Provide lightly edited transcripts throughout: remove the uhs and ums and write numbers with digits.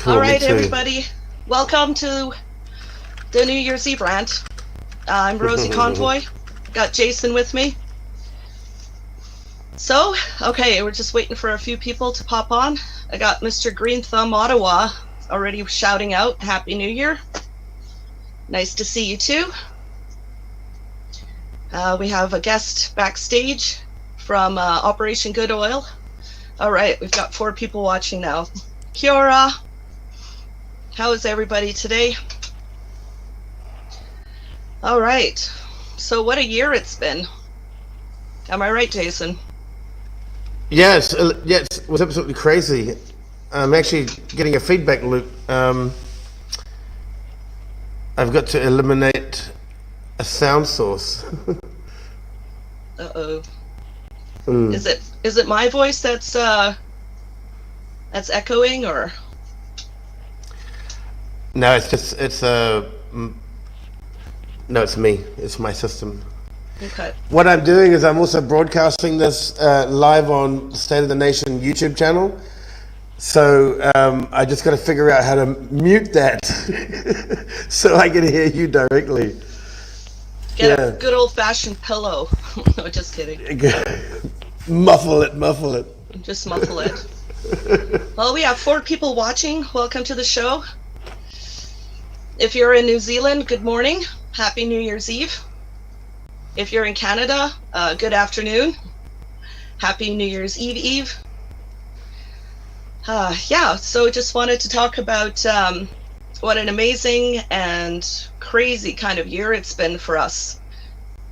All right, everybody. Welcome to the New Year's Eve rant. I'm Rosie Convoy. Got Jason with me. So, okay, we're just waiting for a few people to pop on. I got Mr. Green Thumb Ottawa already shouting out Happy New Year. Nice to see you too. We have a guest backstage from Operation Good Oil. All right, we've got 4 people watching now. Kia ora. How is everybody today? All right, so what a year it's been. Am I right, Jason? Yes, yes, it was absolutely crazy. I'm actually getting a feedback loop. I've got to eliminate a sound source. Uh-oh. Is it my voice that's echoing, or? No, it's me. It's my system. Okay. What I'm doing is I'm also broadcasting this live on State of the Nation YouTube channel. So I just got to figure out how to mute that so I can hear you directly. Get a good old-fashioned pillow. No, just kidding. Muffle it. Just muffle it. Well, we have 4 people watching. Welcome to the show. If you're in New Zealand, good morning. Happy New Year's Eve. If you're in Canada, good afternoon. Happy New Year's Eve. Yeah, so just wanted to talk about what an amazing and crazy kind of year it's been for us.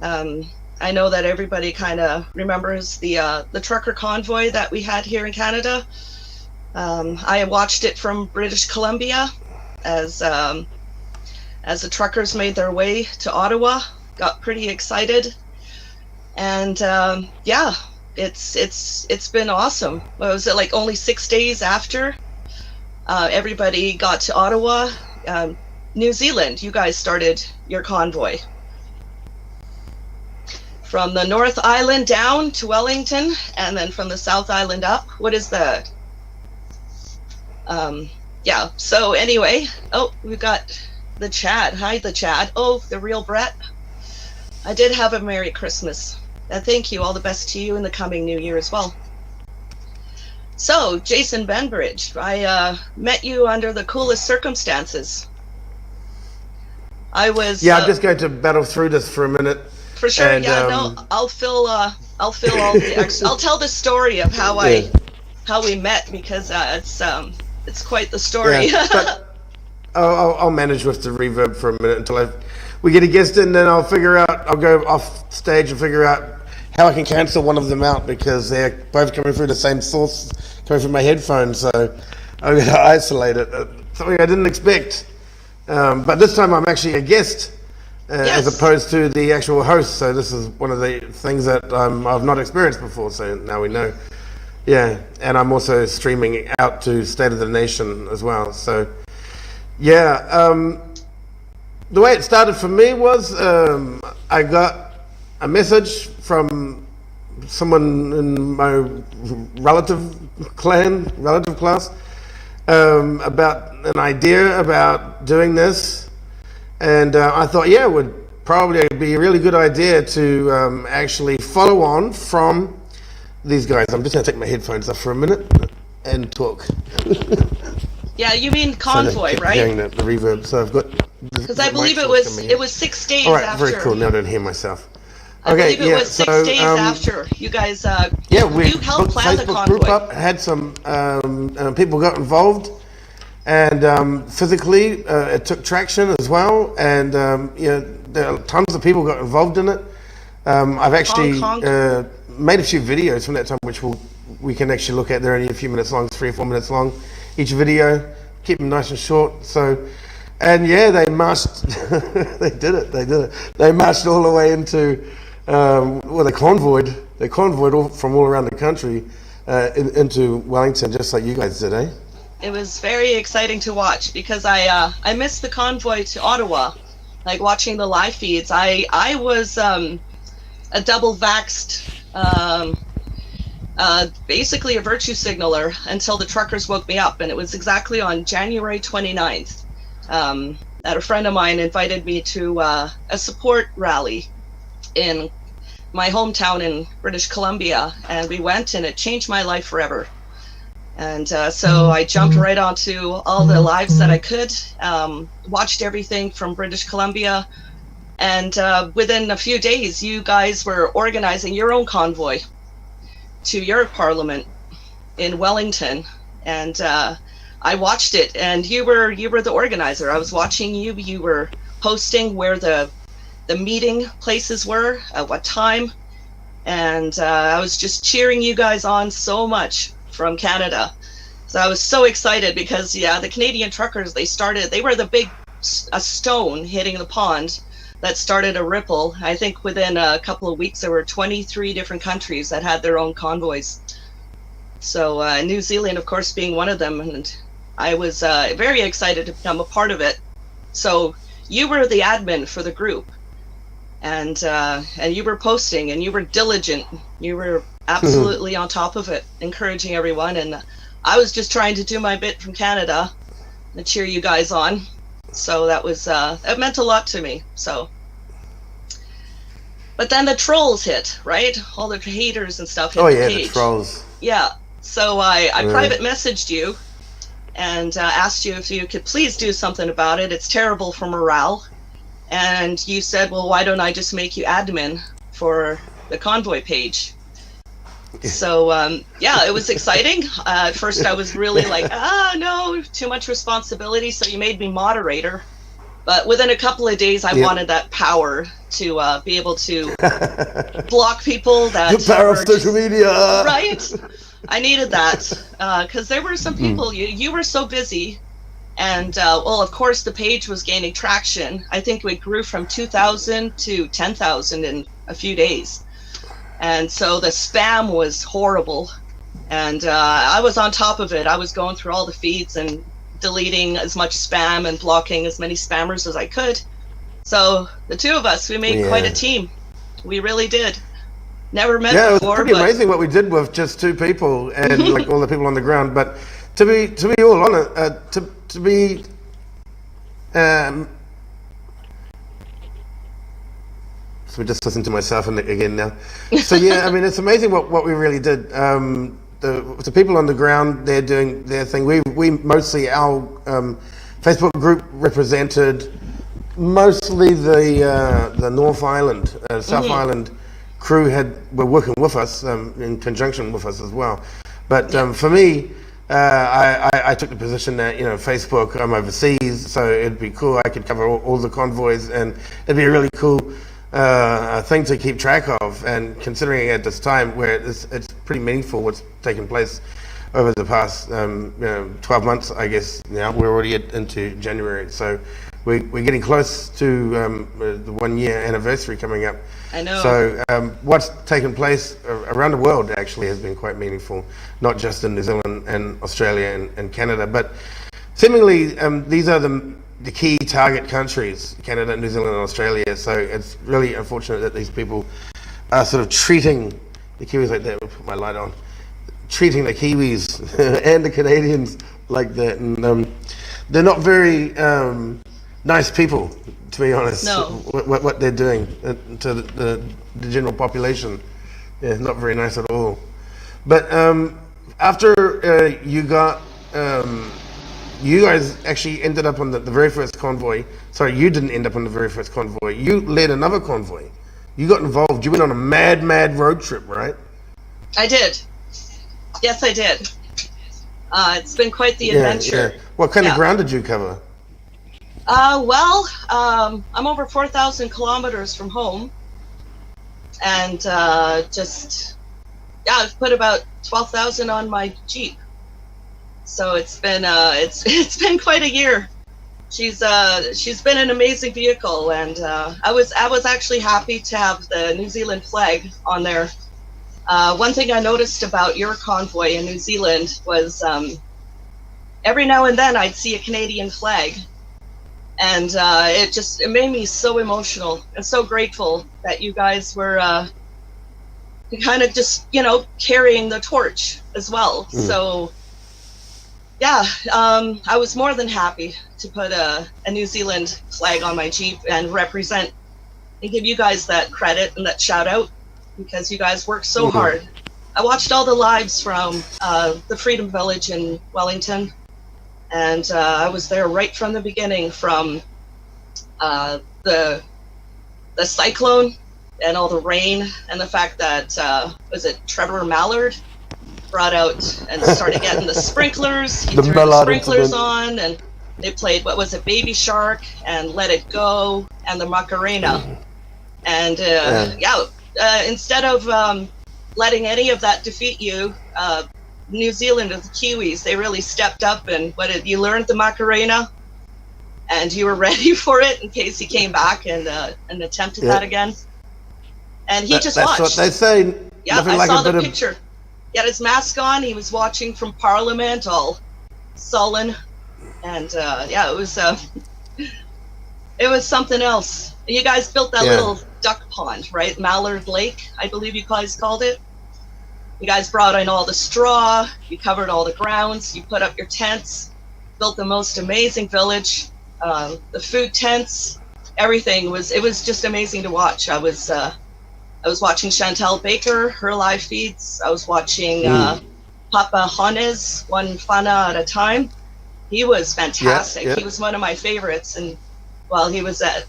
I know that everybody kind of remembers the trucker convoy that we had here in Canada. I watched it from British Columbia as the truckers made their way to Ottawa. Got pretty excited, and yeah, it's been awesome. What was it, like only 6 days after everybody got to Ottawa? New Zealand, you guys started your convoy from the North Island down to Wellington, and then from the South Island up. What is that? Yeah, so anyway, oh, we've got the Chad. Hi, the Chad. Oh, the real Brett. I did have a Merry Christmas. Thank you. All the best to you in the coming New Year as well. So, Jason Benbridge, I met you under the coolest circumstances. I'm just going to battle through this for a minute. For sure, and, I'll fill all the extra. I'll tell the story of how we met, because it's quite the story. Yeah, but I'll manage with the reverb for a minute until we get a guest in, then I'll go off stage and figure out how I can cancel one of them out, because they're both coming through the same source, coming from my headphones, so I'm going to isolate it. Something I didn't expect. But this time I'm actually a guest, yes, as opposed to the actual host, so this is one of the things that I've not experienced before, so now we know. Yeah, and I'm also streaming out to State of the Nation as well, so yeah. The way it started for me was I got a message from someone in my relative class about an idea about doing this, and I thought, yeah, it would probably be a really good idea to actually follow on from these guys. I'm just going to take my headphones off for a minute and talk. Yeah, you mean convoy, so right? Hearing the reverb, so I've got. Because I believe it was 6 days All right, after. very cool. Now I don't hear myself. I believe it was 6 days after you guys. We you helped plan the Facebook convoy. group up, had some people got involved, and physically it took traction as well, and tons of people got involved in it. I've actually made a few videos from that time, which we can actually look at. They're only a few minutes long, 3 or 4 minutes long each video. Keep them nice and short. So, and yeah, they marched. They did it. They marched all the way into. They convoyed all from all around the country into Wellington, just like you guys did, eh? It was very exciting to watch, because I missed the convoy to Ottawa, like watching the live feeds. I was a double vaxxed basically a virtue signaler until the truckers woke me up. And it was exactly on January 29th that a friend of mine invited me to a support rally in my hometown in British Columbia. And we went, and it changed my life forever. And so I jumped right onto all the lives that I could, watched everything from British Columbia. And within a few days, you guys were organizing your own convoy to your parliament in Wellington. And I watched it, and you were the organizer. I was watching you. You were posting where the meeting places were, at what time. And I was just cheering you guys on so much from Canada. So I was so excited because, yeah, the Canadian truckers, they were the big a stone hitting the pond that started a ripple. I think within a couple of weeks, there were 23 different countries that had their own convoys. So New Zealand, of course, being one of them. And I was very excited to become a part of it. So you were the admin for the group. And you were posting, and you were diligent. You were absolutely on top of it, encouraging everyone. And I was just trying to do my bit from Canada and cheer you guys on. So that was it meant a lot to me. So, but then the trolls hit, right? All the haters and stuff hit the page. The trolls. Yeah. So I private messaged you and asked you if you could please do something about it. It's terrible for morale. And you said, well, why don't I just make you admin for the convoy page? So, yeah, it was exciting. At first, I was really like, no, too much responsibility. So you made me moderator. But within a couple of days, I wanted that power to be able to block people that... The power of social media! Right? I needed that. Because there were some people, you were so busy. And, well, of course, the page was gaining traction. I think we grew from 2,000 to 10,000 in a few days. And so the spam was horrible. And I was on top of it. I was going through all the feeds and deleting as much spam and blocking as many spammers as I could. So the two of us, we made quite a team. We really did. Never met before. Yeah, it was pretty amazing what we did with just two people and like all the people on the ground. But to be all honest, to be so we just listen to myself again now. So yeah, I mean, it's amazing what we really did. The people on the ground, they're doing their thing. We mostly, our Facebook group represented mostly the North Island, South Island crew were working with us in conjunction with us as well. But for me, I took the position that, Facebook, I'm overseas, so it'd be cool. I could cover all the convoys, and it'd be a really cool thing to keep track of. And considering at this time where it's pretty meaningful what's taken place over the past 12 months, I guess. Now we're already into January, so we're getting close to the 1 year anniversary coming up. I know. So what's taken place around the world actually has been quite meaningful, not just in New Zealand and Australia and Canada, but seemingly these are the key target countries, Canada, New Zealand and Australia. So it's really unfortunate that these people are sort of treating the Kiwis like that. We'll put my light on. Treating the Kiwis and the Canadians like that. And they're not very nice people, to be honest. No. What they're doing to the general population, yeah, not very nice at all. But after you got, you guys actually ended up on the very first convoy. Sorry, you didn't end up on the very first convoy. You led another convoy. You got involved. You went on a mad road trip, right? I did. Yes, I did. It's been quite the adventure. Yeah. What kind of ground did you cover? Well, I'm over 4,000 kilometers from home, and I've put about 12,000 on my Jeep. So it's been it's been quite a year. She's been an amazing vehicle, and I was actually happy to have the New Zealand flag on there. One thing I noticed about your convoy in New Zealand was every now and then I'd see a Canadian flag. And it made me so emotional and so grateful that you guys were kind of just, carrying the torch as well. So yeah, I was more than happy to put a New Zealand flag on my Jeep and represent and give you guys that credit and that shout out, because you guys work so hard. I watched all the lives from the Freedom Village in Wellington, and I was there right from the beginning, from the cyclone and all the rain, and the fact that was it Trevor Mallard brought out and started getting the sprinklers. He threw the sprinklers on, and they played, what was it, Baby Shark and Let It Go and the Macarena. And instead of letting any of that defeat you, New Zealand with the Kiwis, they really stepped up, and you learned the Macarena, and you were ready for it in case he came back and attempted that again. And he just watched. That's what they say. Yeah, I saw the picture. He had his mask on. He was watching from Parliament, all sullen, and it was something else. You guys built that little duck pond, right? Mallard Lake, I believe you guys called it. You guys brought in all the straw. You covered all the grounds. You put up your tents. Built the most amazing village. The food tents, everything it was just amazing to watch. I was watching Chantel Baker, her live feeds. I was watching Papa Hones, one whana at a time. He was fantastic. He was one of my favorites, and he was at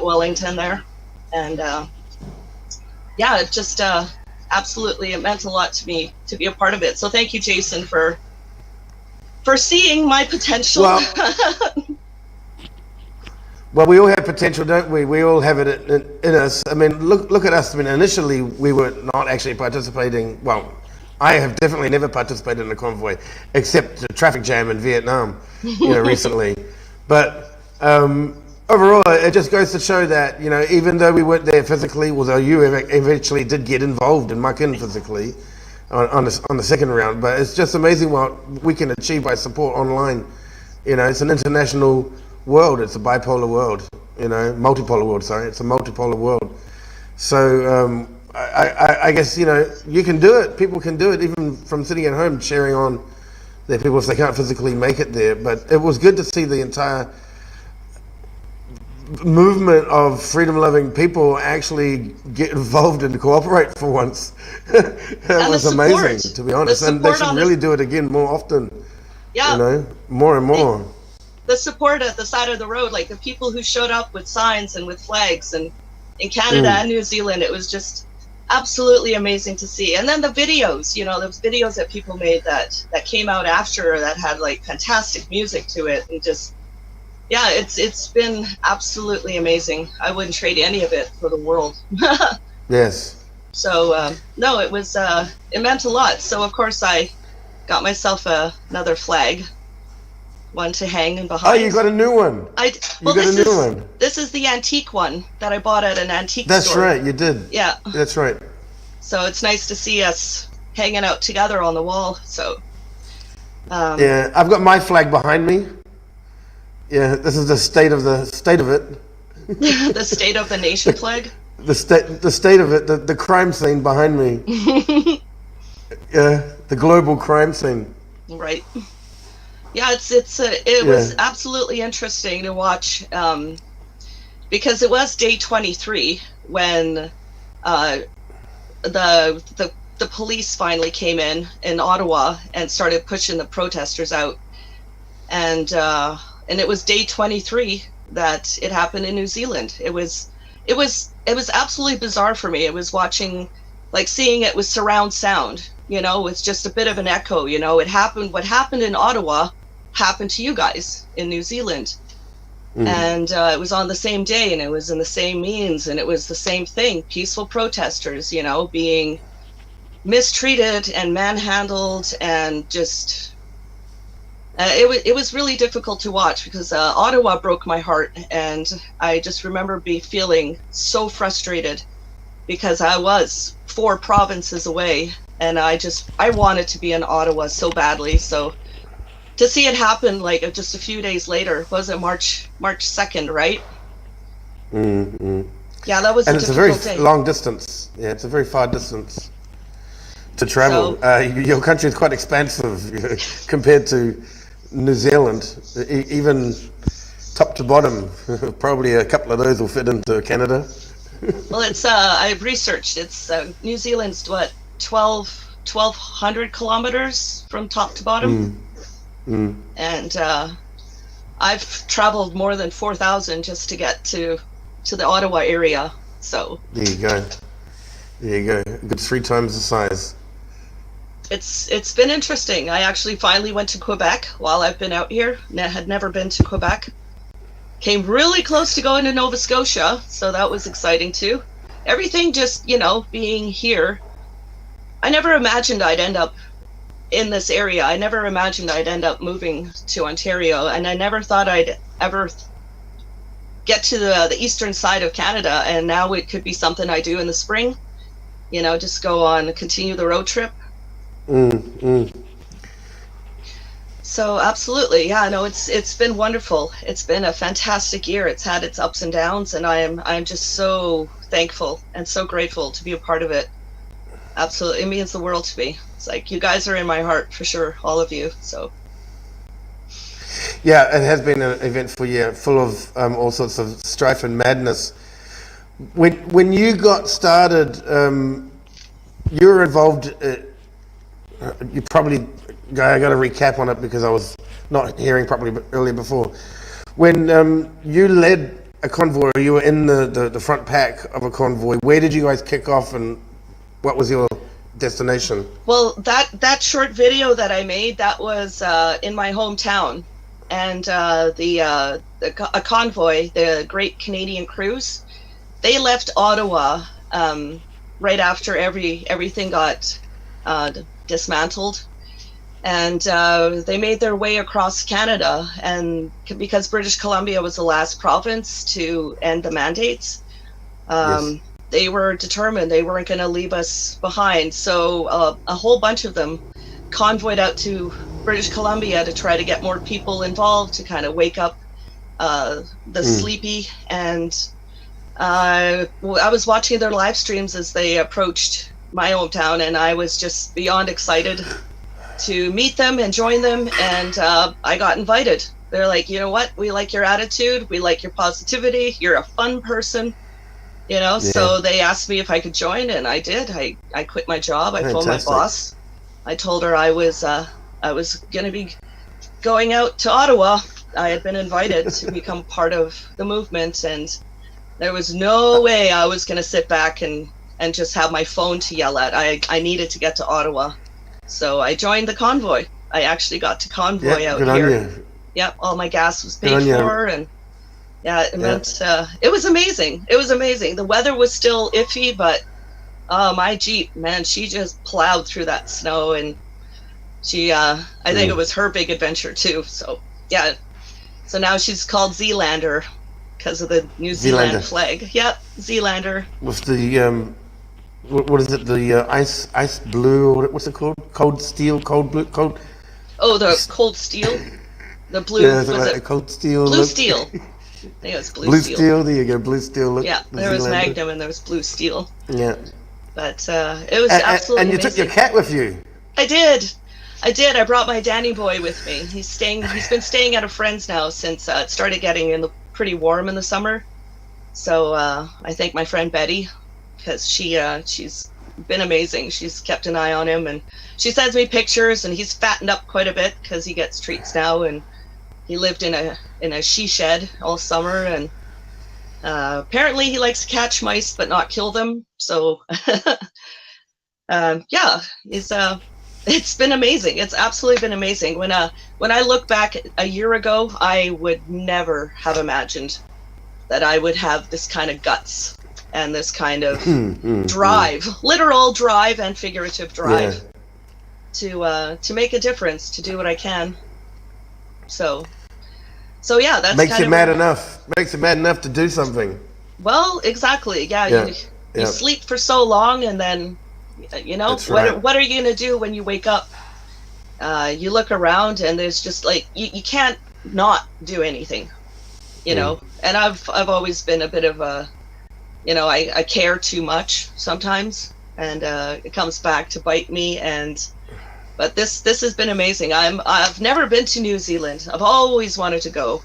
Wellington there. And it just absolutely, it meant a lot to me to be a part of it. So thank you, Jason, for seeing my potential. Well, we all have potential, don't we? We all have it in us. I mean, look at us. I mean, initially we were not actually participating. Well, I have definitely never participated in a convoy, except the traffic jam in Vietnam, recently. But overall, it just goes to show that, even though we weren't there physically, although you eventually did get involved and muck in physically on the second round, but it's just amazing what we can achieve by support online. It's an international world. It's a bipolar world, multipolar world, sorry. It's a multipolar world. So I guess, you can do it. People can do it even from sitting at home, cheering on their people if they can't physically make it there. But it was good to see the entire movement of freedom-loving people actually get involved and cooperate for once. It was amazing, to be honest. And they should really do it again more often, more and more. The support at the side of the road, like the people who showed up with signs and with flags, and in Canada and New Zealand, it was just absolutely amazing to see. And then the videos, those videos that people made that came out after, that had like fantastic music to it, and just, it's been absolutely amazing. I wouldn't trade any of it for the world. Yes. So no, it was it meant a lot. So of course I got myself another flag. One to hang in behind. Oh, you got a new one. This is the antique one that I bought at an antique store. That's right, you did. Yeah. That's right. So it's nice to see us hanging out together on the wall. So. I've got my flag behind me. Yeah, this is the state of it. The state of the nation flag. The state of it. The crime scene behind me. Yeah, the global crime scene. Right. Yeah, it was absolutely interesting to watch, because it was day 23 when the police finally came in Ottawa and started pushing the protesters out, and it was day 23 that it happened in New Zealand. It was absolutely bizarre for me. It was seeing it with surround sound, with just a bit of an echo. What happened in Ottawa happened to you guys in New Zealand. And it was on the same day, and it was in the same means, and it was the same thing. Peaceful protesters, being mistreated and manhandled, and just it was really difficult to watch, because Ottawa broke my heart, and I just remember feeling so frustrated, because I was 4 provinces away, and I wanted to be in Ottawa so badly. So to see it happen just a few days later, was it March 2nd, right? Mm-hmm. Yeah, that was and a it's a very day. long distance. Yeah, it's a very far distance. to So travel. Your country is quite expansive compared to New Zealand. Even top to bottom, probably a couple of those will fit into Canada. well, it's I've researched. It's New Zealand's what 1,200 kilometers from top to bottom, and I've traveled more than 4,000 just to get to the Ottawa area. So There you go. There you go. A good 3 times the size. it's been interesting. I actually finally went to Quebec while I've been out here. Had never been to Quebec. Came really close to going to Nova Scotia, so that was exciting too. Everything just, being here. I never imagined I'd end up in this area. I never imagined I'd end up moving to Ontario, and I never thought I'd ever get to the eastern side of Canada, and now it could be something I do in the spring. Just continue the road trip. So absolutely, yeah, no, it's been wonderful. It's been a fantastic year. It's had its ups and downs, and I'm just so thankful and so grateful to be a part of it. Absolutely, it means the world to me. It's like you guys are in my heart for sure, all of you. So Yeah, it has been an eventful year, full of all sorts of strife and madness. When you got started, you were involved. You probably I got to recap on it because I was not hearing properly earlier before. When you led a convoy, or you were in the front pack of a convoy. Where did you guys kick off, and what was your destination? well, that short video that I made, that was in my hometown, and a convoy, the Great Canadian Cruise, they left Ottawa right after everything got dismantled, and they made their way across Canada, and because British Columbia was the last province to end the mandates, Yes. they were determined they weren't going to leave us behind. So a whole bunch of them convoyed out to British Columbia to try to get more people involved, to kind of wake up the sleepy. And I was watching their live streams as they approached my hometown, and I was just beyond excited to meet them and join them. And I got invited. They're like, you know what? We like your attitude. We like your positivity. You're a fun person. So they asked me if I could join, and I did. I quit my job. I phoned my Fantastic. boss. I told her I was going to be going out to Ottawa. I had been invited to become part of the movement, and there was no way I was going to sit back and just have my phone to yell at. I needed to get to Ottawa. So I joined the convoy. I actually got to convoy out good here. on you. Yep, all my gas was Good paid on you. for, and yeah, it meant it was amazing. It was amazing. The weather was still iffy, but my Jeep, man, she just plowed through that snow, and she I think it was her big adventure too. So yeah, so now she's called Zealander because of the New Zealand Zealander. flag. Yep, Zealander. With the what is it? The ice blue, or what's it called? Cold steel, cold blue, cold. Oh, the cold steel, the blue, Yeah, was like a it cold steel. blue look. steel? I think it was blue, Blue steel. steel. There you go. Blue steel. Look. Yeah, The there was Zealander. Magnum and there was blue steel. Yeah. But it was absolutely And you amazing. took your cat with you. I did. I brought my Danny boy with me. He's been staying at a friend's now since it started getting pretty warm in the summer. So I thank my friend Betty, because she's been amazing. She's kept an eye on him, and she sends me pictures, and he's fattened up quite a bit because he gets treats now, and he lived in a she shed all summer, and apparently he likes to catch mice but not kill them. So yeah, it's been amazing. It's absolutely been amazing. When I look back a year ago, I would never have imagined that I would have this kind of guts and this kind of drive, literal drive and figurative drive, to make a difference, to do what I can. So yeah, that's Makes kind you of mad enough. Makes you mad enough to do something. well, exactly. Yeah, Yeah, you yeah. sleep for so long, and then That's right. what are you gonna do when you wake up? You look around, and there's just like you can't not do anything, And I've always been a bit of a, I care too much sometimes, and it comes back to bite me. But this has been amazing. I've never been to New Zealand. I've always wanted to go.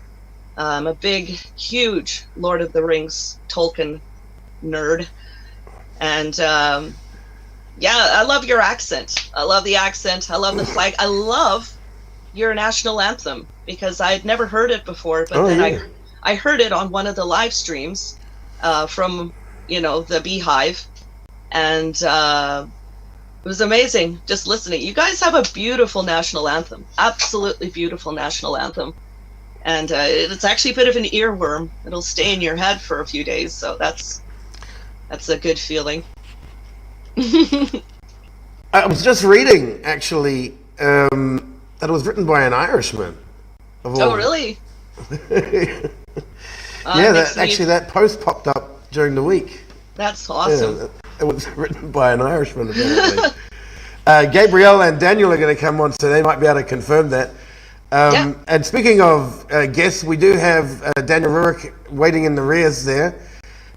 I'm a big, huge Lord of the Rings Tolkien nerd, and yeah, I love your accent. I love the accent. I love the flag. I love your national anthem because I had never heard it before, but Oh then yeah. I heard it on one of the live streams from the Beehive, and it was amazing just listening. You guys have a beautiful national anthem, absolutely beautiful national anthem, and it's actually a bit of an earworm. It'll stay in your head for a few days, so that's a good feeling. I was just reading actually that it was written by an Irishman. Of Oh, all. really? Yeah, Makes that me. actually that post popped up during the week. That's Yeah, awesome. it was written by an Irishman apparently. Gabrielle and Daniel are going to come on, so they might be able to confirm that. Yeah, And speaking of guests, we do have Daniel Rurik waiting in the rears there.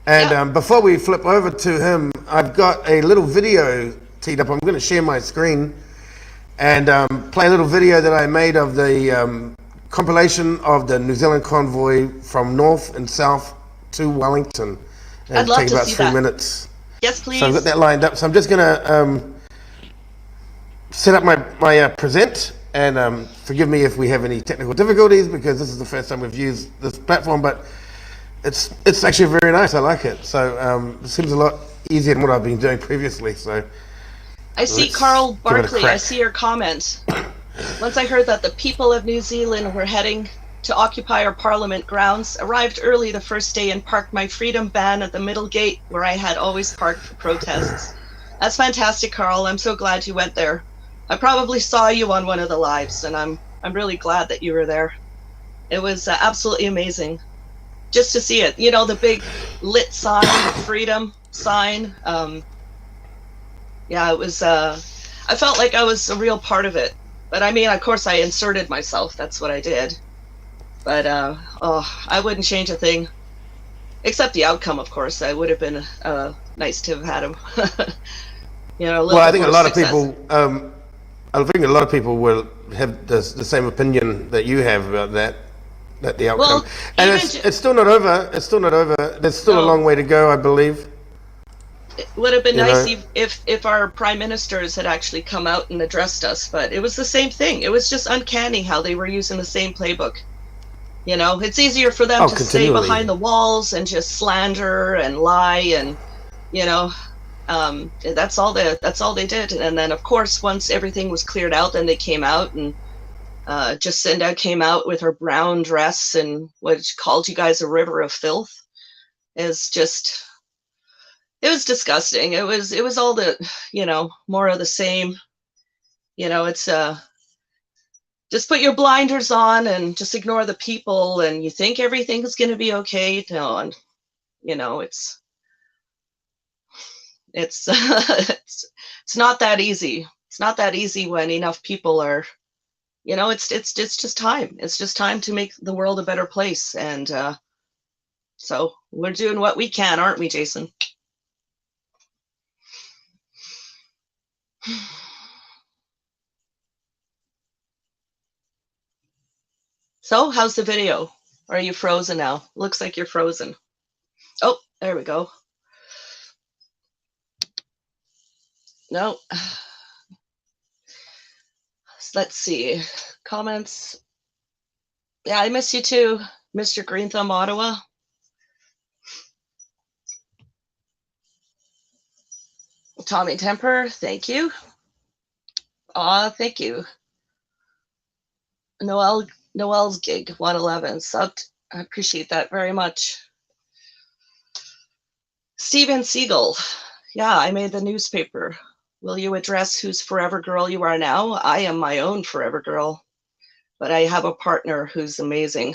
And yeah. before we flip over to him, I've got a little video teed up. I'm going to share my screen and play a little video that I made of the compilation of the New Zealand convoy from north and south to Wellington. And I'd it'll love take to about see three that. minutes. Yes, So I've got please. that lined up. So I'm just going to set up my present, and forgive me if we have any technical difficulties because this is the first time we've used this platform, but it's actually very nice. I like it. So it seems a lot easier than what I've been doing previously. So I see let's Carl give it a Barkley. I crack. see your comment. Once I heard that the people of New Zealand were heading to occupy our parliament grounds, arrived early the first day and parked my freedom van at the middle gate where I had always parked for protests. That's fantastic, Carl. I'm so glad you went there. I probably saw you on one of the lives, and I'm really glad that you were there. It was absolutely amazing just to see it. The big lit sign, the freedom sign. Yeah, it was. I felt like I was a real part of it. But I mean, of course, I inserted myself. That's what I did. But I wouldn't change a thing, except the outcome. Of course, I would have been nice to have had him. A little Well, I bit think a more lot of success. people. I think a lot of people will have the same opinion that you have about that the outcome, Well, and even it's still not over. It's still not over. There's still a no, long way to go, I believe. it would have been You nice know. if our prime ministers had actually come out and addressed us. But it was the same thing. It was just uncanny how they were using the same playbook. It's easier for them Oh, to stay continually. behind the walls and just slander and lie, and you know that's all they did. And then of course once everything was cleared out, then they came out, and Jacinda came out with her brown dress and what she called you guys a river of filth. Is just It was disgusting. It was all the more of the same. It's just put your blinders on and just ignore the people, and you think everything's going to be okay. No, and it's it's not that easy. It's not that easy when enough people are. It's just time. It's just time to make the world a better place, and so we're doing what we can, aren't we, Jason? So, how's the video? Are you frozen now? Looks like you're frozen. Oh, there we go. No. Let's see. Comments. Yeah, I miss you too, Mr. Green Thumb Ottawa. Tommy Temper, thank you. Thank you. Noel's gig 111 subbed. I appreciate that very much. Steven Siegel. Yeah, I made the newspaper. Will you address whose forever girl you are now? I am my own forever girl, but I have a partner who's amazing.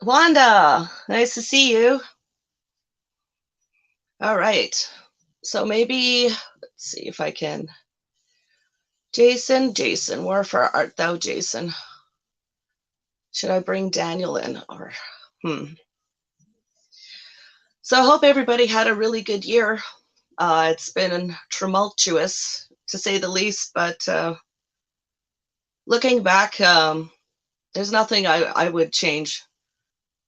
Wanda, nice to see you. All right. So maybe, let's see if I can. Jason, wherefore art thou, Jason? Should I bring Daniel in? Or, So I hope everybody had a really good year. It's been tumultuous, to say the least, but looking back, there's nothing I would change.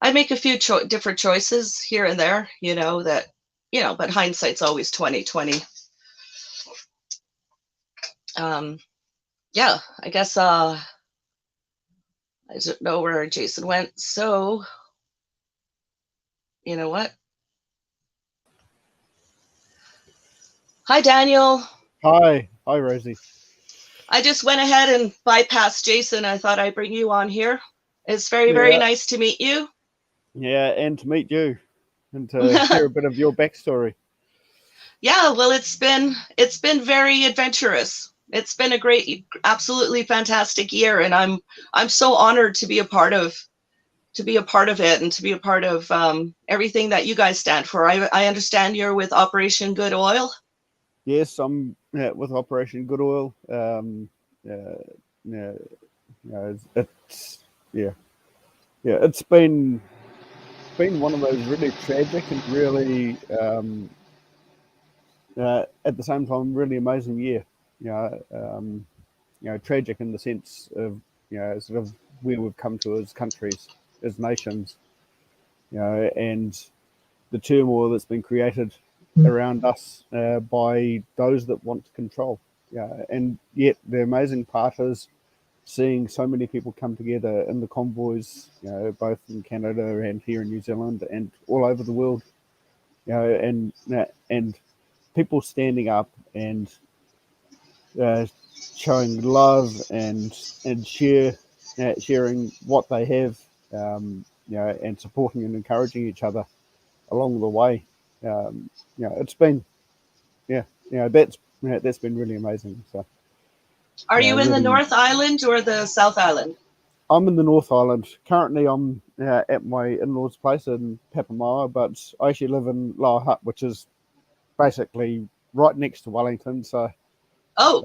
I'd make a few different choices here and there, but hindsight's always 2020. Yeah, I guess I don't know where Jason went, so you know what? Hi, Daniel. Hi, Rosie. I just went ahead and bypassed Jason. I thought I'd bring you on here. It's very, very Yeah, nice to meet you. yeah, and to meet you and to hear a bit of your backstory. Yeah, well, it's been very adventurous. It's been a great, absolutely fantastic year, and I'm so honored to be a part of it and to be a part of everything that you guys stand for. I understand you're with Operation Good Oil. Yes, I'm with Operation Good Oil. Yeah, yeah, it's yeah, yeah. It's been one of those really tragic and really at the same time really amazing year. You know, tragic in the sense of sort of where we've come to as countries, as nations. And the turmoil that's been created around us by those that want to control. Yeah, and yet the amazing part is seeing so many people come together in the convoys, both in Canada and here in New Zealand and all over the world. And people standing up and uh, showing love and sharing what they have, and supporting and encouraging each other along the way. It's been yeah, that's been really amazing. So Are you in the really, North Island or the South Island? I'm in the North Island currently. I'm at my in-laws' place in Papamoa, but I actually live in Lower Hutt, which is basically right next to Wellington. So Oh,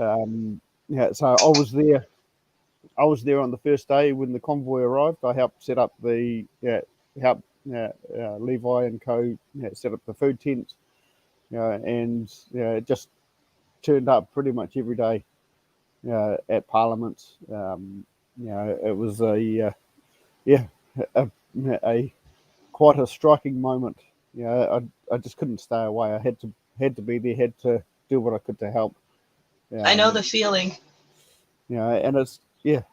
so I was there on the first day when the convoy arrived. I helped set up the help Levi and Co. Set up the food tent, and just turned up pretty much every day at Parliament. It was yeah a, a quite a striking moment. I just couldn't stay away. I had to be there. Had to do what I could to help. I know the Um, feeling. and it's you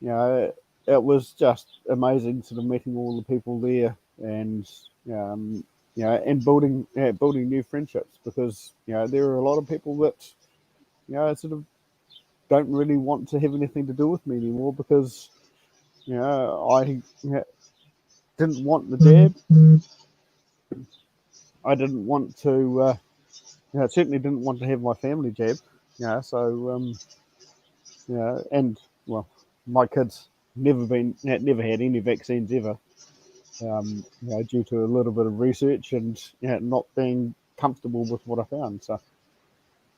know, it was just amazing sort of meeting all the people there and um, and building new friendships because there are a lot of people that sort of don't really want to have anything to do with me anymore because I didn't want the jab. I didn't want to. Certainly didn't want to have my family jab. So and well, my kids never had any vaccines ever. Due to a little bit of research and not being comfortable with what I found. So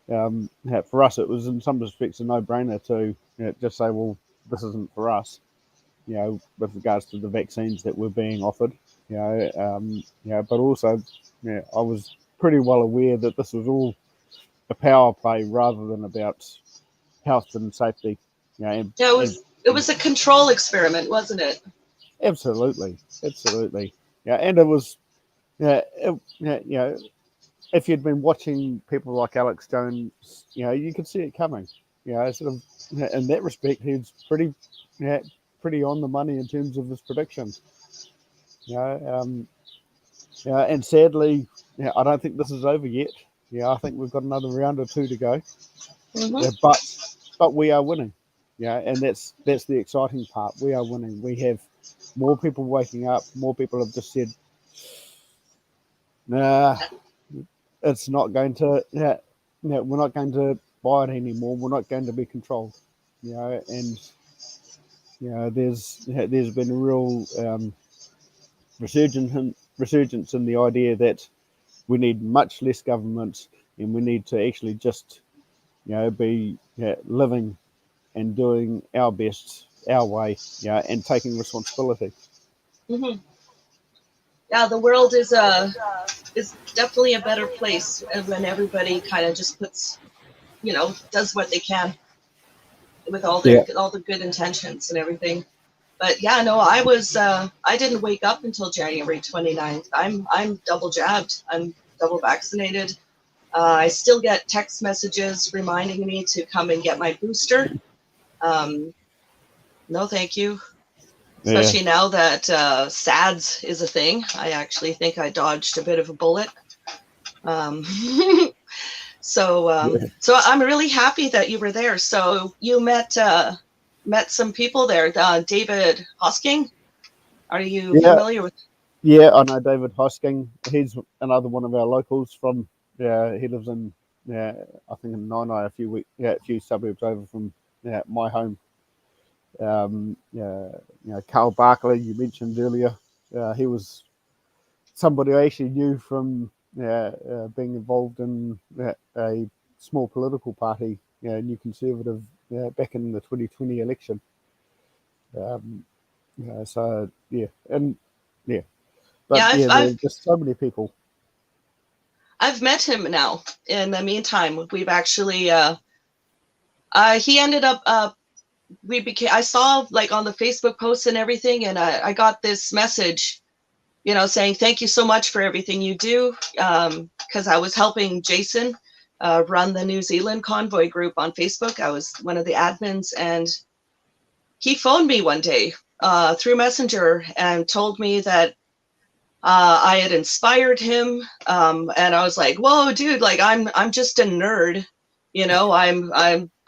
for us, it was in some respects a no-brainer to just say, well, this isn't for us. With regards to the vaccines that were being offered. But also, I was pretty well aware that this was all a power play rather than about health and safety. And, Yeah, it and was it was a control experiment, wasn't it? absolutely, absolutely. And it was, if you'd been watching people like Alex Jones, you could see it coming. Sort of in that respect, he's pretty on the money in terms of his predictions. And sadly, I don't think this is over yet. I think we've got another round or two to go. Hmm. But we are winning. And that's the exciting part. We are winning. We have more people waking up. More people have just said, nah, it's not going to. We're not going to buy it anymore. We're not going to be controlled. And there's been a real resurgence in the idea that we need much less government and we need to actually just be living and doing our best our way, and taking responsibility. Hmm. Yeah, the world is is definitely a better place when everybody kind of just puts, does what they can with Yeah, all the good intentions and everything. But yeah, no, I didn't wake up until January 29th. I'm double jabbed. I'm double vaccinated. I still get text messages reminding me to come and get my booster. Um, no, thank you. yeah, Especially now that SADS is a thing. I actually think I dodged a bit of a bullet. Um, yeah, so I'm really happy that you were there. So you met some people there. David Hosking. Are you yeah, familiar with? yeah. I know David Hosking. He's another one of our locals from. Yeah, he lives in. Yeah, I think in Nainai, a few suburbs over from my home. Yeah, Carl Barkley, you mentioned earlier. He was somebody I actually knew from being involved in a small political party, New Conservative, back in the 2020 election. Um, so yeah, and yeah, but Yeah, yeah, there are just so many people. I've met him now. In the meantime, we've actually he ended up we became I saw like on the Facebook posts and everything, and I got this message, saying thank you so much for everything you do, because I was helping Jason run the New Zealand convoy group on Facebook. I was one of the admins, and he phoned me one day through Messenger and told me that I had inspired him, and I was like, "Whoa, dude! Like, I'm just a nerd,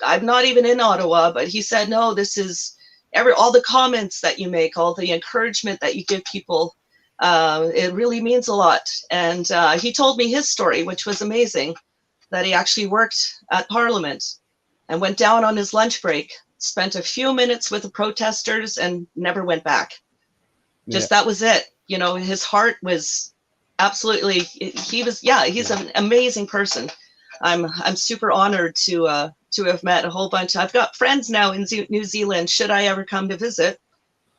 I'm not even in Ottawa." But he said, "No, this is all the comments that you make, all the encouragement that you give people. It really means a lot." And he told me his story, which was amazing. That he actually worked at Parliament and went down on his lunch break, spent a few minutes with the protesters, and never went back. Yeah, Just that was it. His heart was absolutely. He was, yeah. He's yeah, an amazing person. I'm super honored to have met a whole bunch. I've got friends now in New Zealand. Should I ever come to visit,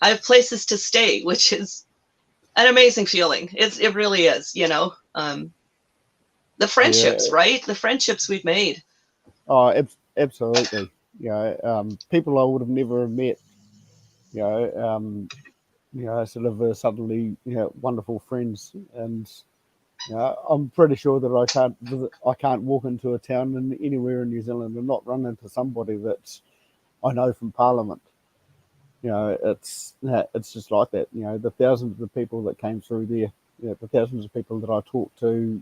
I have places to stay, which is an amazing feeling. It really is. The friendships, yeah. right? The friendships we've made. Oh, absolutely. People I would have never met. You know, um, sort of suddenly, wonderful friends, and I'm pretty sure that I can't walk into a town anywhere in New Zealand and not run into somebody that I know from Parliament. It's just like that. The thousands of people that came through there, the thousands of people that I talked to,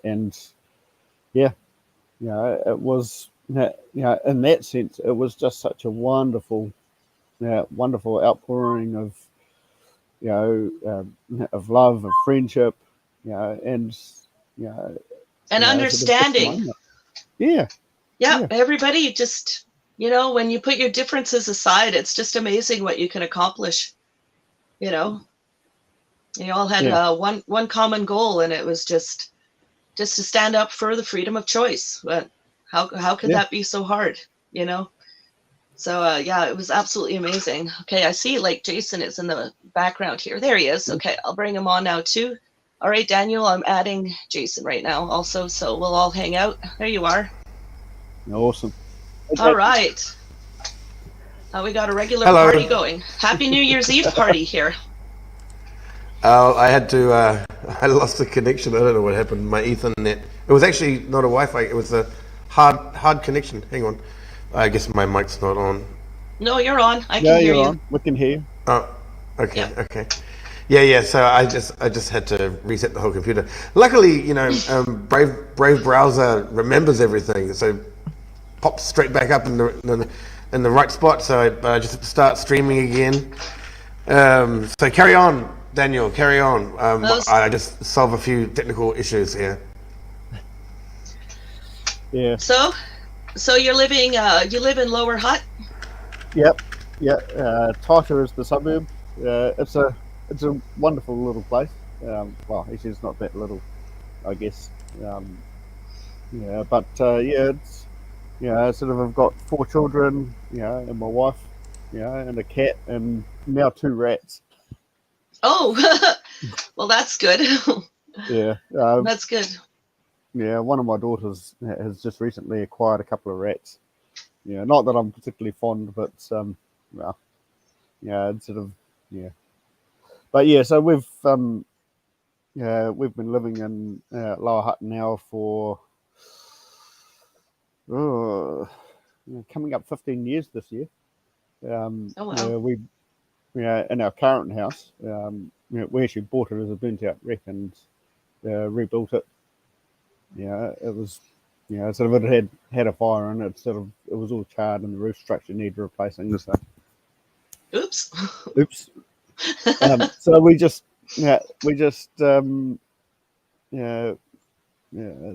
and yeah, it was, in that sense, it was just such a wonderful outpouring of love, of friendship, and you know, And sort of just understanding. moment. Yeah, Yeah, yeah, everybody just, when you put your differences aside, it's just amazing what you can accomplish. You know, you all had yeah, one common goal, and it was just to stand up for the freedom of choice. But how could yeah. that be so hard? You know. So yeah, it was absolutely amazing. Okay, I see like Jason is in the background here. There he is. Okay, I'll bring him on now too. All right, Daniel, I'm adding Jason right now also, so we'll all hang out. There you are. Awesome. All Okay. right. We got a regular party Hello. going. Happy New Year's Eve party here. I had to. I lost the connection. I don't know what happened. My Ethernet. It was actually not a Wi-Fi. It was a hard connection. Hang on. I guess my mic's not on. No, you're on. I can Yeah, hear you're you. on. We can hear. Oh, okay, Yep. okay. Yeah. So I just had to reset the whole computer. Luckily, Brave browser remembers everything, so pops straight back up in the right spot. So I just start streaming again. So carry on, Daniel. Carry on. Those. I just solve a few technical issues here. Yeah. So, so you live in Lower Hutt. Yep. Yeah. Taita is the suburb. It's a wonderful little place. Well, actually, it's not that little, I guess. Um, but it's sort of I've got four children, and my wife, and a cat, and now two rats. Oh, Well, that's good. Yeah, That's good. yeah. One of my daughters has just recently acquired a couple of rats. Yeah, not that I'm particularly fond, but well, yeah, it's sort of yeah. But yeah, so we've been living in Lower Hutt now for uh, coming up 15 years this year. Oh wow. Yeah, in our current house, we actually bought it as a burnt out wreck and rebuilt it. Yeah, it was, sort of it had a fire and it was all charred and the roof structure needed replacing. So, Oops. oops. So we just yeah,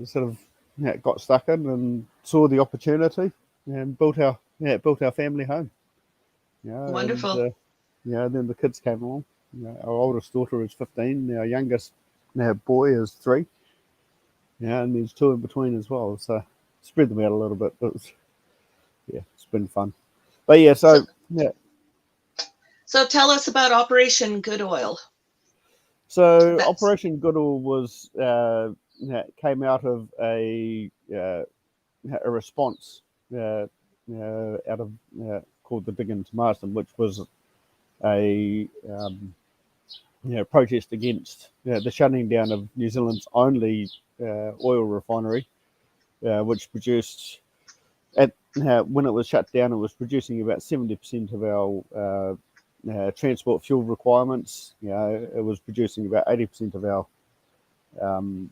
sort of got stuck in and saw the opportunity and built our family home. And Wonderful. then the kids came along. Our oldest daughter is 15. Our youngest boy is 3. Yeah, and there's 2 in between as well. So spread them out a little bit, but it's been fun. But yeah, So, yeah, so tell us about Operation Good Oil. so That's Operation Goodall was came out of a response out of called the Digging to Marsden, which was a protest against the shutting down of New Zealand's only oil refinery, which produced when it was shut down, it was producing about 70% of our transport fuel requirements. It was producing about 80% of our um,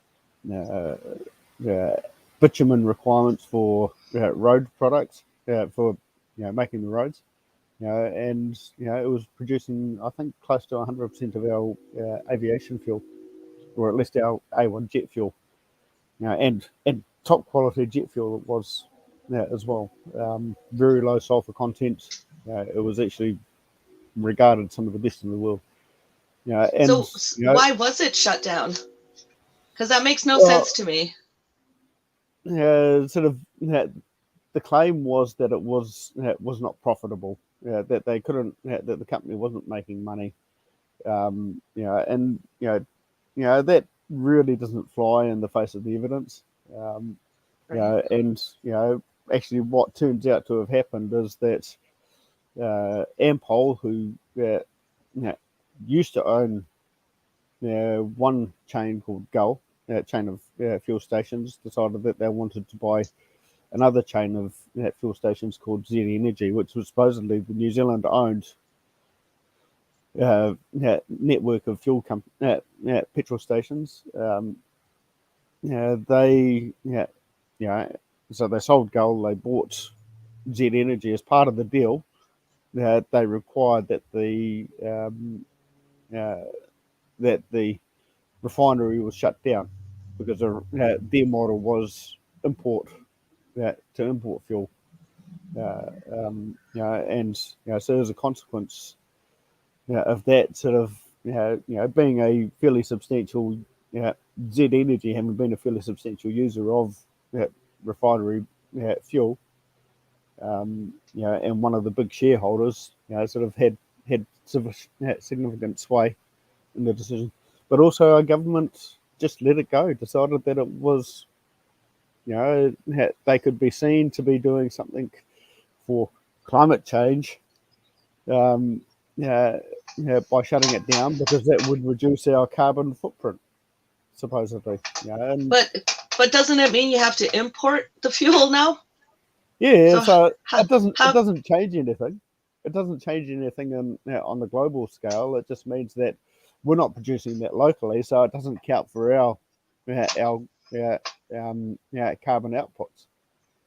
uh, uh, bitumen requirements for road products for making the roads. And it was producing, I think, close to 100% of our aviation fuel, or at least our A1 jet fuel. And top quality jet fuel it was as well. Very low sulfur content. It was actually regarded some of the best in the world. And so. Why was it shut down? Because that makes no well, sense to me. sort of the claim was that it was not profitable. That they couldn't. That the company wasn't making money. And that really doesn't fly in the face of the evidence. Um, Right. and actually, what turns out to have happened is that Ampol, who used to own one chain called Gull, chain of fuel stations, decided that they wanted to buy another chain of fuel stations called Z Energy, which was supposedly the New Zealand owned network of petrol stations. They so they sold Gull. They bought Z Energy as part of the deal. They required uh, that the refinery was shut down because their model was to import fuel. And so as a consequence of that sort of being a fairly substantial Z Energy having been a fairly substantial user of refinery fuel, and one of the big shareholders, sort of had significant sway in the decision. But also, our government just let it go, decided that it was, they could be seen to be doing something for climate change, um, uh, by shutting it down because that would reduce our carbon footprint, supposedly. And But doesn't it mean you have to import the fuel now? yeah, So so how it how doesn't change anything. It doesn't change anything on the global scale. It just means that we're not producing that locally, so it doesn't count for our carbon outputs.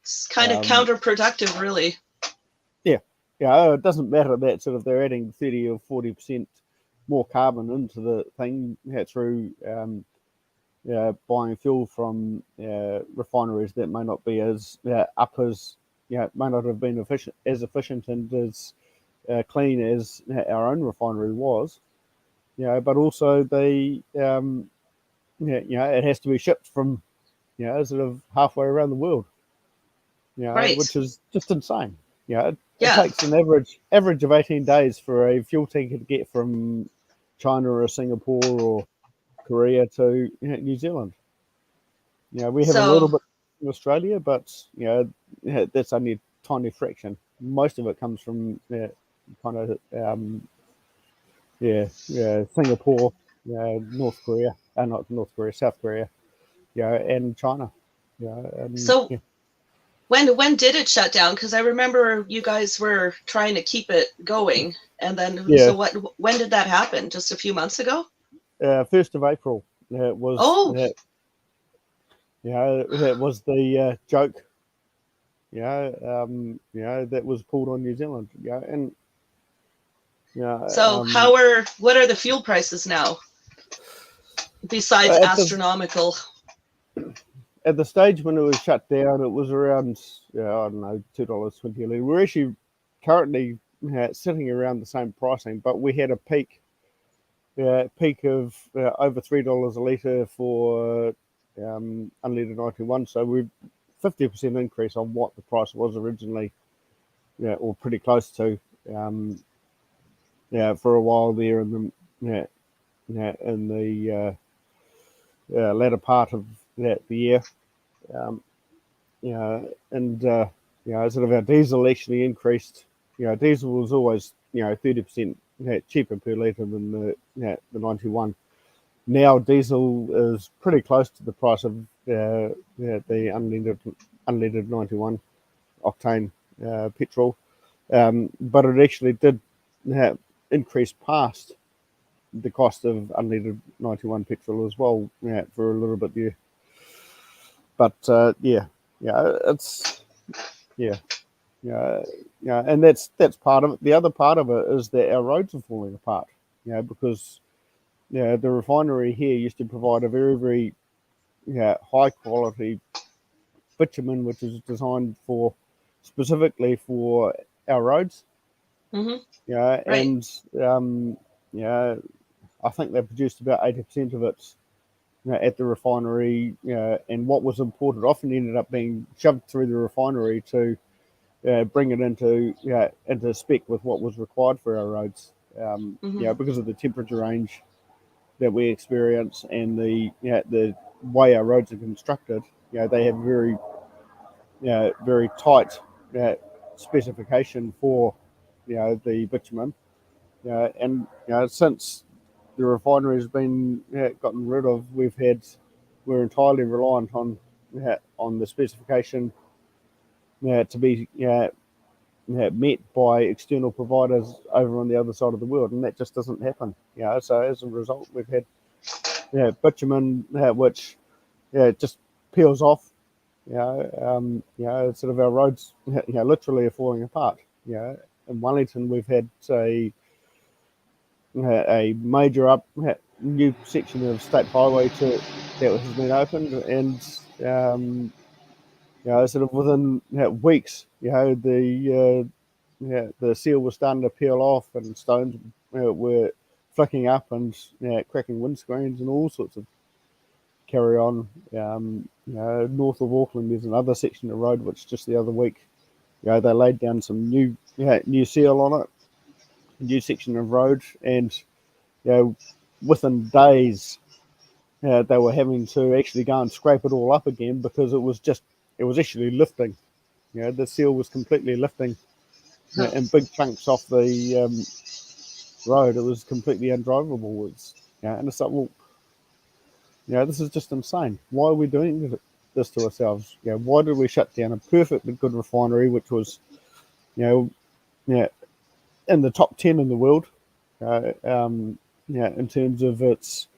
it's kind of Um, counterproductive, really. yeah, it doesn't matter that sort of they're adding 30 or 40% more carbon into the thing through buying fuel from refineries that may not be as may not have been efficient and as clean as our own refinery was. But also it has to be shipped from sort of halfway around the world. Right. Which is just insane. It Yeah. takes an average of 18 days for a fuel tanker to get from China or Singapore or Korea to New Zealand. We have a little So, bit in Australia, but that's only a tiny fraction. Most of it comes from kind of Singapore, North Korea, not North Korea, South Korea, and China. And so when did it shut down? Because I remember you guys were trying to keep it going, and then yeah, so when did that happen? Just a few months ago? 1st of April was Oh, it was the joke, that was pulled on New Zealand, and so what are the fuel prices now? Besides at the astronomical. at the stage when it was shut down, it was around I don't know, $2.20 a litre. We're actually currently sitting around the same pricing, but we had a peak of over $3 a litre for unleaded 91. So we 50% increase on what the price was originally, or pretty close to. Um, for a while there in the latter part of the year. Um, and sort of our diesel actually increased. Diesel was always 30% cheaper per litre than the 91. Now diesel is pretty close to the price of the unleaded 91 octane petrol, but it actually did increase past the cost of unleaded 91 petrol as well for a little bit there. But it's yeah, and that's part of it. The other part of it is that our roads are falling apart. Because the refinery here used to provide a very, very high quality bitumen, which is designed for specifically for our roads. Mm-hmm. Right. And I think they produced about 80% of it at the refinery, and what was imported often ended up being shoved through the refinery to bring it into spec with what was required for our roads. Mm-hmm. Because of the temperature range that we experience and the way our roads are constructed, they have very tight specification for the bitumen. And since the refinery has been gotten rid of, we're entirely reliant on the specification to be met by external providers over on the other side of the world, and that just doesn't happen. So as a result, we've had bitumen which just peels off. Sort of our roads literally are falling apart. In Wellington, we've had a major new section of state highway that has been opened, and sort of within weeks, the seal was starting to peel off, and stones were flicking up and cracking windscreens and all sorts of carry on. North of Auckland, there's another section of road which just the other week, they laid down some new seal on it, a new section of road, and within days, they were having to actually go and scrape it all up again because it was actually lifting. The seal was completely lifting in big chunks off the road. It was completely undrivable. And it's like, well, this is just insane. Why are we doing this to ourselves? Why did we shut down a perfectly good refinery, which was, in the top 10 in the world, in terms of its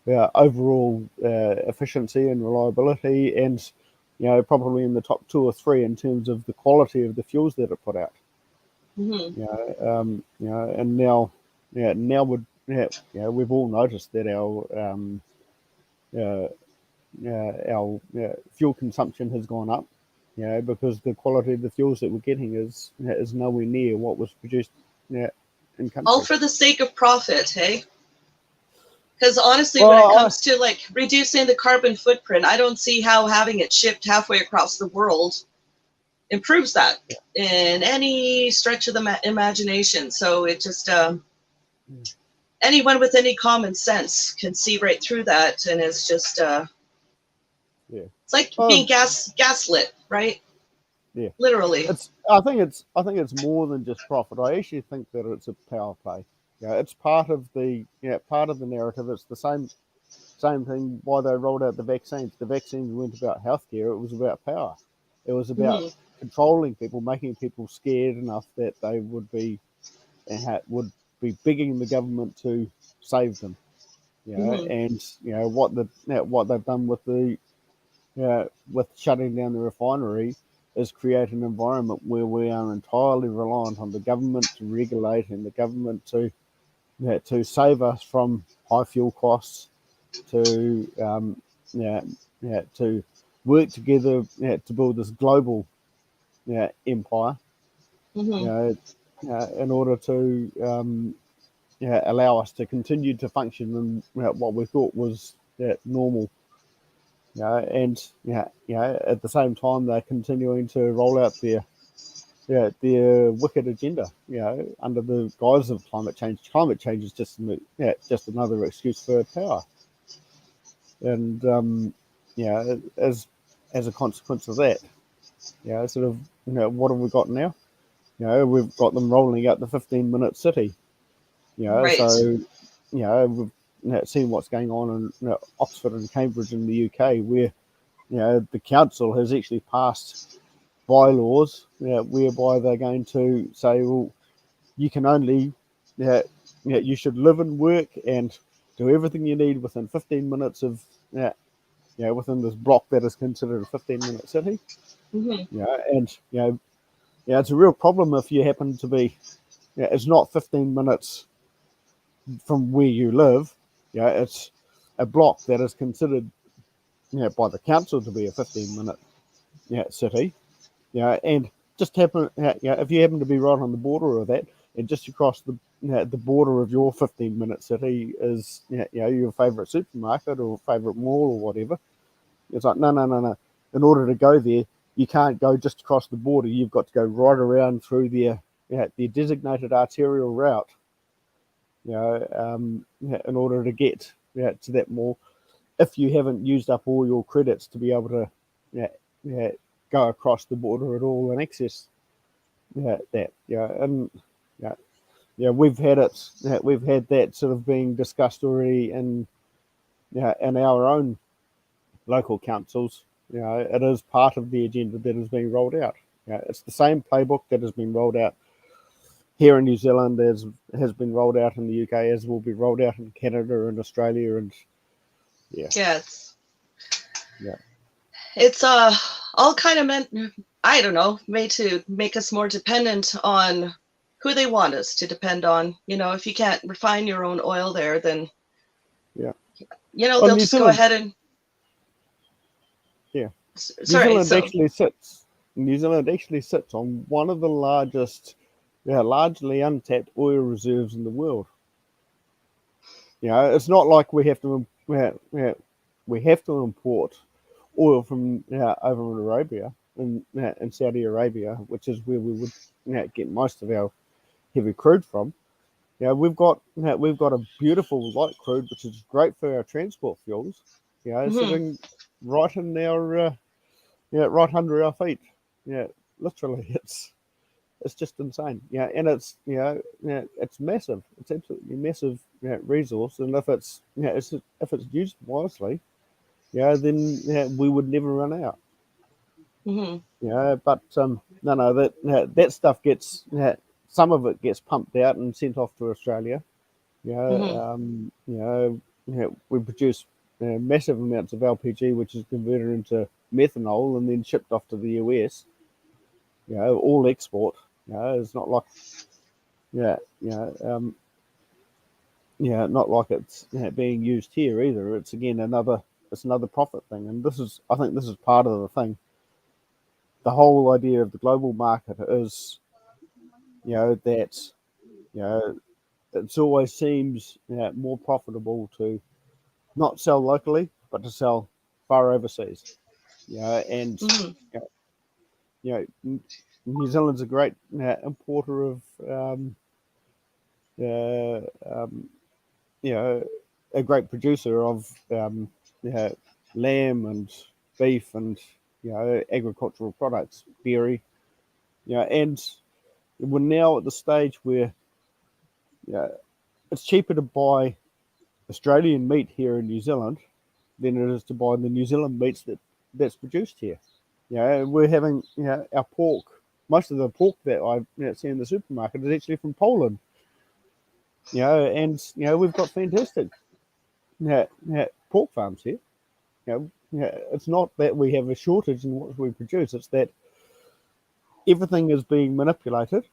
overall efficiency and reliability, and probably in the top 2 or 3 in terms of the quality of the fuels that it put out. Mm-hmm. And now we've all noticed that our fuel consumption has gone up. Because the quality of the fuels that we're getting is nowhere near what was produced in All country. for the sake of profit, hey? Because honestly, when it Well, comes to like reducing the carbon footprint, I don't see how having it shipped halfway across the world improves that in any stretch of the imagination. So it just anyone with any common sense can see right through that, and it's just Yeah. it's like being Well, gaslit, right? yeah. Literally. I think it's more than just profit. I actually think that it's a power play. Yeah, it's part of the narrative. It's the same thing why they rolled out the vaccines. The vaccines weren't about healthcare, it was about power. It was about Hmm. controlling people, making people scared enough that they would be begging the government to save them. Hmm. And what they've done with with shutting down the refinery is create an environment where we are entirely reliant on the government to regulate and the government to save us from high fuel costs, to yeah, to work together to build this global empire, you Hmm. know, in order to allow us to continue to function in what we thought was normal. And at the same time they're continuing to roll out their wicked agenda, under the guise of climate change. Climate change is just another excuse for power. And as a consequence of that, sort of, what have we got now? We've got them rolling out the 15-minute city. Right. So we've seen what's going on in Oxford and Cambridge in the UK, where the council has actually passed bylaws whereby they're going to say, well, you can only, you should live and work and do everything you need within 15 minutes of, within this block that is considered a 15-minute city. Hmm. And it's a real problem if you happen to be, it's not 15 minutes from where you live. It's a block that is considered, by the council to be a 15-minute city. And just happen, if you happen to be right on the border of that, and just across the border of your 15-minute city is your favourite supermarket or favourite mall or whatever. It's like, no, no, no, no. In order to go there, you can't go just across the border. You've got to go right around through their designated arterial route, in order to get to that mall. If you haven't used up all your credits to be able to yeah, yeah, go across the border at all and access that. And yeah, we've had it. We've had that sort of being discussed already in our own local councils. It is part of the agenda that is being rolled out. It's the same playbook that has been rolled out here in New Zealand as has been rolled out in the UK, as will be rolled out in Canada and Australia, and yeah, Yes. yeah, It's all kind of meant, I don't know, made to make us more dependent on who they want us to depend on. If you can't refine your own oil there, then yeah. they'll New just go Zealand, ahead and yeah, New sorry. Zealand So actually sits. New Zealand actually sits on one of the largest, largely untapped oil reserves in the world. It's not like we have to import oil from over in Arabia in Saudi Arabia, which is where we would get most of our heavy crude from. We've got a beautiful light crude, which is great for our transport fuels. mhm. Sitting right in our right under our feet. Yeah, literally, it's just insane. And it's massive. It's absolutely massive resource. And if it's used wisely, then we would never run out. Mhm. But no, that stuff gets some of it gets pumped out and sent off to Australia. Mhm. We produce massive amounts of LPG, which is converted into methanol and then shipped off to the US. All export. It's not like yeah, not like it's being used here either. It's another profit thing, and I think this is part of the thing. The whole idea of the global market is that it always seems more profitable to not sell locally, but to sell far overseas. And Mhm. uh, New Zealand's a great importer of uh, um, a great producer of lamb and beef and agricultural products, dairy, and we're now at the stage where it's cheaper to buy Australian meat here in New Zealand than it is to buy the New Zealand meats that's produced here. We're having our pork. Most of the pork that I see in the supermarket is actually from Poland. And we've got fantastic pork farms here. It's not that we have a shortage in what we produce; it's that everything is being manipulated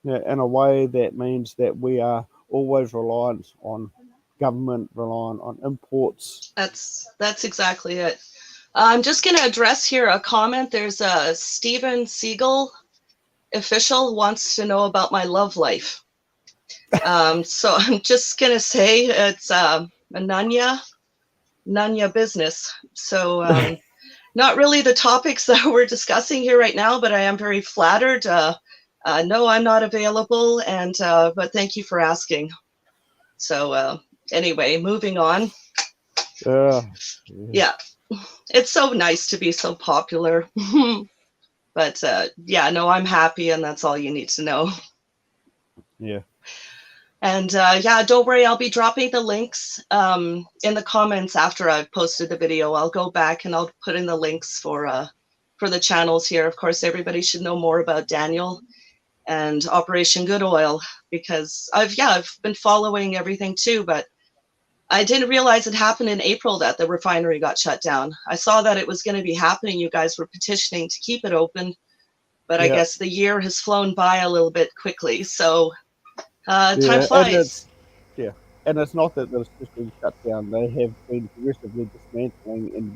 in a way that means that we are always reliant on government, reliant on imports. That's exactly it. I'm just going to address here a comment. There's a Steven Siegel official wants to know about my love life. So I'm just going to say it's a Nanya business. So not really the topics that we're discussing here right now, but I am very flattered. No, I'm not available, and but thank you for asking. So anyway, moving on. Yeah, it's so nice to be so popular. But yeah, no, I'm happy, and that's all you need to know. Yeah. And yeah, don't worry, I'll be dropping the links in the comments after I've posted the video. I'll go back and I'll put in the links for the channels here. Of course, everybody should know more about Daniel and Operation Good Oil, because I've been following everything too, but I didn't realize it happened in April that the refinery got shut down. I saw that it was going to be happening. You guys were petitioning to keep it open, but I guess the year has flown by a little bit quickly. So time flies. And it's not that it's just been shut down. They have been progressively dismantling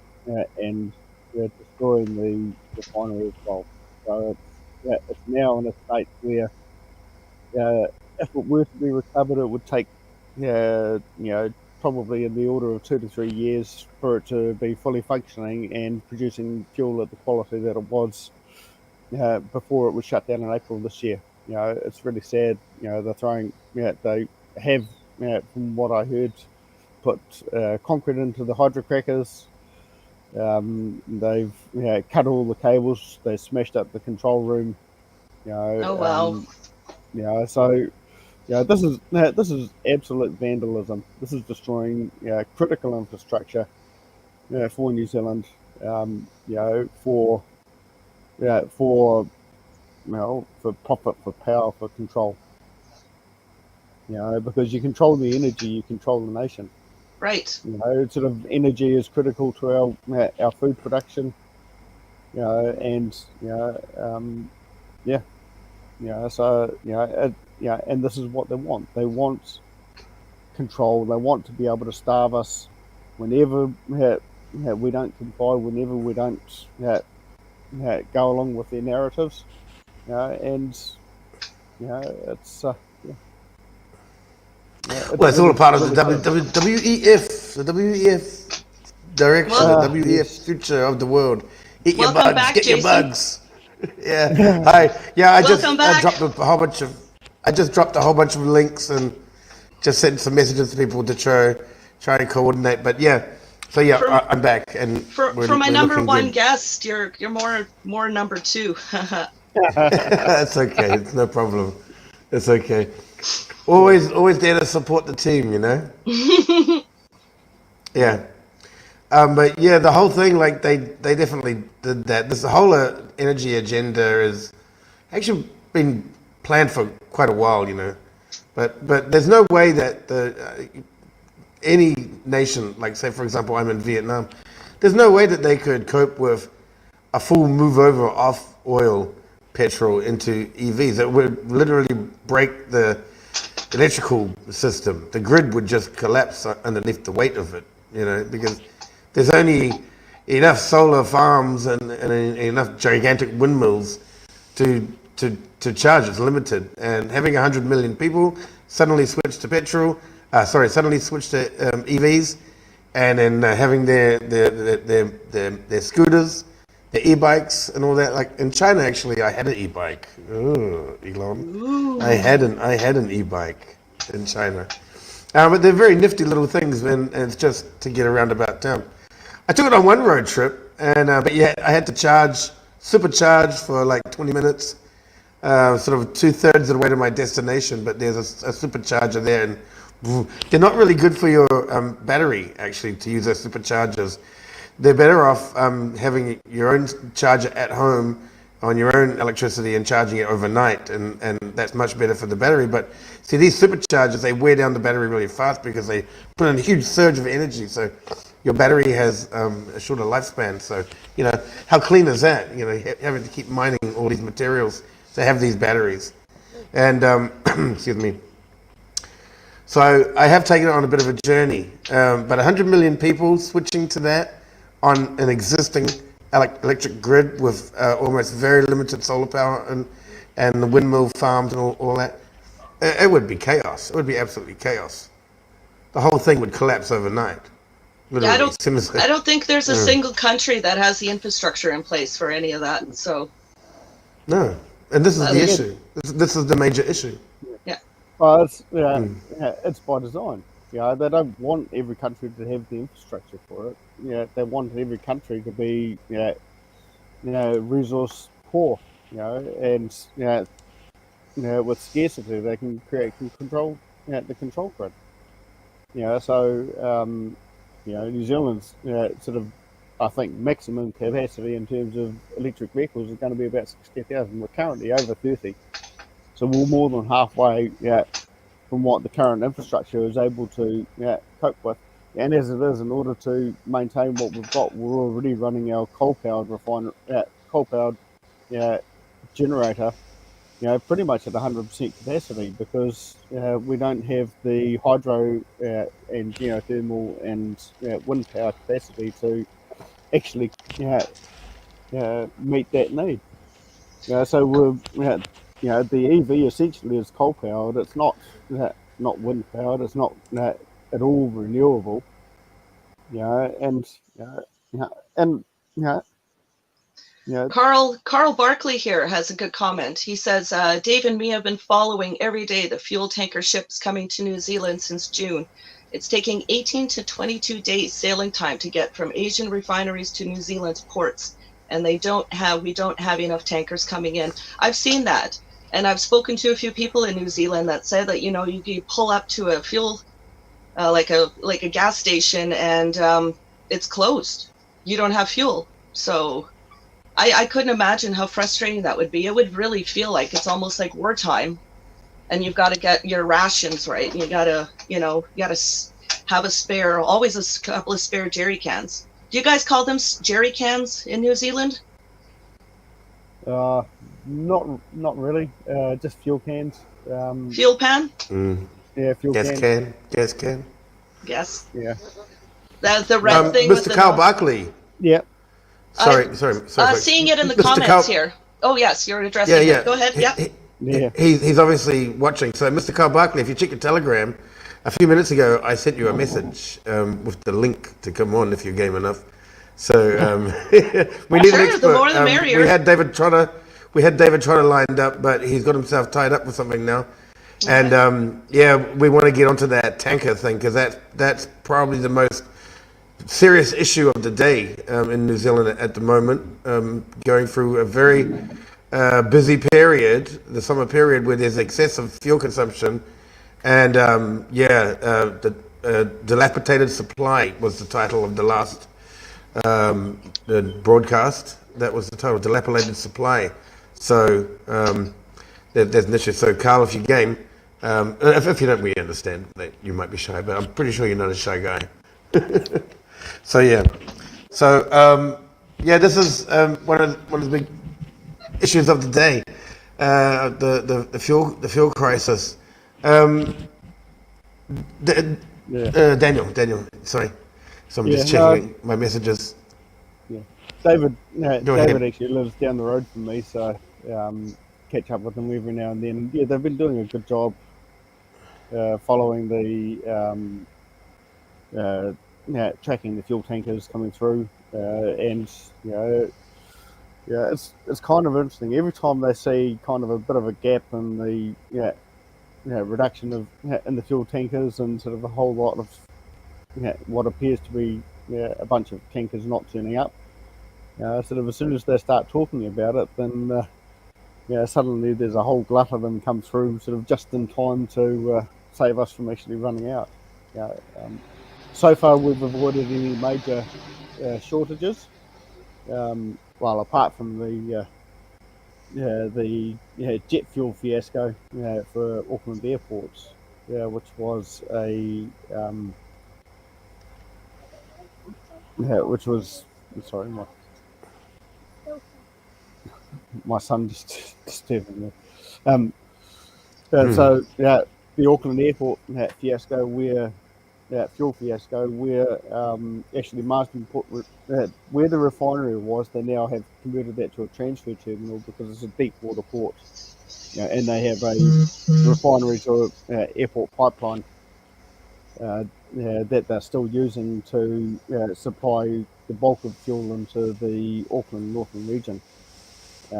and destroying the refinery as well. So it's now in a state where if it were to be recovered, it would take probably in the order of 2 to 3 years for it to be fully functioning and producing fuel at the quality that it was before it was shut down in April this year. It's really sad. They're throwing. They have, from what I heard, put concrete into the hydrocrackers. They've cut all the cables. They smashed up the control room. Oh wow. So this is absolute vandalism. This is destroying critical infrastructure for New Zealand. For profit, for power, for control. Because you control the energy, you control the nation. Right. Sort of energy is critical to our food production. And and this is what they want. They want control. They want to be able to starve us whenever we don't comply, whenever we don't go along with their narratives. And it's well, it's all a part of the WEF, the WEF direction, the WEF future of the world. Eat your bugs, back, get Jason. your bugs. I just dropped a whole bunch of links and just sent some messages to people to try and coordinate. But I'm back, and for my number one guest, you're more number two. That's okay. It's no problem. It's okay. Always there to support the team, Yeah. But the whole thing, like they definitely did that. This whole energy agenda has actually been planned for quite a while, But there's no way that any nation, like say for example, I'm in Vietnam, there's no way that they could cope with a full move over off oil, petrol into EVs. It would literally break the electrical system. The grid would just collapse underneath the weight of it, because there's only enough solar farms and enough gigantic windmills to charge. It's limited. And having 100 million people suddenly switch to EVs, and then having their scooters, their e-bikes and all that. Like in China, actually, I had an e-bike. Oh, Elon. I had an e-bike in China. But they're very nifty little things, and it's just to get around about town. I took it on one road trip, and but yeah, I had to supercharge for like 20 minutes, sort of 2/3 of the way to my destination. But there's a supercharger there, and they're not really good for your battery actually to use those superchargers. They're better off having your own charger at home on your own electricity and charging it overnight, and that's much better for the battery. But see, these superchargers, they wear down the battery really fast because they put in a huge surge of energy. So your battery has a shorter lifespan. So, how clean is that? Having to keep mining all these materials to have these batteries. And, excuse me. So I have taken it on a bit of a journey, but 100 million people switching to that on an existing electric grid with almost very limited solar power and the windmill farms and all that, it would be chaos. It would be absolutely chaos. The whole thing would collapse overnight. Yeah, Literally, I don't think there's a single country that has the infrastructure in place for any of that. So no, and this is the issue. This is the major issue. yeah. Well, it's by design. They don't want every country to have the infrastructure for it. They want every country to be, resource poor. And with scarcity, they can control, the control grid. So New Zealand's sort of, I think, maximum capacity in terms of electric vehicles is going to be about 60,000. We're currently over 30. So we're more than halfway from what the current infrastructure is able to cope with. And as it is, in order to maintain what we've got, we're already running our coal-powered generator, pretty much at 100% capacity because we don't have the hydro and geothermal and wind power capacity to actually meet that need. So we're the EV essentially is coal powered. It's not wind powered. It's not at all renewable. And Carl Barkley here has a good comment. He says, Dave and me have been following every day the fuel tanker ships coming to New Zealand since June. It's taking 18 to 22 days sailing time to get from Asian refineries to New Zealand's ports. And we don't have enough tankers coming in. I've seen that. And I've spoken to a few people in New Zealand that said that, you pull up to a fuel, like a gas station and it's closed. You don't have fuel. So I couldn't imagine how frustrating that would be. It would really feel like it's almost like wartime and you've got to get your rations right. And you got to have always a couple of spare jerry cans. Do you guys call them jerry cans in New Zealand? Not really. Just fuel cans. Fuel pan? Yeah, fuel can. Gas can. Yes. Yeah. The red thing. Mr. With the Carl Barkley. Yeah. Sorry. Seeing it in the comments here. Oh yes, you're addressing it. Go ahead. Yeah. He's obviously watching. So, Mr. Carl Barkley, if you check your Telegram, a few minutes ago I sent you a message with the link to come on if you're game enough. So we need an expert. The more the merrier. We had David Trotter lined up, but he's got himself tied up with something now. Okay. And we want to get onto that tanker thing because that's probably the most serious issue of the day in New Zealand at the moment, going through a very busy period, the summer period, where there's excessive fuel consumption, and the dilapidated supply was the title of the last broadcast. That was the title, dilapidated supply. So there's an issue. So Carl, if you game, if you don't really understand, that you might be shy, but I'm pretty sure you're not a shy guy. So this is one of the big issues of the day, the fuel crisis. Daniel, sorry, someone just checking my messages. Yeah, David actually lives down the road from me, so catch up with him every now and then. Yeah, they've been doing a good job following the tracking the fuel tankers coming through, and it's kind of interesting. Every time they see kind of a bit of a gap in the reduction of in the fuel tankers and sort of a whole lot of what appears to be a bunch of tankers not turning up. Sort of as soon as they start talking about it, then suddenly there's a whole glut of them come through, sort of just in time to save us from actually running out. So far, we've avoided any major shortages. Well, apart from the jet fuel fiasco for Auckland airports, which was which was sorry, my son just disturbing me. Um, so the Auckland airport fiasco, where fuel fiasco, where actually Marsden Port, where the refinery was, they now have converted that to a transfer terminal because it's a deep water port, and they have a refinery to airport pipeline that they're still using to supply the bulk of fuel into the Auckland Northern region.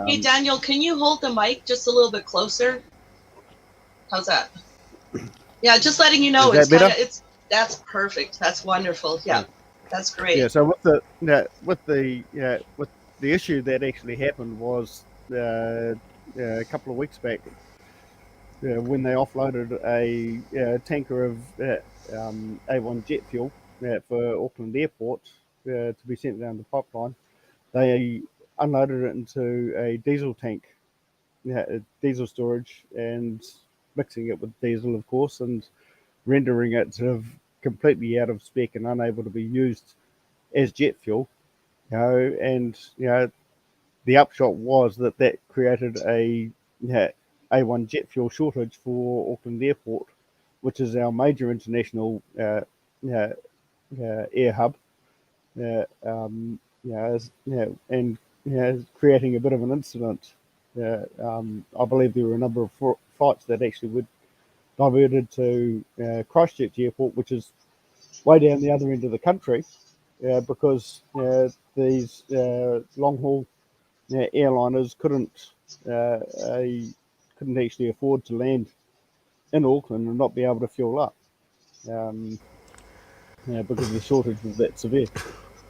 Hey, Daniel, can you hold the mic just a little bit closer? How's that? Yeah, just letting you know, Is that better? That's perfect. That's wonderful. Yeah, that's great. So with the issue that actually happened was a couple of weeks back when they offloaded a tanker of A1 jet fuel for Auckland Airport to be sent down the pipeline. They unloaded it into a diesel tank, diesel storage, and mixing it with diesel, of course, and rendering it sort of completely out of spec and unable to be used as jet fuel. And the upshot was that created a A1 jet fuel shortage for Auckland Airport, which is our major international air hub. And creating a bit of an incident. I believe there were a number of flights that actually were diverted to Christchurch Airport, which is way down the other end of the country, because these long haul airliners couldn't actually afford to land in Auckland and not be able to fuel up because the shortage was that severe.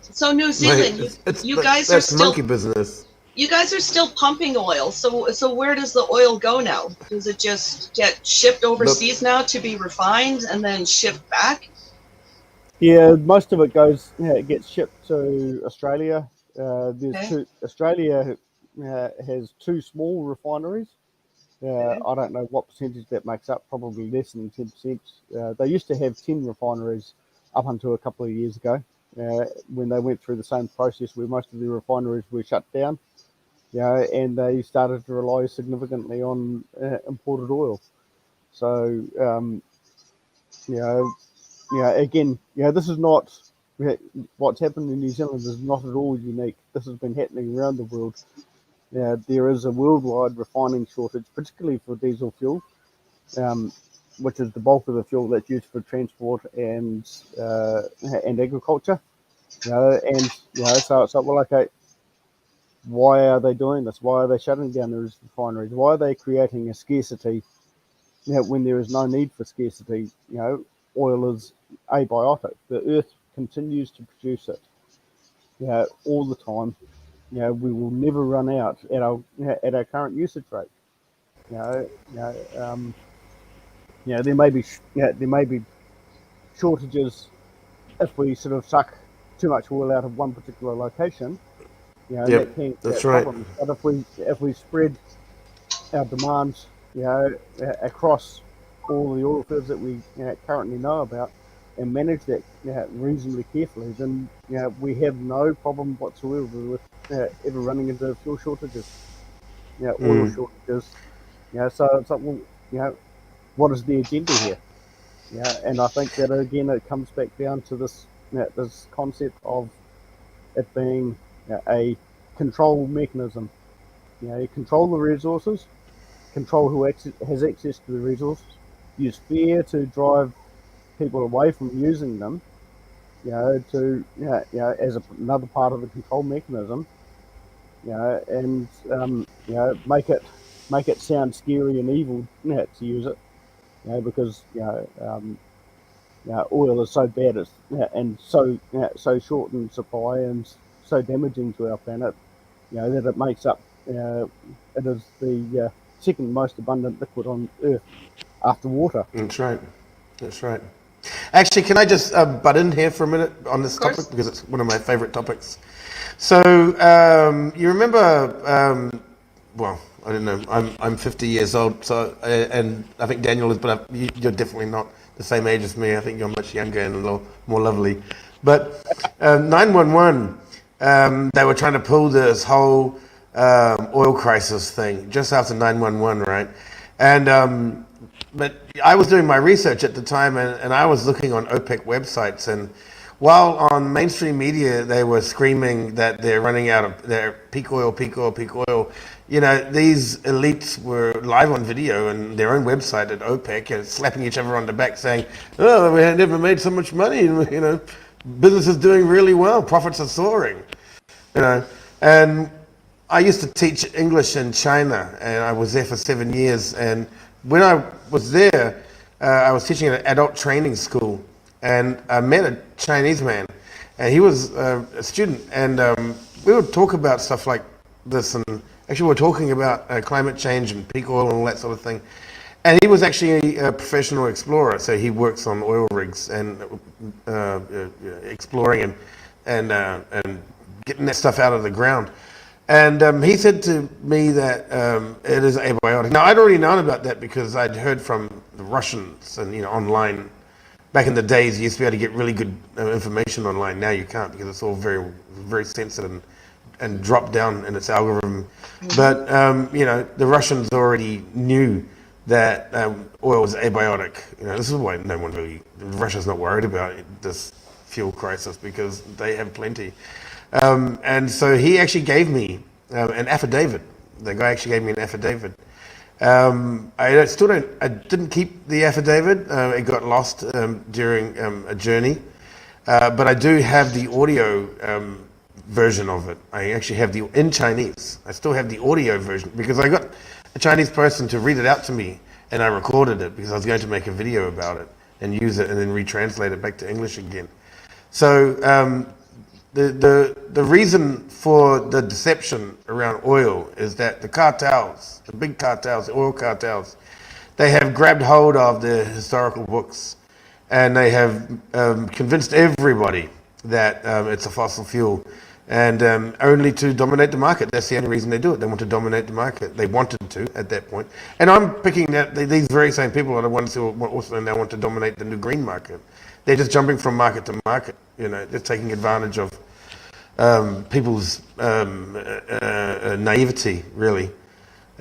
So New Zealand, you guys are that's still monkey business. you guys are still pumping oil. So where does the oil go now? Does it just get shipped overseas now to be refined and then shipped back? Yeah, most of it goes. It gets shipped to Australia. Okay. Australia has two small refineries. Okay. I don't know what percentage that makes up. Probably less than 10%. They used to have 10 refineries up until a couple of years ago, when they went through the same process where most of the refineries were shut down. And they started to rely significantly on imported oil. So, again, this is not what's happened in New Zealand is not at all unique. This has been happening around the world. There is a worldwide refining shortage, particularly for diesel fuel, which is the bulk of the fuel that's used for transport and agriculture. So it's like, well, okay, why are they doing this? Why are they shutting down those refineries? Why are they creating a scarcity when there is no need for scarcity? Oil is abiotic. The earth continues to produce it all the time. We will never run out at our current usage rate. There may be shortages if we sort of suck too much oil out of one particular location. Yep, that can that's create right. problems. But if we spread our demands, across all the oil fields that we currently know about, and manage that reasonably carefully, then we have no problem whatsoever with ever running into fuel shortages, oil shortages. So it's like, well, what is the agenda here? And I think that again it comes back down to this concept of it being a control mechanism. You control the resources, control who has access to the resources, use fear to drive people away from using them, as another part of the control mechanism, and make it sound scary and evil to use it, because oil is so bad, it's and so so short in supply and so damaging to our planet, that it makes up. It is the second most abundant liquid on Earth after water. That's right. That's right. Actually, can I just butt in here for a minute on this Of topic course. because it's one of my favorite topics. So you remember? Well, I don't know. I'm 50 years old, so and I think Daniel is, but you're definitely not the same age as me. I think you're much younger and a little more lovely. But 911, they were trying to pull this whole oil crisis thing just after 911, right? And but I was doing my research at the time, and I was looking on OPEC websites, and while on mainstream media they were screaming that they're running out of their peak oil, peak oil, peak oil, these elites were live on video and their own website at OPEC and slapping each other on the back saying, "Oh, we had never made so much money, business is doing really well, profits are soaring." you know. And I used to teach English in China, and I was there for 7 years. And when I was there, I was teaching at an adult training school, and I met a Chinese man, and he was a student, and we would talk about stuff like this, and actually we were talking about climate change and peak oil and all that sort of thing. And he was actually a professional explorer, so he works on oil rigs and exploring and getting that stuff out of the ground. And he said to me that it is abiotic. Now, I'd already known about that because I'd heard from the Russians and, online. Back in the days, you used to be able to get really good information online. Now you can't because it's all very, very sensitive and dropped down in its algorithm. But, the Russians already knew that oil was abiotic. This is why Russia's not worried about this fuel crisis because they have plenty. And so he actually gave me an affidavit. The guy actually gave me an affidavit. I didn't keep the affidavit. It got lost during a journey. But I do have the audio version of it. I actually have in Chinese. I still have the audio version because I got a Chinese person to read it out to me, and I recorded it because I was going to make a video about it and use it and then retranslate it back to English again. So the reason for the deception around oil is that the cartels, the big cartels, the oil cartels, they have grabbed hold of the historical books, and they have convinced everybody that it's a fossil fuel, and only to dominate the market. That's the only reason they do it. They want to dominate the market. They wanted to at that point. And I'm picking that these very same people are the ones who also now want to dominate the new green market. They're just jumping from market to market, just taking advantage of people's naivety, really.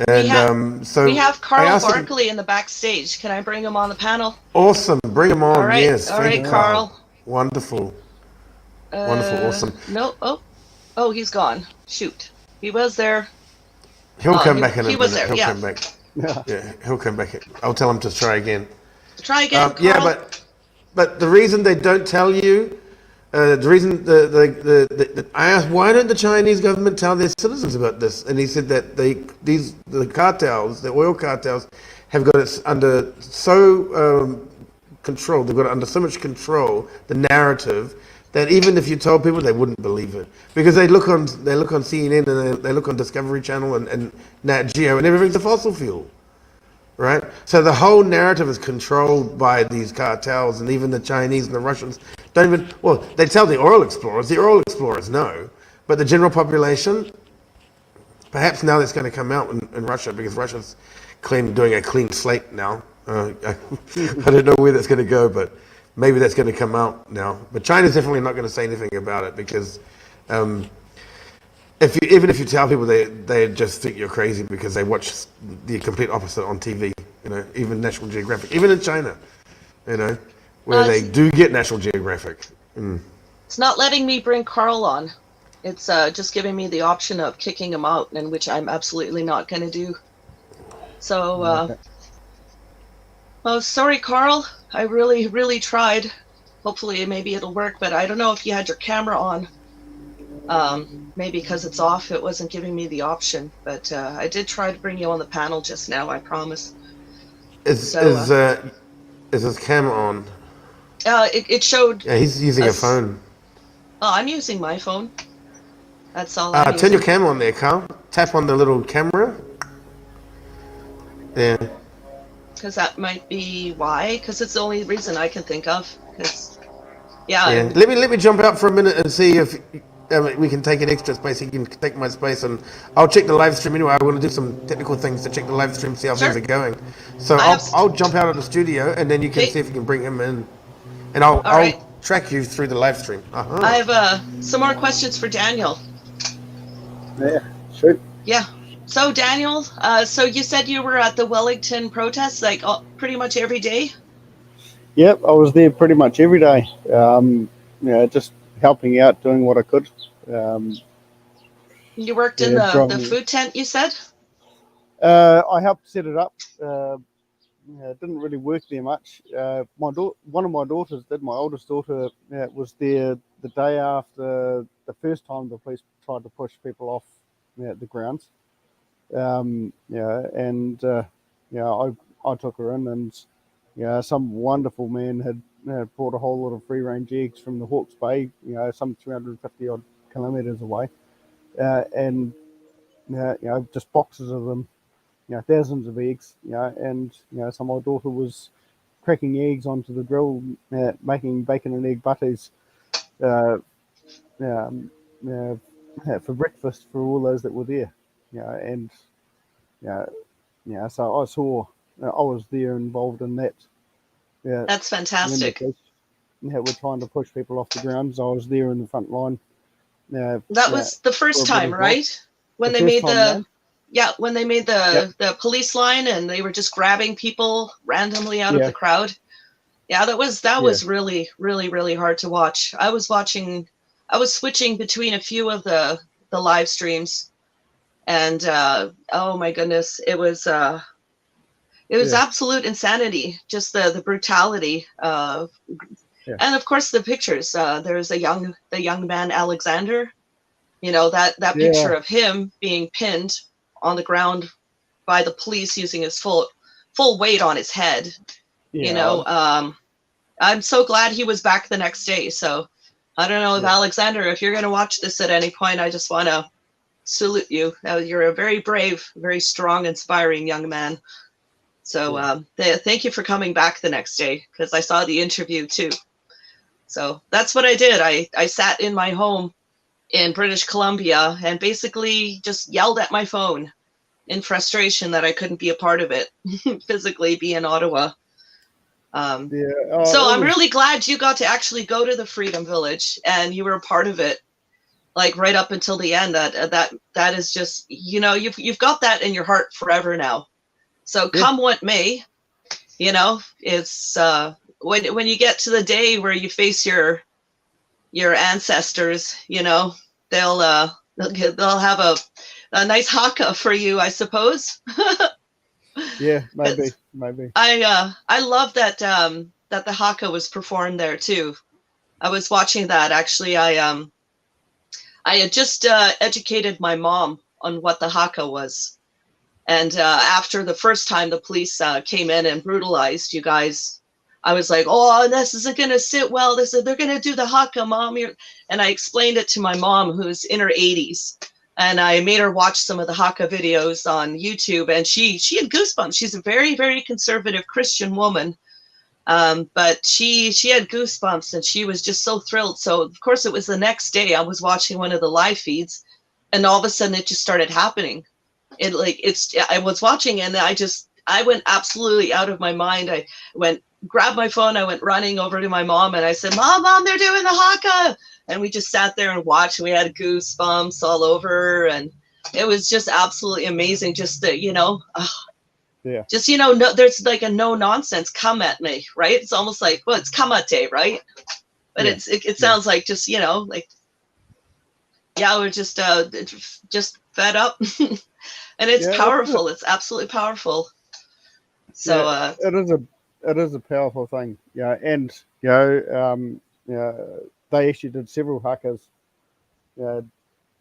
And We have I Carl asked him, Barkley in the backstage. Can I bring him on the panel? awesome, bring them All on, right, yes, all thank right, you, Carl. Wonderful, wonderful, awesome. No, oh, he's gone. Shoot, he was there. He'll come back in a he was minute, there. he'll Yeah. come back. Yeah, he'll come back. I'll tell him to try again. Try again, Carl. Yeah, but the reason they don't tell you, the reason I asked, why don't the Chinese government tell their citizens about this? And he said that the cartels, the oil cartels, have got it under so control. They've got it under so much control, the narrative, that even if you told people, they wouldn't believe it because they look on CNN and they look on Discovery Channel and Nat Geo and everything's a fossil fuel. Right? So the whole narrative is controlled by these cartels, and even the Chinese and the Russians don't even, well, they tell the oil explorers know, but the general population, perhaps now that's going to come out in Russia because Russia's doing a clean slate now. I don't know where that's going to go, but maybe that's going to come out now. But China's definitely not going to say anything about it because even if you tell people, they just think you're crazy because they watch the complete opposite on TV. Even National Geographic, even in China, where they do get National Geographic. It's not letting me bring Carl on. It's just giving me the option of kicking him out, and which I'm absolutely not going to do. So, oh, sorry, Carl. I really, really tried. Hopefully, maybe it'll work, but I don't know if you had your camera on. Maybe because it's off, it wasn't giving me the option. But I did try to bring you on the panel just now, I promise. Is So is is his camera on? it showed Yeah, he's using a us. phone. Oh, I'm using my phone. That's all I'm Turn your using. camera on there, Carl. Tap on the little camera. Yeah. Because that might be why. Because it's the only reason I can think of. Because yeah, Yeah. Let me jump out for a minute and see if we can take an extra space. He can take my space, and I'll check the live stream anyway. I want to do some technical things to check the live stream, see how things sure. are going. So I have. I'll jump out of the studio, and then you can Okay. see if you can bring him in, and I'll All right. I'll track you through the live stream. I Uh-huh. have some more questions for Daniel. Yeah, shoot. Yeah. So Daniel, so you said you were at the Wellington protests like pretty much every day. Yep, I was there pretty much every day. Just helping out, doing what I could. Um, You worked in yeah, the driving. food tent, you said? I helped set it up. Didn't really work there much. One of my daughters did. My oldest daughter was there the day after the first time the police tried to push people off the grounds. And I took her in, and some wonderful man had brought a whole lot of free range eggs from the Hawke's Bay, some 350 odd kilometres away, and just boxes of them, thousands of eggs, and so my daughter was cracking eggs onto the grill, making bacon and egg butties uh, um, for breakfast for all those that were there, and yeah, so I saw, I was there involved in that. Yeah, That's when the fantastic. police were trying to push people off the grounds, I was there in the front line. That Yeah, was the for first a bit time, as well. right? When The they first made time the round. yeah, when they made Yep. the police line and they were just grabbing people randomly out of Yeah. the crowd. Yeah, that Yeah. was really really really hard to watch. I was switching between a few of the live streams and oh my goodness, it was Yeah. absolute insanity, just the brutality Yeah. and of course the pictures. There's the young man Alexander. You know that picture Yeah. of him being pinned on the ground by the police using his full weight on his head. You Yeah. know, I'm so glad he was back the next day. So I don't know if Yeah. Alexander, if you're going to watch this at any point, I just want to salute you. You're a very brave, very strong, inspiring young man. So Yeah. thank you for coming back the next day because I saw the interview too. So that's what I did. I sat in my home in British Columbia and basically just yelled at my phone in frustration that I couldn't be a part of it, physically be in Ottawa. Um, Yeah. so It I'm was. really glad you got to actually go to the Freedom Village and you were a part of it, like right up until the end. That is just, you know, you've got that in your heart forever now. So Yeah. come what may, you know, it's when you get to the day where you face your ancestors, you know, they'll have a nice haka for you, I suppose. Yeah. Maybe. Because Maybe. I love that that the haka was performed there too. I was watching that actually. I had just educated my mom on what the haka was, and after the first time the police came in and brutalized you guys, I was like, "Oh, this isn't going to sit well. They're going to do the haka, mom." And I explained it to my mom, who's in her 80s, and I made her watch some of the haka videos on YouTube, and she had goosebumps. She's a very very conservative Christian woman, but she had goosebumps, and she was just so thrilled. So of course it was the next day. I was watching one of the live feeds, and all of a sudden it just started happening. I was watching and I went absolutely out of my mind. I went grabbed my phone, I went running over to my mom and I said, Mom, they're doing the haka. And we just sat there and watched, and we had goosebumps all over, and it was just absolutely amazing. Just that, Yeah. just no, there's like a no nonsense come at me, right? It's almost like, well, it's kamate, right? But Yeah. it Yeah. sounds like just like, yeah, we're just fed up. And it's Yeah. powerful. It's absolutely powerful. Yeah. So It is a powerful thing. Yeah. And they actually did several hackers uh,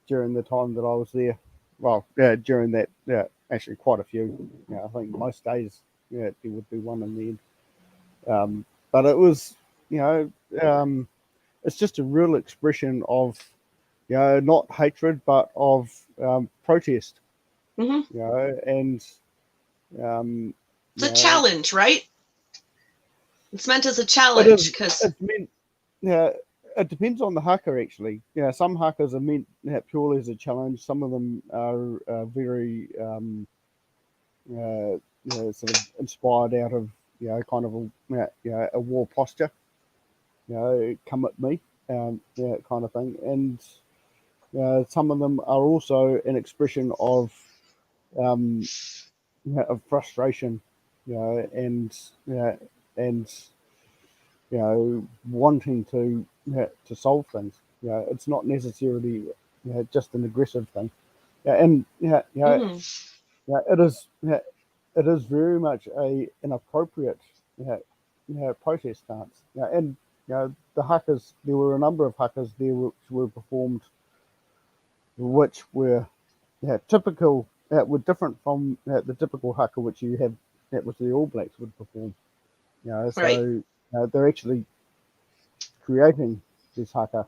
during the time that I was there. Well, during that, actually quite a few. I think most days. there would be one in the end. But it was, you know, it's just a real expression of, not hatred, but of protest. Hmm. And um, It's you a know, challenge, right? It's meant as a it challenge is. because It's meant. Yeah, it depends on the haka actually. Some hakas are meant purely as a challenge. Some of them are very sort of inspired out of kind of a war posture. Come at me, kind of thing. And some of them are also an expression um, of frustration, and and wanting to solve things. It's not necessarily just an aggressive thing. And mhm, it is it is very much an appropriate protest stance. And the hakas, there were a number of hakas there which were performed, which were typical, were different from the typical haka which you have, which the All Blacks would perform. right. So they're actually creating this haka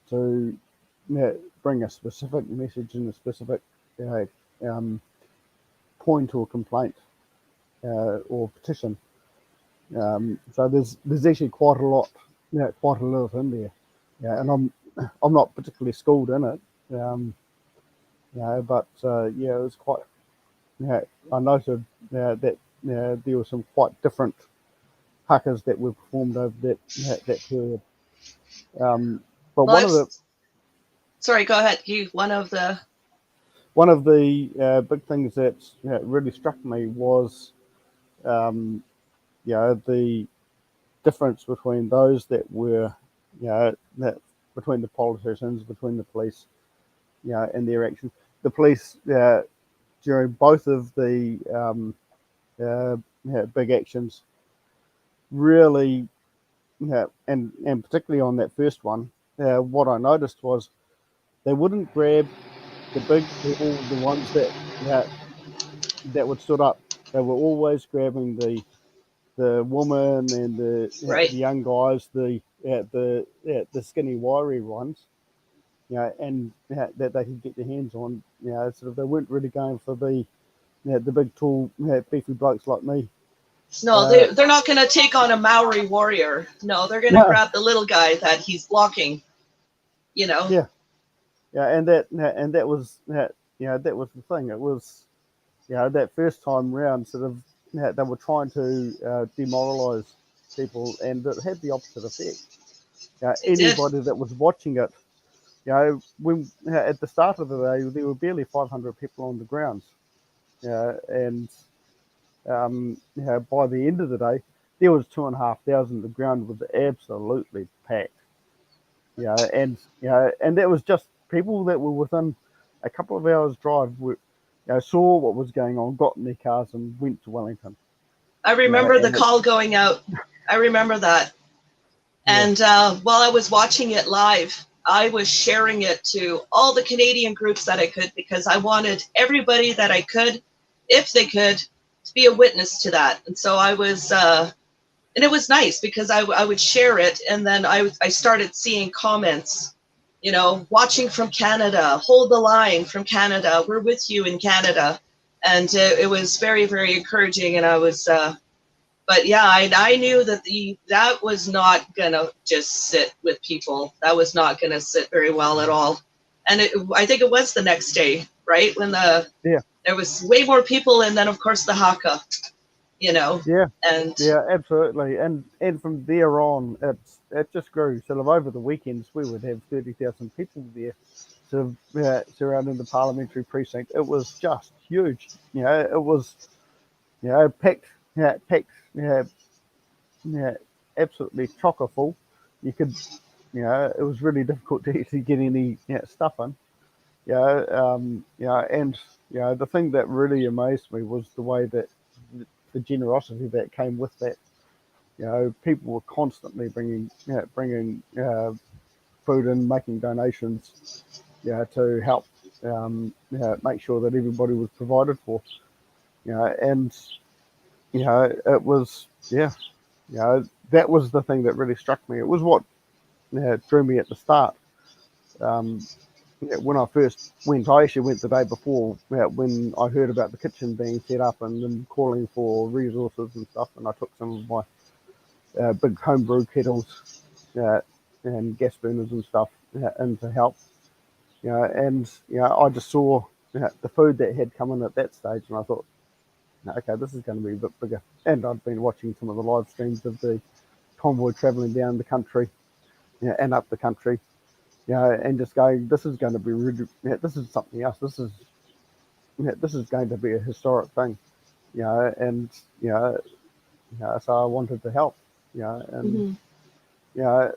to bring a specific message and a specific uh, um, point or complaint or petition. So there's actually quite a lot, quite a lot in there. And I'm not particularly schooled in it, but it was quite. I noted that there were some quite different hakas that were performed over that period. Um, but Well, sorry. Go ahead. You one of the big things that really struck me was um, the difference between those that were that between the politicians, between the police, and their actions. The police during both of the big actions really, and particularly on that first one, what I noticed was they wouldn't grab the big people, the ones that would stood up. They were always grabbing the woman and right. the young guys, the skinny wiry ones, and that they could get their hands on. Sort of they weren't really going for the big tall beefy blokes like me. No, Uh, they're not going to take on a Maori warrior. No, they're going to no, grab the little guy that he's blocking. You know. yeah, and that was that was the thing. It was that first time round, sort of they were trying to demoralise people, and it had the opposite effect. It did. Anybody that was watching it, when at the start of the day there were barely 500 people on the grounds, and by the end of the day there was 2,500. The ground was absolutely packed. And that was just people that were within a couple of hours drive. Saw what was going on, got in their cars, and went to Wellington. I remember the And it, call going out. I remember that. yeah, And while I was watching it live, I was sharing it to all the Canadian groups that I could because I wanted everybody that I could, if they could, to be a witness to that. And so I was, and it was nice because I would share it, and then I started seeing comments, watching from Canada, hold the line from Canada, we're with you in Canada. And it was very, very encouraging. And I was, but yeah, I knew that that was not gonna just sit with people. That was not gonna sit very well at all. And I think it was the next day, right, when yeah, there was way more people, and then of course the haka, you know, yeah, and yeah, absolutely. And from there on, it just grew. Sort of over the weekends, we would have 30,000 people there, sort of surrounding the parliamentary precinct. It was just huge. It was packed, packed, yeah, absolutely chocker full. You could, it was really difficult to actually get any stuff in. And the thing that really amazed me was the way that the generosity that came with that. People were constantly bringing food and making donations, to help make sure that everybody was provided for. And it was, yeah, that was the thing that really struck me. It was what drew me at the start. Um, when I first went, I actually went the day before when I heard about the kitchen being set up and them calling for resources and stuff, and I took some of my big homebrew kettles uh, and gas burners and stuff in to help. And I just saw the food that had come in at that stage, and I thought, no, okay, this is going to be a bit bigger. And I'd been watching some of the live streams of the convoy travelling down the country and up the country, and just going, this is going to be really, this is something else. This is going to be a historic thing, and so I wanted to help, and Mm-hmm.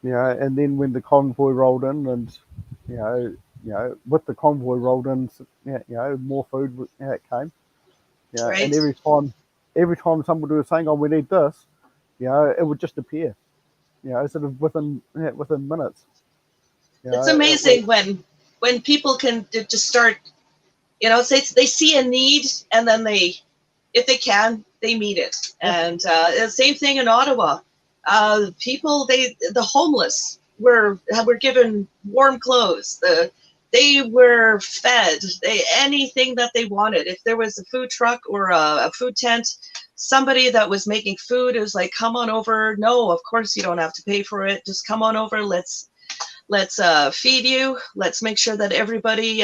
yeah, and then when the convoy rolled in, and with the convoy rolled in, more food came, and Right. every time somebody was saying, "Oh, we need this," it would just appear, sort of within minutes. It's It was, amazing when people can just start, say they see a need, and then they, if they can, they meet it. yeah, And the same thing in Ottawa. People, the homeless were given warm clothes. They were fed anything that they wanted. If there was a food truck or a food tent, somebody that was making food, it was like, come on over. No, of course you don't have to pay for it. Just come on over. Let's feed you. Let's make sure that everybody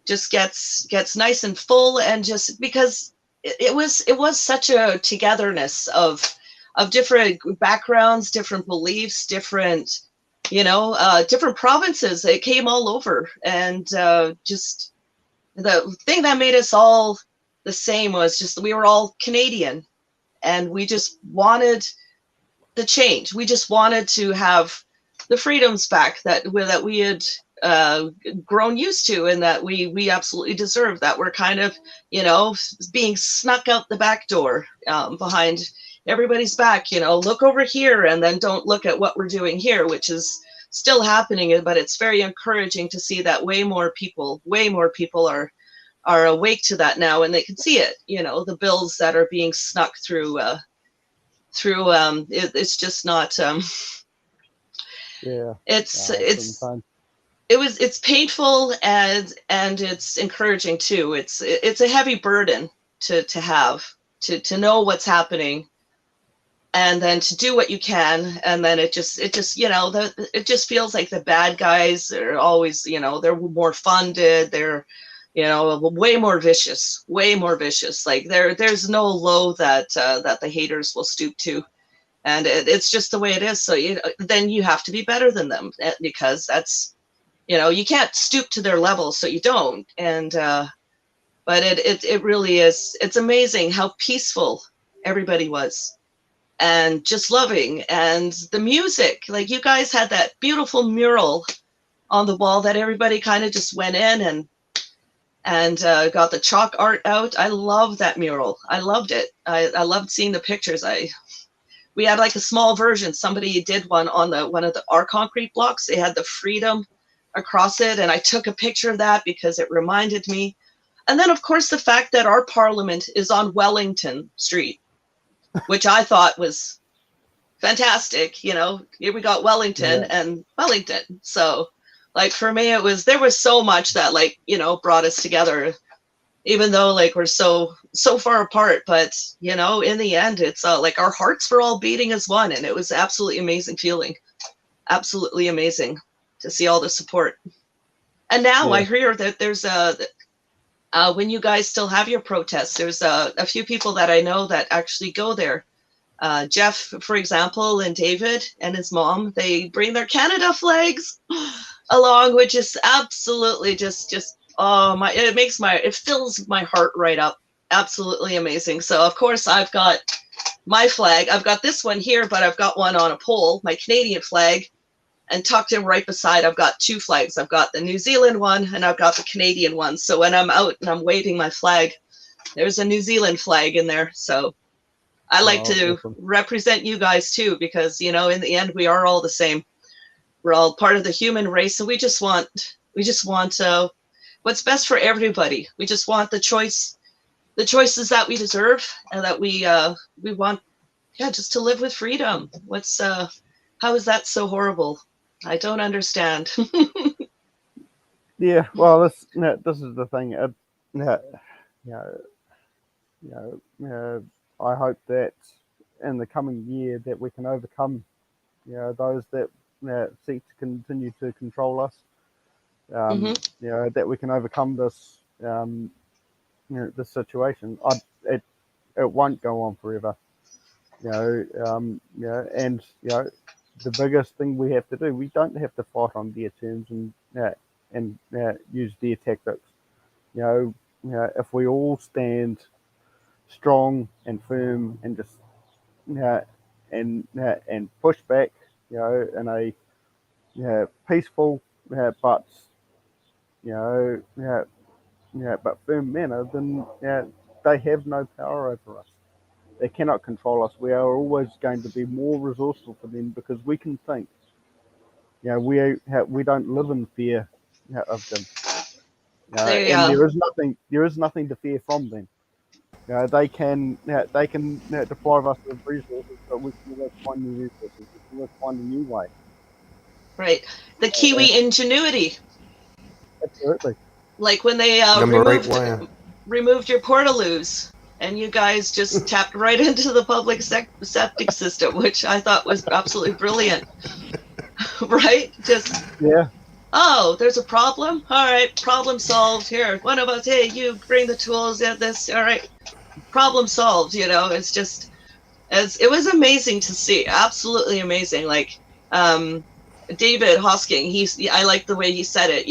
just gets nice and full, and just because it was such a togetherness of different backgrounds, different beliefs, different provinces. It came all over, and just the thing that made us all the same was just we were all Canadian, and we just wanted the change. We just wanted to have the freedoms back that we had uh, grown used to, and that we absolutely deserve. That we're kind of, being snuck out the back door, behind everybody's back. Look over here, and then don't look at what we're doing here, which is still happening. But it's very encouraging to see that way more people are awake to that now, and they can see it. The bills that are being snuck through it's just not yeah, it's it's it's insane. it's painful, and it's encouraging too. It's a heavy burden to have, to know what's happening, and then to do what you can, and then it just feels like the bad guys are always, they're more funded, they're, way more vicious. Like there's no low that the haters will stoop to, and it's just the way it is. So then you have to be better than them, because that's, you can't stoop to their level, so you don't. And but it really is. It's amazing how peaceful everybody was, and just loving, and the music. Like, you guys had that beautiful mural on the wall that everybody kind of just went in and got the chalk art out. I love that mural. I loved it. I loved seeing the pictures. We had like a small version. Somebody did one on one of our concrete blocks. They had the freedom across it, and I took a picture of that because it reminded me. And then, of course, the fact that our parliament is on Wellington Street, which I thought was fantastic. Here we got Wellington Yeah, and Wellington. So, like, for me, there was so much that, like, brought us together, even though, like, we're so far apart. But in the end, it's like our hearts were all beating as one, and it was absolutely amazing feeling. Absolutely amazing to see all the support. And now I yeah, hear that there's when you guys still have your protests, there's a few people that I know that actually go there. Jeff, for example, and David and his mom, they bring their Canada flags along, which is absolutely just oh my, it fills my heart right up. Absolutely amazing. So of course I've got my flag. I've got this one here, but I've got one on a pole, my Canadian flag, and tucked in right beside, I've got two flags. I've got the New Zealand one, and I've got the Canadian one. So when I'm out and I'm waving my flag, there's a New Zealand flag in there. So I like oh, to awesome. represent you guys too, because in the end we are all the same. We're all part of the human race, and we just want what's best for everybody. We just want the choice the choices that we deserve and that we want, yeah, just to live with freedom. How is that so horrible? I don't understand. Yeah, well, this is the thing. Yeah, you know, I hope that in the coming year that we can overcome, those that seek to continue to control us. Hmm. That we can overcome this, this situation. It won't go on forever. And the biggest thing we have to do, we don't have to fight on their terms and use their tactics. You know, if we all stand strong and firm and just and push back, in a peaceful but you know, but firm manner, then they have no power over us. They cannot control us. We are always going to be more resourceful for them because we can think. We don't live in fear of them. They And there is nothing to fear from them. They can deprive us of resources, but we can always find new resources. We can always find a new way. right, the And Kiwi ingenuity, absolutely. like when they Number 8 wire. removed your portaloos, and you guys just tapped right into the public septic system, which I thought was absolutely brilliant. Right? Just, Yeah. oh, there's a problem. All right, problem solved. Here, one of us. Hey, you bring the tools. Yeah, this. All right, problem solved. It's just, as it was amazing to see. Absolutely amazing. Like, um, David Hosking. I like the way he said it.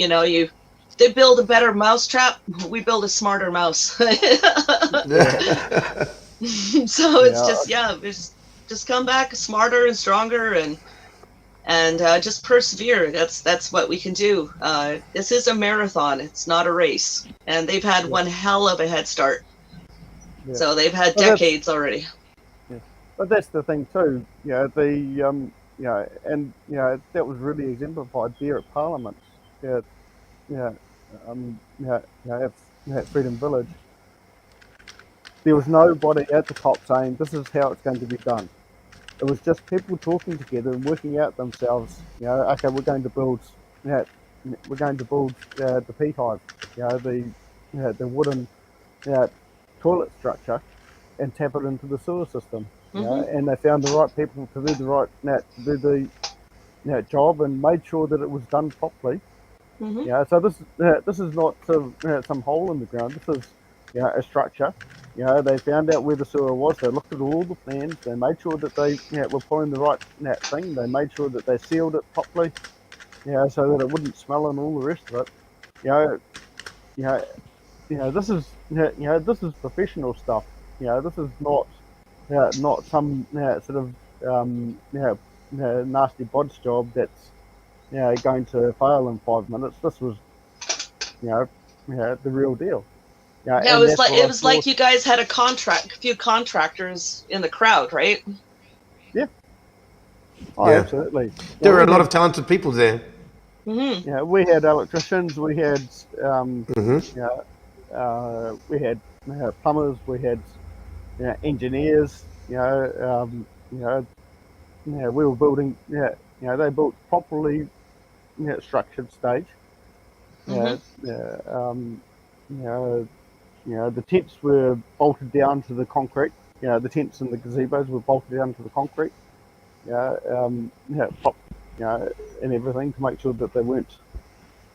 They build a better mousetrap. We build a smarter mouse. So Yeah. it's Yeah. just, yeah, just come back smarter and stronger, and just persevere. That's what we can do. This is a marathon. It's not a race, and they've had one hell of a head start. Yeah. So they've had Well, decades already. Yeah. But that's the thing too. And that was really exemplified there at Parliament. Yeah, yeah, at Freedom Village. There was nobody at the top saying this is how it's going to be done. It was just people talking together and working out themselves. Okay, we're going to build the beehive. The wooden toilet structure and tap it into the sewer system. And they found the right people to do the job and made sure that it was done properly. So this is not some hole in the ground. This is a structure. They found out where the sewer was. They looked at all the plans. They made sure that they were putting the right thing. They made sure that they sealed it properly. So that it wouldn't smell and all the rest of it. You know, you know, this is professional stuff. This is not some sort of nasty bodge job that's going to fail in 5 minutes. This was the real deal. Yeah, And that's what it was like you guys had a few contractors in the crowd, right? Yeah. Oh, Yeah. absolutely. There were a lot of talented people there. Mm-hmm. Yeah, we had electricians, we had Mm-hmm. we had plumbers, we had engineers. We were building. They built properly structured stage. Mm-hmm. The tents were bolted down to the concrete. The tents and the gazebos were bolted down to the concrete. And everything to make sure that they weren't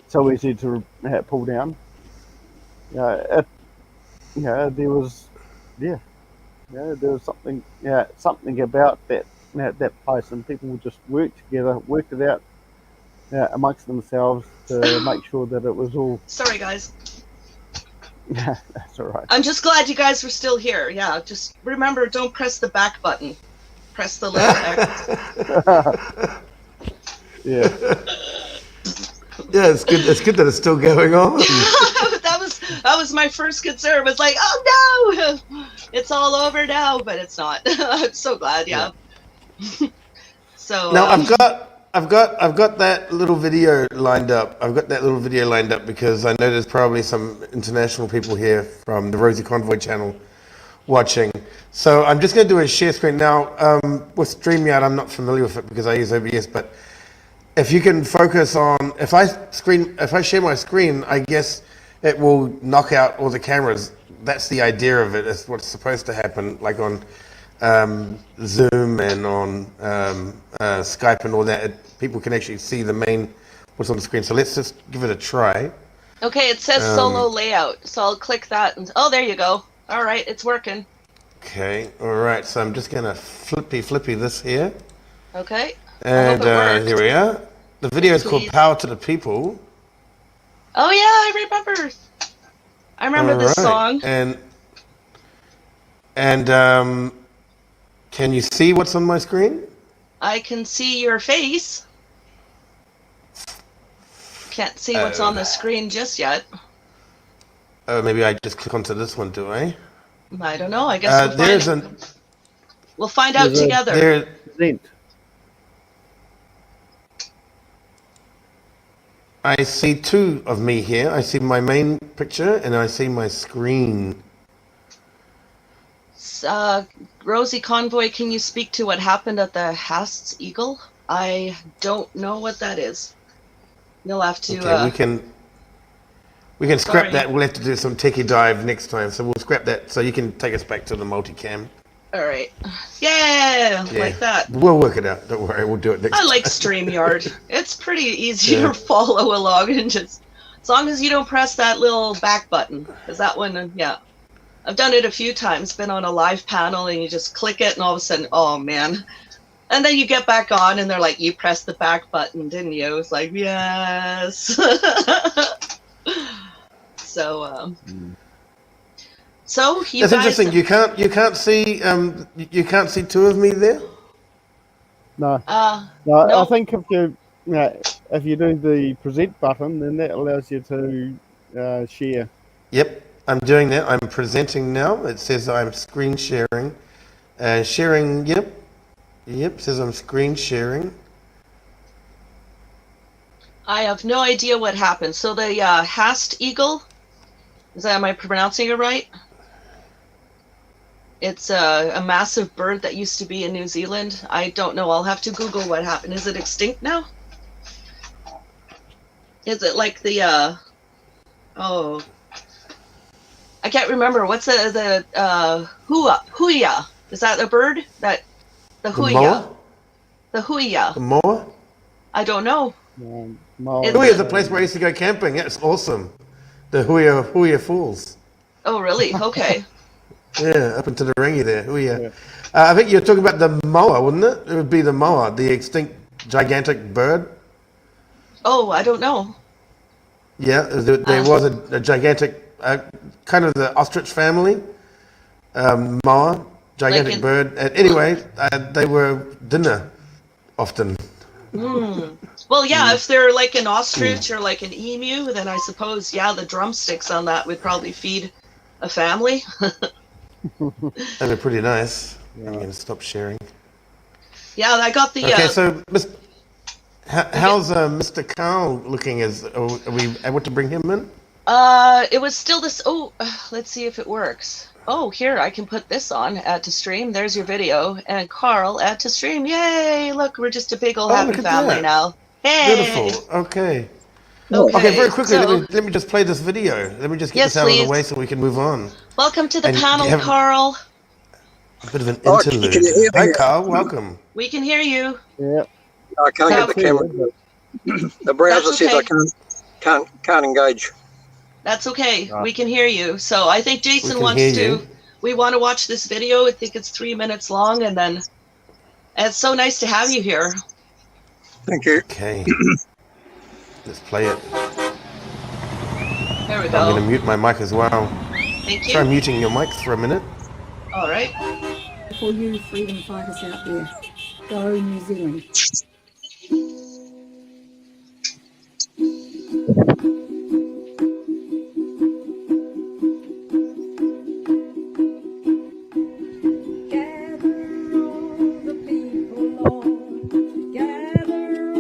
so easy to pull down. There was, there was something about that place, and people would just work together, work it out amongst themselves to make sure that it was all. Sorry, guys. That's all right. I'm just glad you guys were still here. Yeah, just remember, don't press the back button. Press the left X. Yeah. Yeah, it's good. It's good that it's still going on. that was my first concern. It was like, oh no, it's all over now, but it's not. I'm so glad. Yeah. So Now I've got I've got that little video lined up. I've got that little video lined up because I know there's probably some international people here from the Rosie Convoy channel watching. So I'm just going to do a share screen now. With StreamYard, I'm not familiar with it because I use OBS, but if you can focus on, if I share my screen, I guess it will knock out all the cameras. That's the idea of it. It's what's supposed to happen, like on Zoom and on Skype and all that. People can actually see the main what's on the screen. So let's just give it a try. Okay, it says solo layout, so I'll click that. And oh, there you go. All right, it's working. Okay, all right. So I'm just gonna flippy this here. Okay. And here we are. The video is called "Power to the People." Oh yeah, I remember. I remember this song. And can you see what's on my screen? I can see your face. Can't see what's on the screen just yet. Oh, maybe I just click onto this one, do I? I don't know. I guess we'll find out together. I see two of me here. I see my main picture and I see my screen. Rosie Convoy, can you speak to what happened at the Hast's Eagle? I don't know what that is. You'll have to. Okay, we can scrap that. We'll have to do some techie dive next time, so we'll scrap that. So you can take us back to the multicam. All right. Yeah, like that. We'll work it out. Don't worry, we'll do it next time. I like StreamYard. It's pretty easy to follow along and just, as long as you don't press that little back button, because that one, yeah. I've done it a few times, been on a live panel and you just click it and all of a sudden, oh man. And then you get back on and they're like, you pressed the back button, didn't you? It's like, yes. So, so you That's guys, interesting. You can't see two of me there. No. no. I think if you do the present button, then that allows you to share. Yep, I'm doing that. I'm presenting now. It says I'm screen sharing. Sharing, yep. Yep, says I'm screen sharing. I have no idea what happened. So the Hast Eagle, am I pronouncing it right? It's a massive bird that used to be in New Zealand. I don't know. I'll have to Google what happened. Is it extinct now? Is it like the oh, I can't remember. What's the huia? Is that a bird? The huia? The huia. The moa? I don't know. Huia is a place where I used to go camping. It's awesome. The Huia Falls. Oh, really? Okay. Yeah, up into the ringy there. Huia. I think you're talking about the moa, wouldn't it? It would be the moa, the extinct gigantic bird. Oh, I don't know. Yeah, there was a gigantic, kind of the ostrich family, moa, gigantic bird. And anyway, they were dinner often. Well, yeah, if they're like an ostrich or like an emu, then I suppose, yeah, the drumsticks on that would probably feed a family. That'd be pretty nice. I'm going to stop sharing. Yeah, I got the... Okay, so how's Mr. Carl looking? Are we able to bring him in? It was still this... Oh, let's see if it works. Oh, here, I can put this on, add to stream. There's your video. And Carl, add to stream. Yay! Look, we're just a big old happy family now. Hey! Beautiful. Okay. Okay, very quickly, let me just play this video. Let me just get this out of the way so we can move on. Welcome to the panel, Carl. A bit of an interlude. Hi, Carl. Welcome. We can hear you. Yeah. I can't get the camera. The browser says I can't engage. That's okay. We can hear you. So I think Jason wants to. We want to watch this video. I think it's 3 minutes long, and then it's so nice to have you here. Thank you. Okay. Let's play it. There we go. I'm going to mute my mic as well. Thank you. Try muting your mic for a minute. All right. For you freedom fighters out there, go New Zealand. Gather all the people, Lord. Gather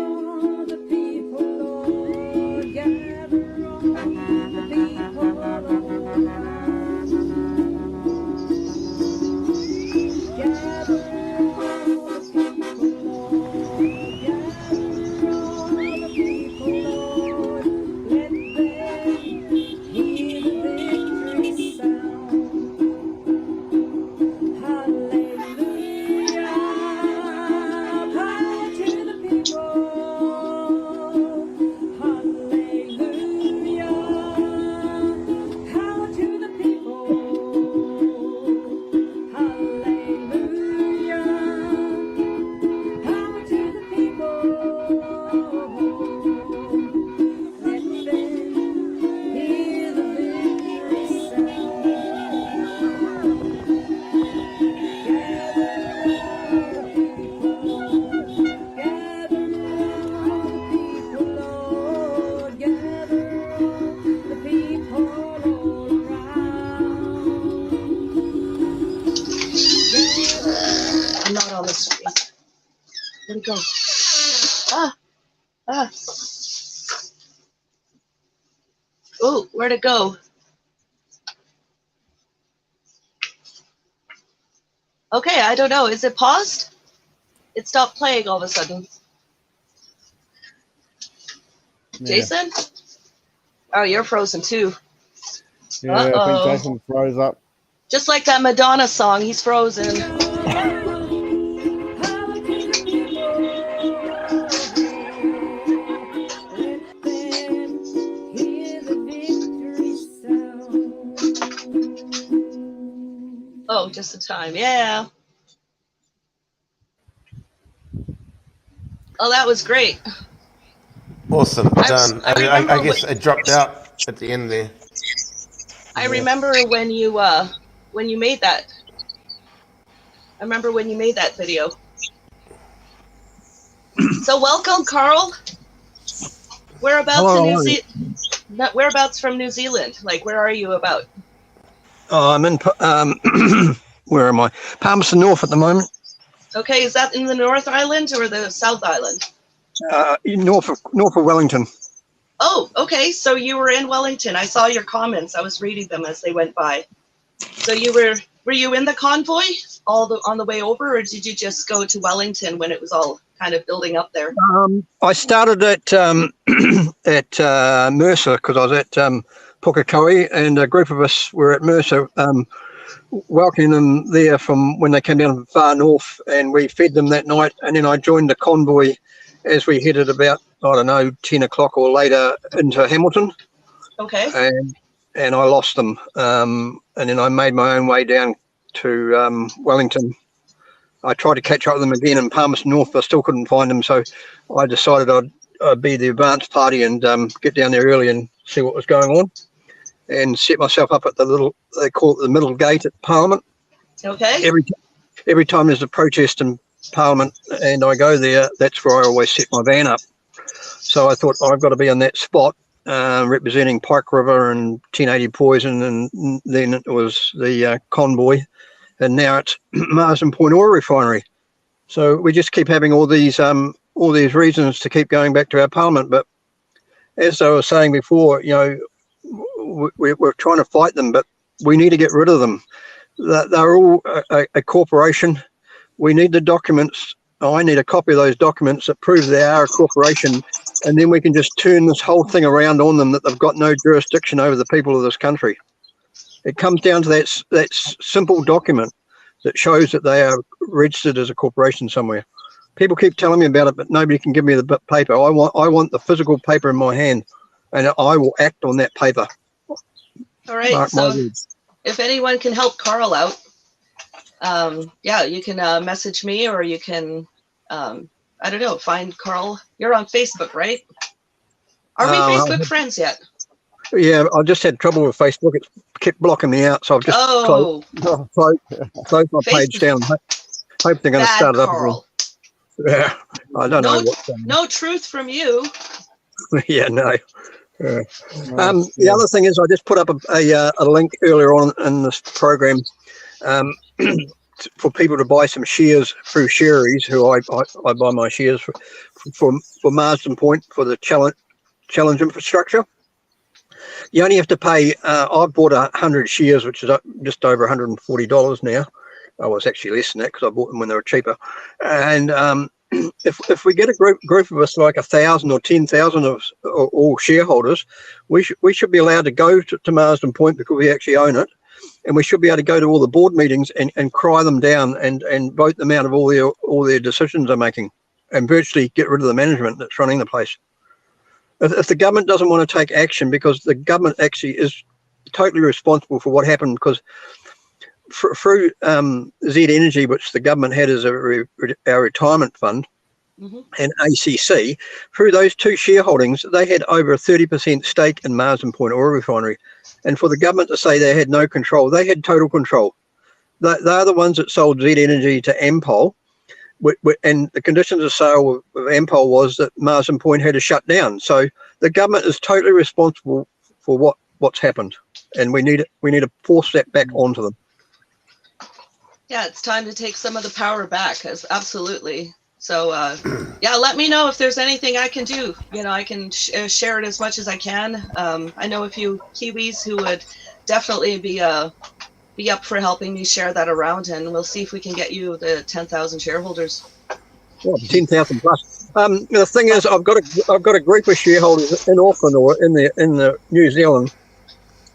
not on the screen. Where'd it go? Ah, ah. Oh, where'd it go? Okay, I don't know. Is it paused? It stopped playing all of a sudden. Yeah. Jason? Oh, you're frozen too. Yeah, I think Uh-oh. Jason froze up. Just like that Madonna song, he's frozen. Oh, just in time. Yeah. Oh, that was great. Awesome, done. I remember I guess it dropped out at the end there. I remember when you made that. I remember when you made that video. So welcome, Carl. Whereabouts in Hello, Whereabouts from New Zealand? Like, where are you about? I'm in, where am I? Palmerston North at the moment, Okay, is that in the North Island or the South Island? north of Wellington. Oh, okay. So you were in Wellington. I saw your comments. I was reading them as they went by. So were you in the convoy on the way over, or did you just go to Wellington when it was all kind of building up there? I started at Mercer because I was at Pukekohe, and a group of us were at Mercer welcoming them there from when they came down from far north, and we fed them that night, and then I joined the convoy as we headed about, I don't know, 10 o'clock or later into Hamilton. Okay. And I lost them, and then I made my own way down to Wellington. I tried to catch up with them again in Palmerston North, but I still couldn't find them, so I decided I'd be the advance party and get down there early and see what was going on, and set myself up at they call it the middle gate at Parliament. Okay. Every time there's a protest in Parliament and I go there, that's where I always set my van up. So I thought, I've got to be on that spot, representing Pike River and 1080 Poison, and then it was the convoy, and now it's Marsden Point Oil Refinery. So we just keep having all these reasons to keep going back to our Parliament. But as I was saying before, we're trying to fight them, but we need to get rid of them. They're all a corporation. We need the documents. I need a copy of those documents that prove they are a corporation, and then we can just turn this whole thing around on them, that they've got no jurisdiction over the people of this country. It comes down to that simple document that shows that they are registered as a corporation somewhere. People keep telling me about it, but nobody can give me the paper. I want the physical paper in my hand, and I will act on that paper. All right. So if anyone can help Carl out, you can message me, or you can, I don't know, find Carl. You're on Facebook, right? Are we Facebook friends yet? Yeah, I just had trouble with Facebook. It kept blocking me out, so I've just closed my page down. Hope they're going to start it up again. Yeah, I don't know what's going on. No truth from you. Yeah, no. The other thing is, I just put up a link earlier on in this program for people to buy some shares through Sherry's, who I buy my shares for Marsden Point for the challenge infrastructure. You only have to pay. I've bought 100 shares, which is just over $140 now. Oh, it's actually less than that because I bought them when they were cheaper. And if we get a group of us, like 1,000 or 10,000 of all shareholders, we should be allowed to go to Marsden Point because we actually own it, and we should be able to go to all the board meetings and cry them down and vote them out of all their decisions they're making, and virtually get rid of the management that's running the place. If the government doesn't want to take action, because the government actually is totally responsible for what happened, because through Z Energy, which the government had as our retirement fund, and ACC, through those two shareholdings, they had over a 30% stake in Marsden Point Oil Refinery. And for the government to say they had no control, they had total control. They're the ones that sold Z Energy to Ampol, and the conditions of sale of Ampol was that Marsden Point had to shut down. So the government is totally responsible for what's happened, and we need to force that back onto them. Yeah, it's time to take some of the power back. Absolutely. So, yeah, let me know if there's anything I can do. You know, I can share it as much as I can. I know a few Kiwis who would definitely be up for helping me share that around, and we'll see if we can get you the 10,000 shareholders. Well, 10,000 plus. The thing is, I've got a group of shareholders in Auckland or in the New Zealand,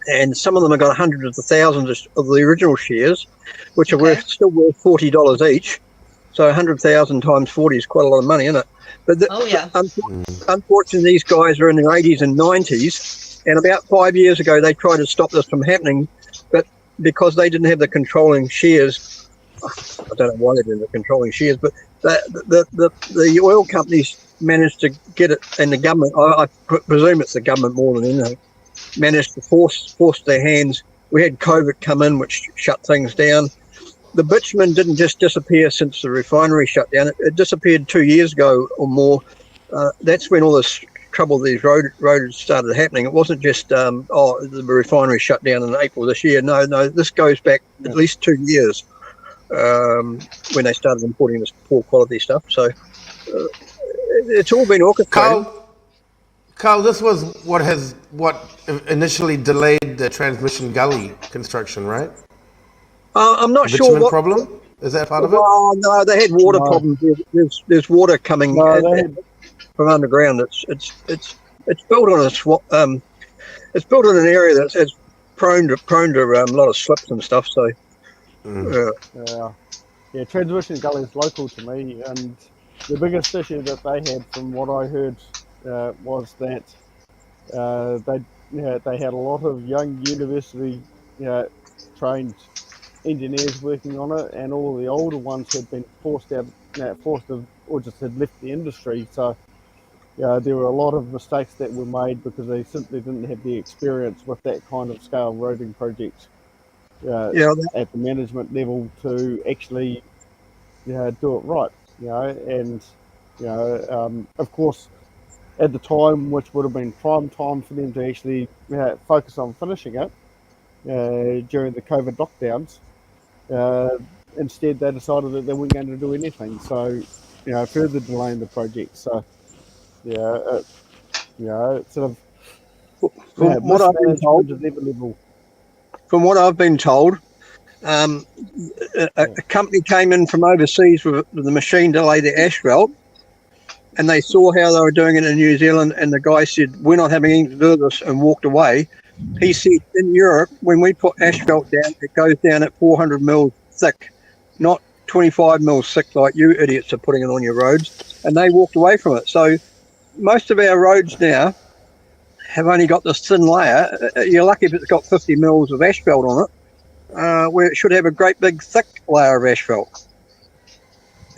and some of them have got hundreds of thousands of the original shares, which are still worth $40 each. So 100,000 times 40 is quite a lot of money, isn't it? But Yeah. Unfortunately, these guys are in their 80s and 90s, and about 5 years ago they tried to stop this from happening, but because they didn't have the controlling shares, I don't know why they didn't have the controlling shares, but the oil companies managed to get it, and the government, I presume it's the government more than anything, managed to force their hands. We had COVID come in, which shut things down. The bitumen didn't just disappear since the refinery shut down. It disappeared 2 years ago or more. That's when all this trouble, these roads started happening. It wasn't just, the refinery shut down in April this year. No, this goes back at least 2 years when they started importing this poor quality stuff. So it's all been orchestrated. Carl, this was what initially delayed the transmission gully construction, right? I'm not The sure bitumen what problem? Is that part of it? Well, no, they had water No. problems. There's water coming from underground. It's built on it's built in an area that's prone to a lot of slips and stuff. So yeah, transmission gully is local to me, and the biggest issue that they had, from what I heard, was that they had a lot of young university trained engineers working on it, and all the older ones had been forced out, or just had left the industry. So there were a lot of mistakes that were made because they simply didn't have the experience with that kind of scale roading project at the management level to actually do it right. And of course, at the time, which would have been prime time for them to actually focus on finishing it during the COVID lockdowns. Instead, they decided that they weren't going to do anything, so further delaying the project. So it's sort of from what I've been told, at every level. From what I've been told, a company came in from overseas with the machine to lay the asphalt, and they saw how they were doing it in New Zealand, and the guy said, "We're not having anything to do with this," and walked away. He said, in Europe, when we put asphalt down, it goes down at 400 mils thick, not 25 mils thick like you idiots are putting it on your roads. And they walked away from it. So most of our roads now have only got this thin layer. You're lucky if it's got 50 mils of asphalt on it, where it should have a great big thick layer of asphalt.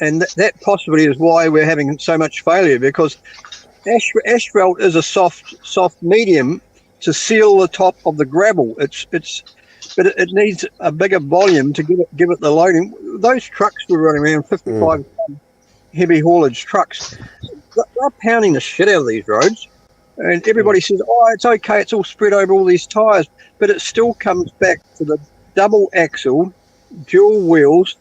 And that possibly is why we're having so much failure, because asphalt is a soft medium to seal the top of the gravel. But it needs a bigger volume to give it the loading. Those trucks were running around 55 ton heavy haulage trucks. They're pounding the shit out of these roads, and everybody says, "Oh, it's okay, it's all spread over all these tires," but it still comes back to the double axle, dual wheels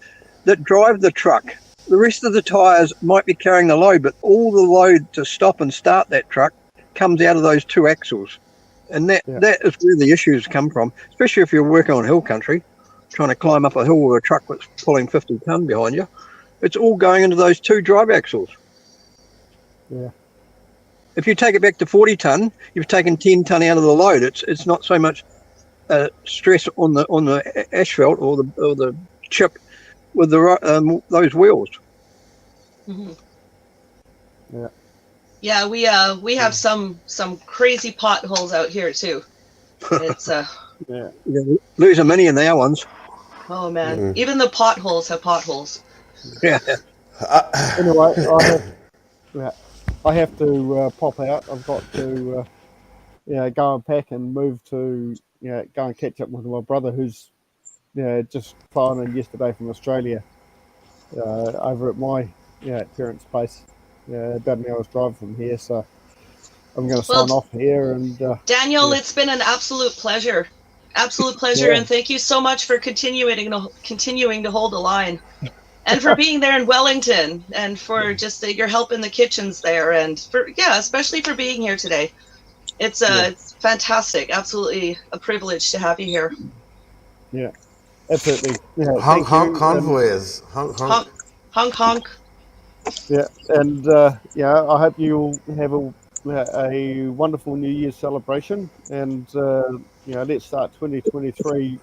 that drive the truck. The rest of the tires might be carrying the load, but all the load to stop and start that truck comes out of those two axles. And that is where the issues come from, especially if you're working on hill country, trying to climb up a hill with a truck that's pulling 50 ton behind you. It's all going into those two drive axles. Yeah. If you take it back to 40 ton, you've taken 10 ton out of the load. It's not so much stress on the asphalt or the chip with those wheels. Mm-hmm. Yeah. Yeah, we have some crazy potholes out here too. It's You're lose a many in our ones. Oh man, even the potholes have potholes. Yeah. Anyway, I have to pop out. I've got to go and pack and move to go and catch up with my brother, who's just flown in yesterday from Australia over at my parents' place. About an hour's drive from here, so I'm going to sign off here. And Daniel, it's been an absolute pleasure. Absolute pleasure, Yeah. and thank you so much for continuing to hold the line, and for being there in Wellington, and for just your help in the kitchens there, and especially for being here today. It's it's fantastic, absolutely a privilege to have you here. Yeah, absolutely. Yeah, Honk, thank honk, you. And convoys. Honk, honk. Honk, honk, honk. yeah, and I hope you'll have a wonderful New Year's celebration. And let's start 2023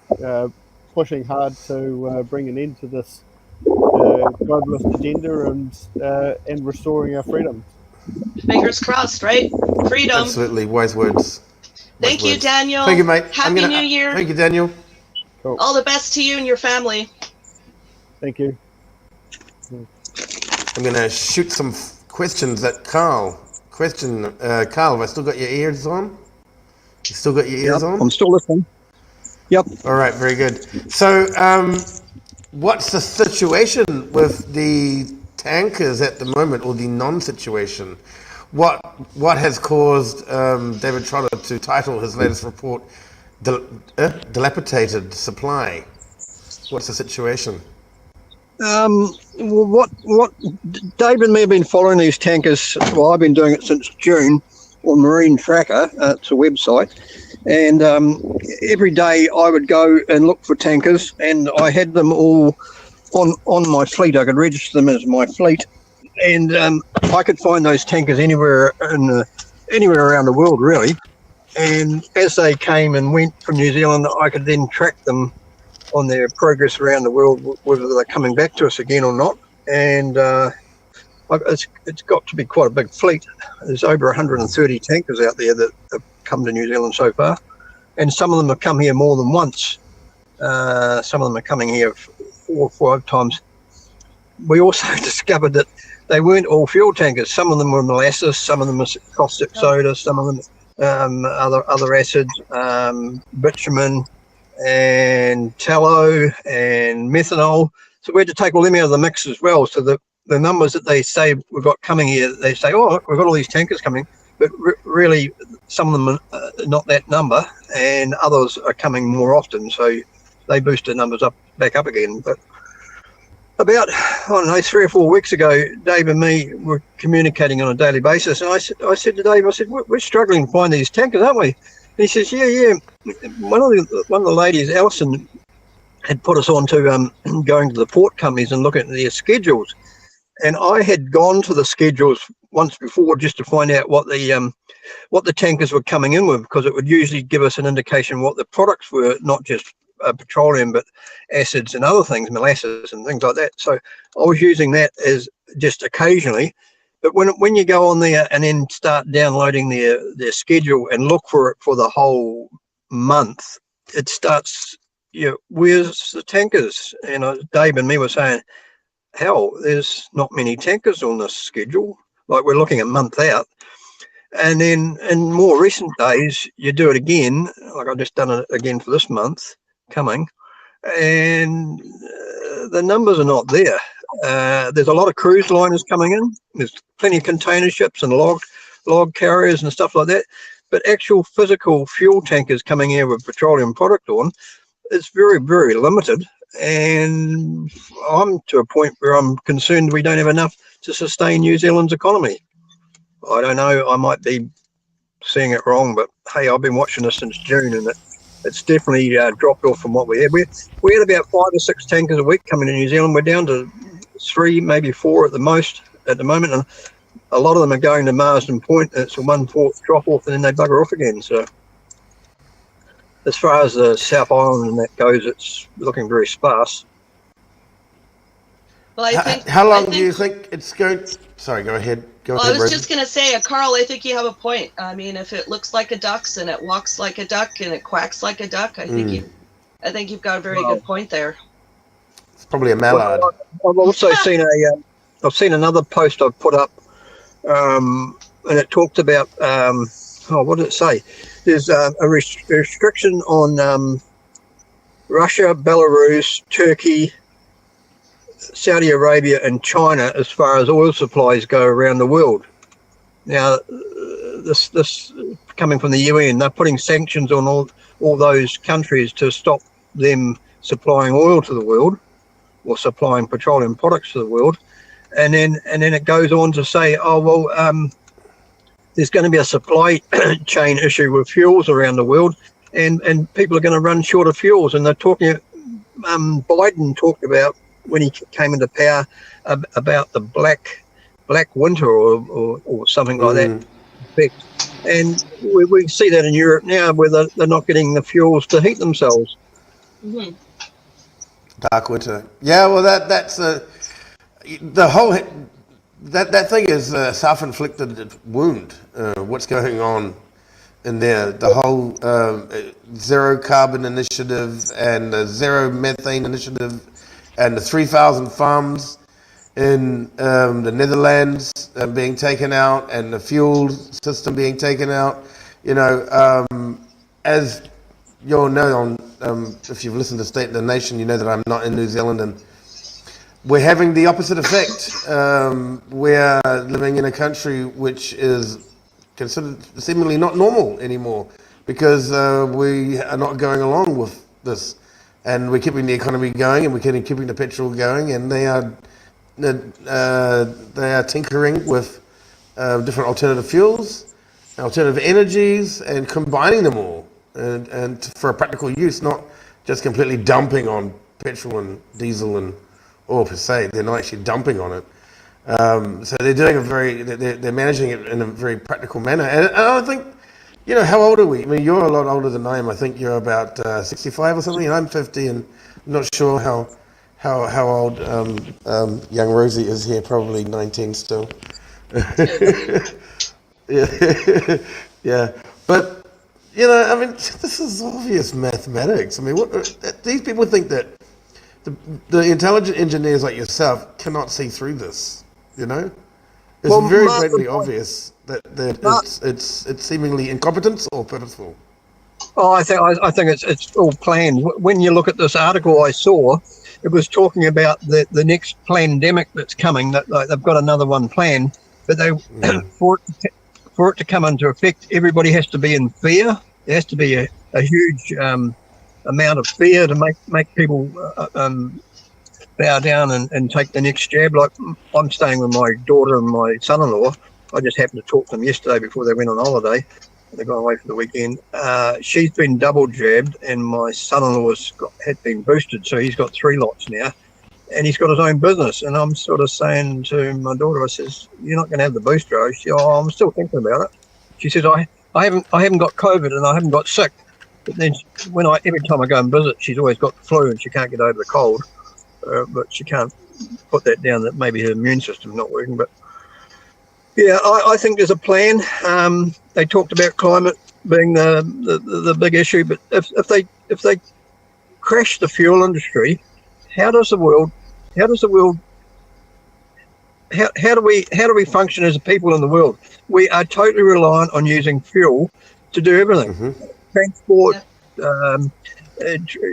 pushing hard to bring an end to this globalist agenda and restoring our freedoms. Fingers crossed, right? Freedom. Absolutely. Wise words. Wise Thank you, words. Daniel. Thank you, mate. Happy New Year. Thank you, Daniel. Cool. All the best to you and your family. Thank you. I'm going to shoot some questions at Carl. Carl, have I still got your ears on? You still got your ears on? I'm still listening. Yep. All right, very good. So, what's the situation with the tankers at the moment, or the non-situation? What has caused David Trotter to title his latest report "Dilapidated Supply"? What's the situation? What Dave and me have been following these tankers. Well, I've been doing it since June on Marine Tracker. It's a website, and every day I would go and look for tankers, and I had them all on my fleet. I could register them as my fleet, and I could find those tankers anywhere around the world, really. And as they came and went from New Zealand, I could then track them on their progress around the world, whether they're coming back to us again or not. And it's got to be quite a big fleet. There's over 130 tankers out there that have come to New Zealand so far, and some of them have come here more than once. Some of them are coming here 4 or 5 times. We also discovered that they weren't all fuel tankers. Some of them were molasses, some of them were caustic soda, some of them other acids, bitumen, and tallow and methanol. So we had to take all them out of the mix as well. So the numbers that they say we've got coming here, they say, oh, look, we've got all these tankers coming, but really some of them are not that number, and others are coming more often. So they boost the numbers back up again. But about, 3 or 4 weeks ago, Dave and me were communicating on a daily basis, and I said to Dave, we're struggling to find these tankers, aren't we? And he says, yeah. One of the ladies, Alison, had put us on to going to the port companies and looking at their schedules. And I had gone to the schedules once before just to find out what the tankers were coming in with, because it would usually give us an indication what the products were, not just petroleum, but acids and other things, molasses and things like that. So I was using that as just occasionally. But when you go on there and then start downloading their schedule and look for it for the whole month, it starts, where's the tankers? And Dave and me were saying, hell, there's not many tankers on this schedule. Like, we're looking a month out. And then in more recent days, you do it again, like I've just done it again for this month coming, and the numbers are not there. There's a lot of cruise liners coming in. There's plenty of container ships and log carriers and stuff like that. But actual physical fuel tankers coming here with petroleum product on, it's very, very limited. And I'm to a point where I'm concerned we don't have enough to sustain New Zealand's economy. I don't know, I might be seeing it wrong, but hey, I've been watching this since June, and it's definitely dropped off from what we had. We had about 5 or 6 tankers a week coming to New Zealand. We're down to 3, maybe 4 at the most at the moment, and a lot of them are going to Marsden Point. It's a 1 port drop off, and then they bugger off again. So as far as the South Island and that goes, it's looking very sparse. Well, I think. How long do you think it's going? Sorry, go ahead. Well, I was just going to say, Carl, I think you have a point. I mean, if it looks like a duck's and it walks like a duck and it quacks like a duck, I think you've got a very good point there. It's probably a mallard. Well, I've also seen I've seen another post I've put up, and it talked about what did it say? There's a restriction on Russia, Belarus, Turkey, Saudi Arabia and China as far as oil supplies go around the world. Now, this coming from the UN, they're putting sanctions on all those countries to stop them supplying oil to the world or supplying petroleum products to the world. And then it goes on to say, oh, well, there's going to be a supply chain issue with fuels around the world, and people are going to run short of fuels. And they're talking, Biden talked about, when he came into power, about the black winter or something like that effect. And we see that in Europe now, where they're not getting the fuels to heat themselves. Mhm. Dark winter. Yeah, well, that's the whole that thing is a self-inflicted wound. What's going on in there? The whole zero carbon initiative and the zero methane initiative and the 3,000 farms in the Netherlands being taken out and the fuel system being taken out. You know, as you all know, if you've listened to State of the Nation, you know that I'm not in New Zealand, and we're having the opposite effect. We're living in a country which is considered seemingly not normal anymore because we are not going along with this, and we're keeping the economy going, and we're keeping the petrol going, and they are tinkering with different alternative fuels, alternative energies, and combining them all, and for a practical use, not just completely dumping on petrol and diesel and oil per se. They're not actually dumping on it. So they're doing they're managing it in a very practical manner. And I think, you know, how old are we? I mean, you're a lot older than I am. I think you're about 65 or something, and I'm 50, and I'm not sure how old young Rosie is here. Probably 19 still. Yeah, yeah. But you know, I mean, this is obvious mathematics. I mean, these people think that the intelligent engineers like yourself cannot see through this. You know, it's Well, very Mark, blatantly obvious that it's seemingly incompetence or purposeful. oh, I think it's all planned. When you look at this article I saw, it was talking about the next pandemic that's coming. That like, they've got another one planned, but they for it to come into effect, everybody has to be in fear. There has to be a huge amount of fear to make people bow down and take the next jab. Like, I'm staying with my daughter and my son-in-law. I just happened to talk to them yesterday before they went on holiday. They've gone away for the weekend. She's been double jabbed, and my son-in-law's had been boosted, so he's got 3 lots now, and he's got his own business. And I'm sort of saying to my daughter, I says, "You're not going to have the booster." She, "Oh, I'm still thinking about it." She says, I haven't got COVID and I haven't got sick, but then every time I go and visit, she's always got the flu and she can't get over the cold. But she can't put that down that maybe her immune system's not working. But yeah, I think there's a plan. They talked about climate being the big issue, but if they crash the fuel industry, how do we function as a people in the world? We are totally reliant on using fuel to do everything. Transport,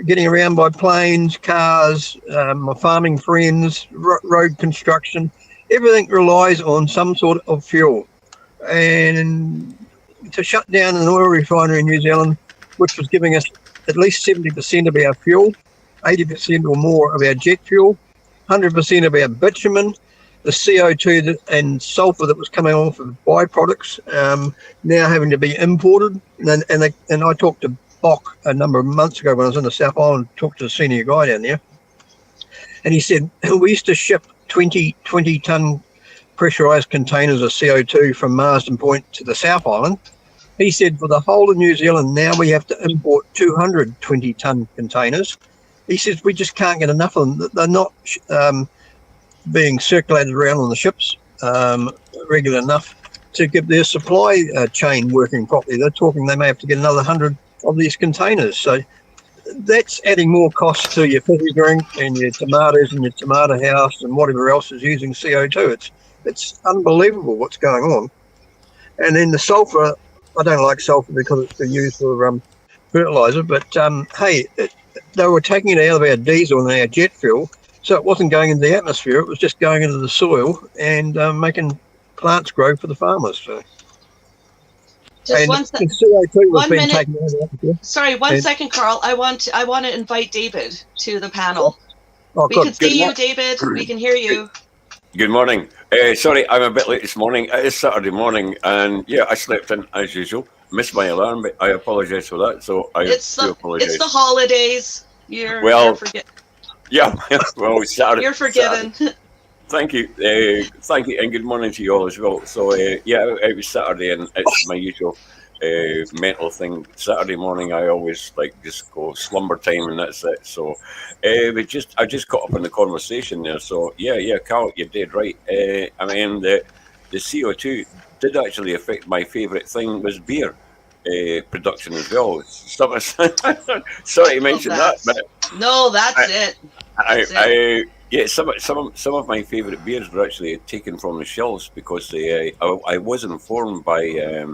getting around by planes, cars, my farming friends, road construction, everything relies on some sort of fuel. And to shut down an oil refinery in New Zealand, which was giving us at least 70% of our fuel, 80% or more of our jet fuel, 100% of our bitumen, the CO2 and sulfur that was coming off of byproducts, now having to be imported. And I talked to Bock a number of months ago when I was in the South Island, talked to the senior guy down there, and he said we used to ship 20-ton pressurised containers of CO2 from Marsden Point to the South Island. He said for the whole of New Zealand now we have to import 200 20-ton containers. He says we just can't get enough of them. They're not being circulated around on the ships regular enough to give their supply chain working properly. They're talking they may have to get another 100 of these containers. So that's adding more costs to your fizzy drink and your tomatoes and your tomato house and whatever else is using CO2. It's unbelievable what's going on. And then the sulfur, I don't like sulfur because it's been used for fertilizer, but hey, they were taking it out of our diesel and our jet fuel, so it wasn't going into the atmosphere, it was just going into the soil and making plants grow for the farmers. So. Just And one the CO2 has 1 been minute. taken over. Sorry, one And second, Carl. I want to invite David to the panel. oh, We good. can see you, David. We can hear you. Good morning. Sorry, I'm a bit late this morning. It is Saturday morning, and yeah, I slept in as usual. Missed my alarm, but I apologise for that. So I It's do the apologise. holidays. You're Well, yeah, well, it's Saturday. you're forgiven. Thank you, thank you, and good morning to you all as well. So yeah, it was Saturday, and it's my usual mental thing. Saturday morning, I always like just go slumber time, and that's it. So, I just caught up in the conversation there. So yeah, Carl, you did right. I mean the CO2 did actually affect my favourite thing was beer production as well. Sorry to Well, mention that, but that's I, it. That's it. yeah, some of my favourite beers were actually taken from the shelves because I was informed by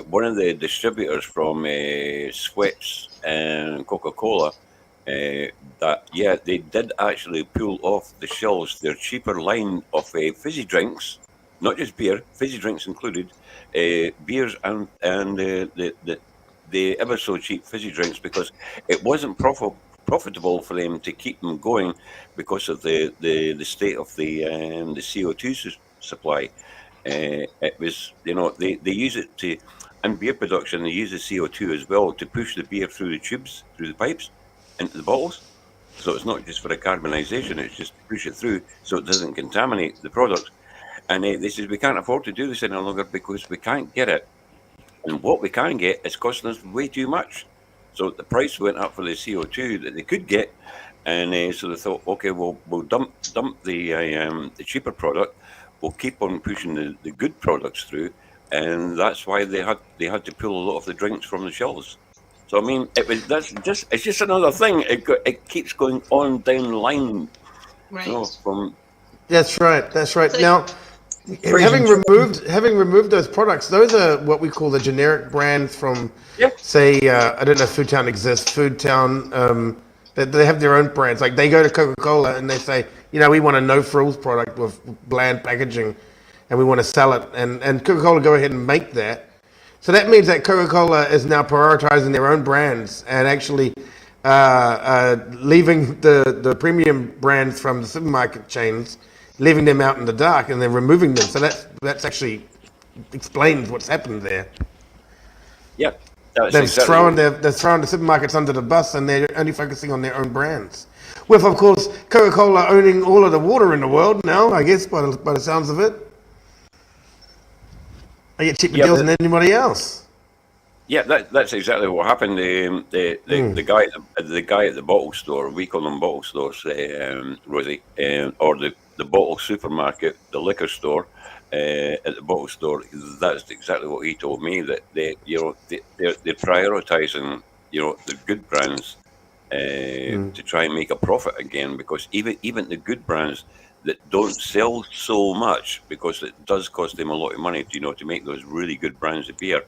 one of the distributors from Schweppes and Coca Cola that yeah they did actually pull off the shelves their cheaper line of fizzy drinks, not just beer, fizzy drinks included, beers and the ever so cheap fizzy drinks because it wasn't profitable for them to keep them going because of the state of the CO2 supply. It was, they use it to, in beer production, they use the CO2 as well to push the beer through the tubes, through the pipes, into the bottles. So it's not just for a carbonization, it's just to push it through so it doesn't contaminate the product. And they says, we can't afford to do this any longer because we can't get it. And what we can get is costing us way too much. So the price went up for the CO2 that they could get. And so they thought, okay, we'll dump the cheaper product. We'll keep on pushing the good products through, and that's why they had to pull a lot of the drinks from the shelves. So I mean, it's just another thing. It keeps going on down the line, Right. from That's right. That's right. So- Now, Freezing having removed those products, those are what we call the generic brands from, Yeah. say, I don't know if Foodtown exists. Foodtown, they have their own brands. Like they go to Coca-Cola and they say, we want a no frills product with bland packaging, and we want to sell it. And Coca-Cola go ahead and make that. So that means that Coca-Cola is now prioritizing their own brands and actually leaving the premium brands from the supermarket chains, leaving them out in the dark, and then removing them. So that's actually explains what's happened there. Yeah, that's They've exactly thrown the supermarkets under the bus, and they're only focusing on their own brands. With, of course, Coca-Cola owning all of the water in the world now, I guess, by the sounds of it. They get cheaper Yeah, deals than anybody else. Yeah, that's exactly what happened. The guy at the bottle store, we call them bottle stores, Rosie, or the bottle supermarket, the liquor store, at the bottle store. That's exactly what he told me, that they're prioritizing the good brands to try and make a profit again, because even the good brands that don't sell so much, because it does cost them a lot of money to make those really good brands of beer.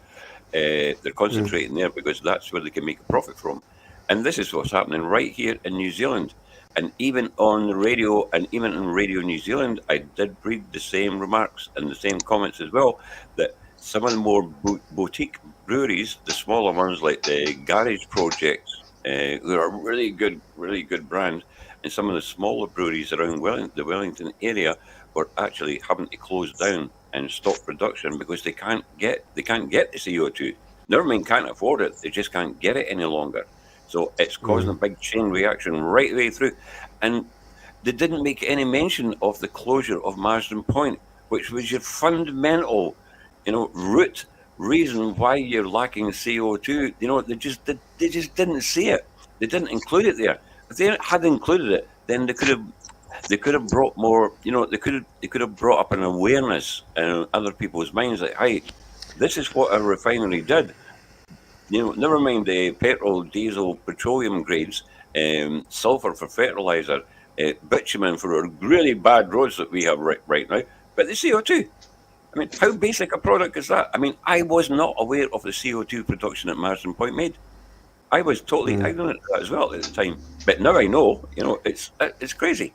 They're concentrating there because that's where they can make a profit from. And this is what's happening right here in New Zealand. And even on the radio, and even in Radio New Zealand, I did read the same remarks and the same comments as well, that some of the more boutique breweries, the smaller ones like the Garage Projects, who are really good brands, and some of the smaller breweries around the Wellington area were actually having to close down and stop production because they can't get the CO2. Never mind can't afford it, they just can't get it any longer. So it's causing a big chain reaction right the way through. And they didn't make any mention of the closure of Marsden Point, which was your fundamental, root reason why you're lacking CO2. They just didn't see it. They didn't include it there. If they had included it, then they could have brought more. They could have brought up an awareness in other people's minds that, hey, this is what a refinery did. Never mind the petrol, diesel, petroleum grades, sulfur for fertilizer, bitumen for our really bad roads that we have right now, but the CO2. I mean, how basic a product is that? I mean, I was not aware of the CO2 production that Marsden Point made. I was totally ignorant of that as well at the time. But now I know, it's crazy.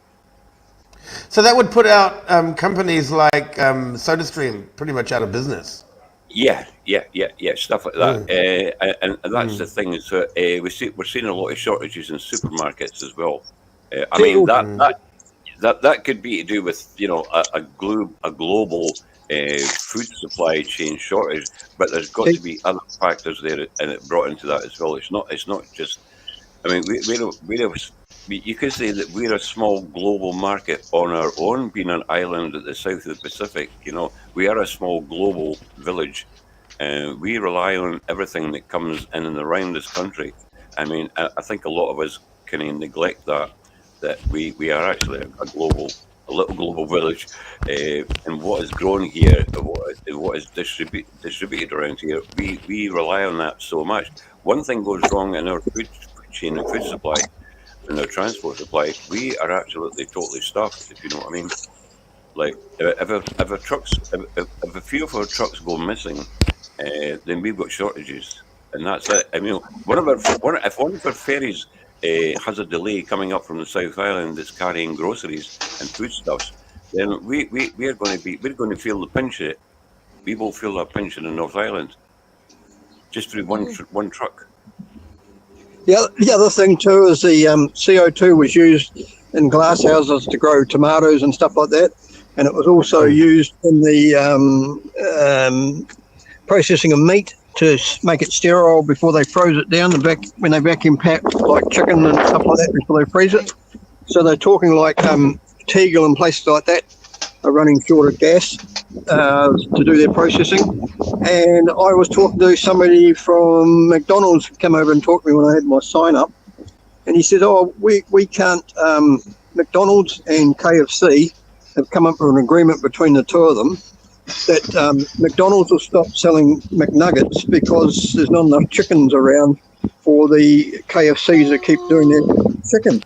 So that would put out companies like SodaStream pretty much out of business. Yeah, stuff like that, and that's the thing is that we're seeing a lot of shortages in supermarkets as well. I mean that could be to do with a global food supply chain shortage, but there's got to be other factors there and it brought into that as well. It's not just. I mean, you could say that we're a small global market on our own, being an island at the south of the Pacific. We are a small global village. We rely on everything that comes in and around this country. I mean, I think a lot of us kind of neglect that we are actually a little global village, and what is grown here, and what is distributed around here, we rely on that so much. One thing goes wrong in our food chain and food supply and our transport supply, we are absolutely totally stuffed. If you know what I mean. Like if a few of our trucks go missing, then we've got shortages, and that's it. I mean, if one of our ferries has a delay coming up from the South Island that's carrying groceries and foodstuffs, then we're going to feel the pinch of it. We will feel that pinch in the North Island just through one truck. Yeah, the other thing too is the CO2 was used in glass houses to grow tomatoes and stuff like that, and it was also used in the processing of meat to make it sterile before they froze it down. When they vacuum pack like chicken and stuff like that before they freeze it. So they're talking like Tegel and places like that are running short of gas to do their processing. And I was talking to somebody from McDonald's who came over and talked to me when I had my sign up. And he said, we can't, McDonald's and KFC have come up with an agreement between the two of them that McDonald's will stop selling McNuggets because there's not enough chickens around for the KFCs to keep doing their chicken.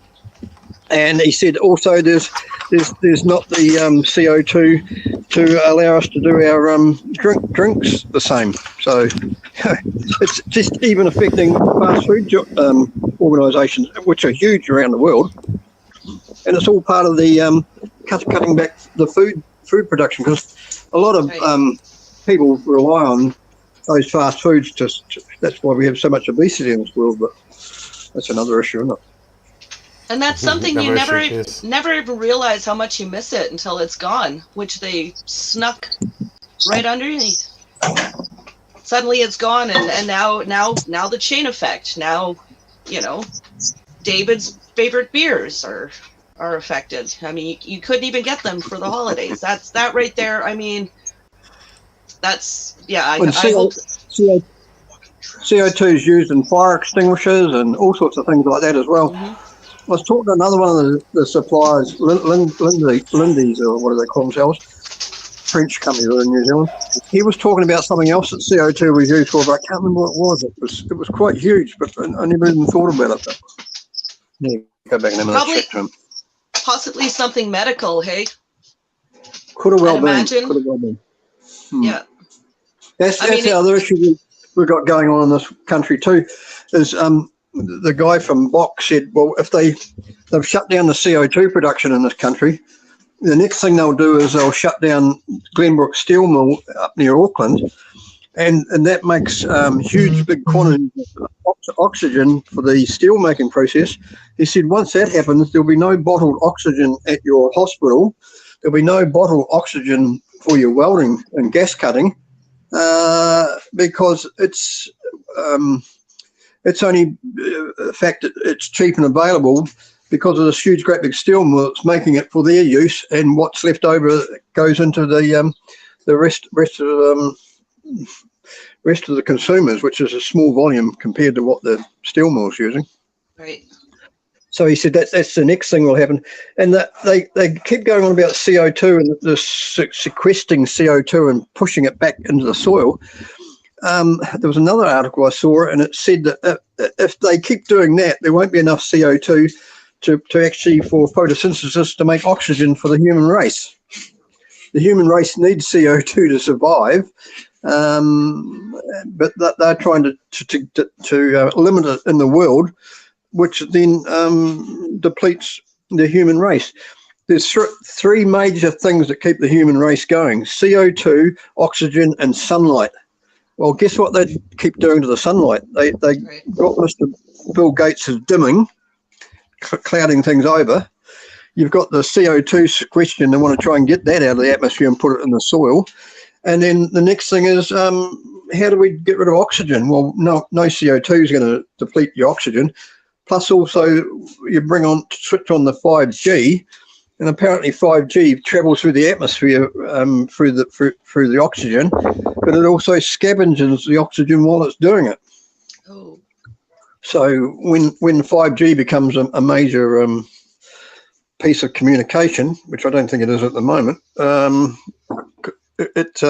And he said also there's not the CO2 to allow us to do our drinks the same. So it's just even affecting fast food organisations, which are huge around the world. And it's all part of the cutting back the food production, because a lot of people rely on those fast foods. That's why we have so much obesity in this world. But that's another issue, isn't it? And that's something you never even realize how much you miss it until it's gone, which they snuck right underneath. Suddenly it's gone, and now the chain effect. Now, David's favorite beers are affected. I mean, you couldn't even get them for the holidays. That right there. I mean, that's I hope CO2 is used in fire extinguishers and all sorts of things like that as well. Mm-hmm. I was talking to another one of the suppliers, Lindy's, or what do they call themselves? French company in New Zealand. He was talking about something else that CO2 was used for, but I can't remember what it was. It was quite huge, but I never even thought about it. But, yeah, go back and have another check to him. Possibly something medical, hey? Could have well been. Yeah. That's the other issue we've got going on in this country too, is the guy from Box said, well, if they've shut down the CO2 production in this country, the next thing they'll do is they'll shut down Glenbrook Steel Mill up near Auckland, and that makes huge, big quantities of oxygen for the steel making process. He said once that happens, there'll be no bottled oxygen at your hospital. There'll be no bottled oxygen for your welding and gas cutting because it's only the fact that it's cheap and available because of this huge, great big steel mill that's making it for their use, and what's left over goes into the rest of the consumers, which is a small volume compared to what the steel mill's using. Right. So he said that's the next thing will happen, and that they keep going on about CO2 and the sequestering CO2 and pushing it back into the soil. There was another article I saw, and it said that if they keep doing that, there won't be enough CO2 to actually for photosynthesis to make oxygen for the human race. The human race needs CO2 to survive, but they're trying to limit it in the world, which then depletes the human race. There's three major things that keep the human race going: CO2, oxygen, and sunlight. Well, guess what they keep doing to the sunlight? They Right. got Mr. Bill Gates' dimming, clouding things over. You've got the CO2 question. They want to try and get that out of the atmosphere and put it in the soil. And then the next thing is, how do we get rid of oxygen? Well, no CO2 is going to deplete your oxygen. Plus, also, you switch on the 5G, and apparently 5G travels through the atmosphere through the oxygen, but it also scavenges the oxygen while it's doing it. Oh. So when 5G becomes a major piece of communication, which I don't think it is at the moment, it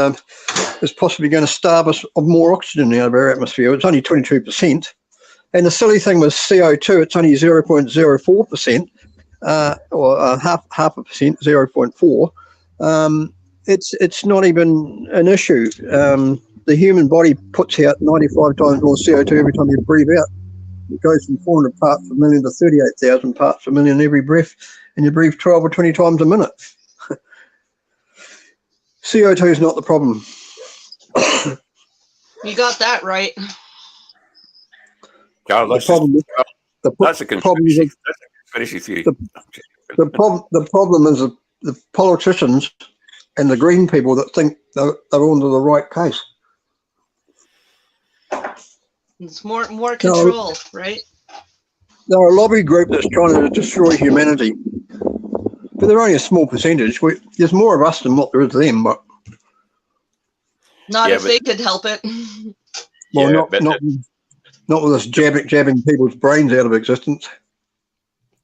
is possibly going to starve us of more oxygen out of our atmosphere. It's only 22%. And the silly thing with CO2, it's only 0.04%, or half a percent, 0.4. It's not even an issue. The human body puts out 95 times more CO2 every time you breathe out. It goes from 400 parts per million to 38,000 parts per million every breath, and you breathe 12 or 20 times a minute. CO2 is not the problem. You got that right. Carl, The problem, that's a conspiracy theory. The problem is the politicians and the green people that think they're under the right case. It's more control, right? They're a lobby group that's trying to destroy humanity. But they're only a small percentage. There's more of us than what there is of them. But Not if they could help it. well, not with us jabbing people's brains out of existence.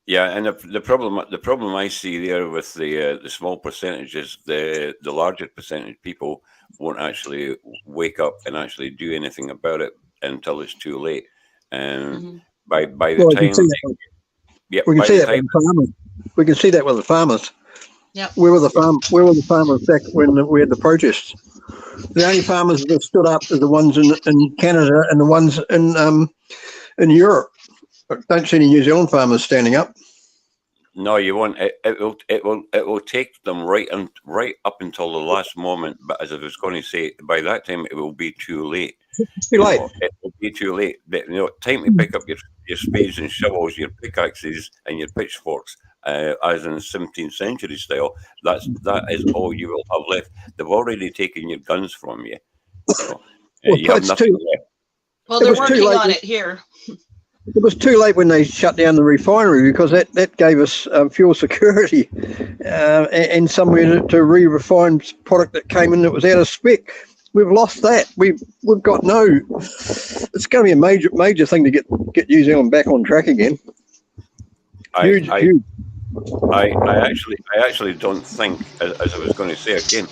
Yeah, and the problem I see there with the small percentages, the larger percentage people won't actually wake up and actually do anything about it until it's too late. And by the time, we can see that with the farmers. We can see that with the farmers. Yeah, where were the farmers back when we had the protests? The only farmers that stood up are the ones in Canada and the ones in Europe. I don't see any New Zealand farmers standing up. No, you won't. It will take them right up until the last moment. But as I was going to say, by that time it will be too late. It's too late. It will be too late. But, time to pick up your spades and shovels, your pickaxes and your pitchforks, as in 17th century style. That is all you will have left. They've already taken your guns from you. You have nothing left. Well, they're working on it here. It was too late when they shut down the refinery because that gave us fuel security and somewhere to re-refine product that came in that was out of spec. We've lost that. We've got no. It's going to be a major thing to get New Zealand back on track again. Huge. I actually don't think, as I was going to say again,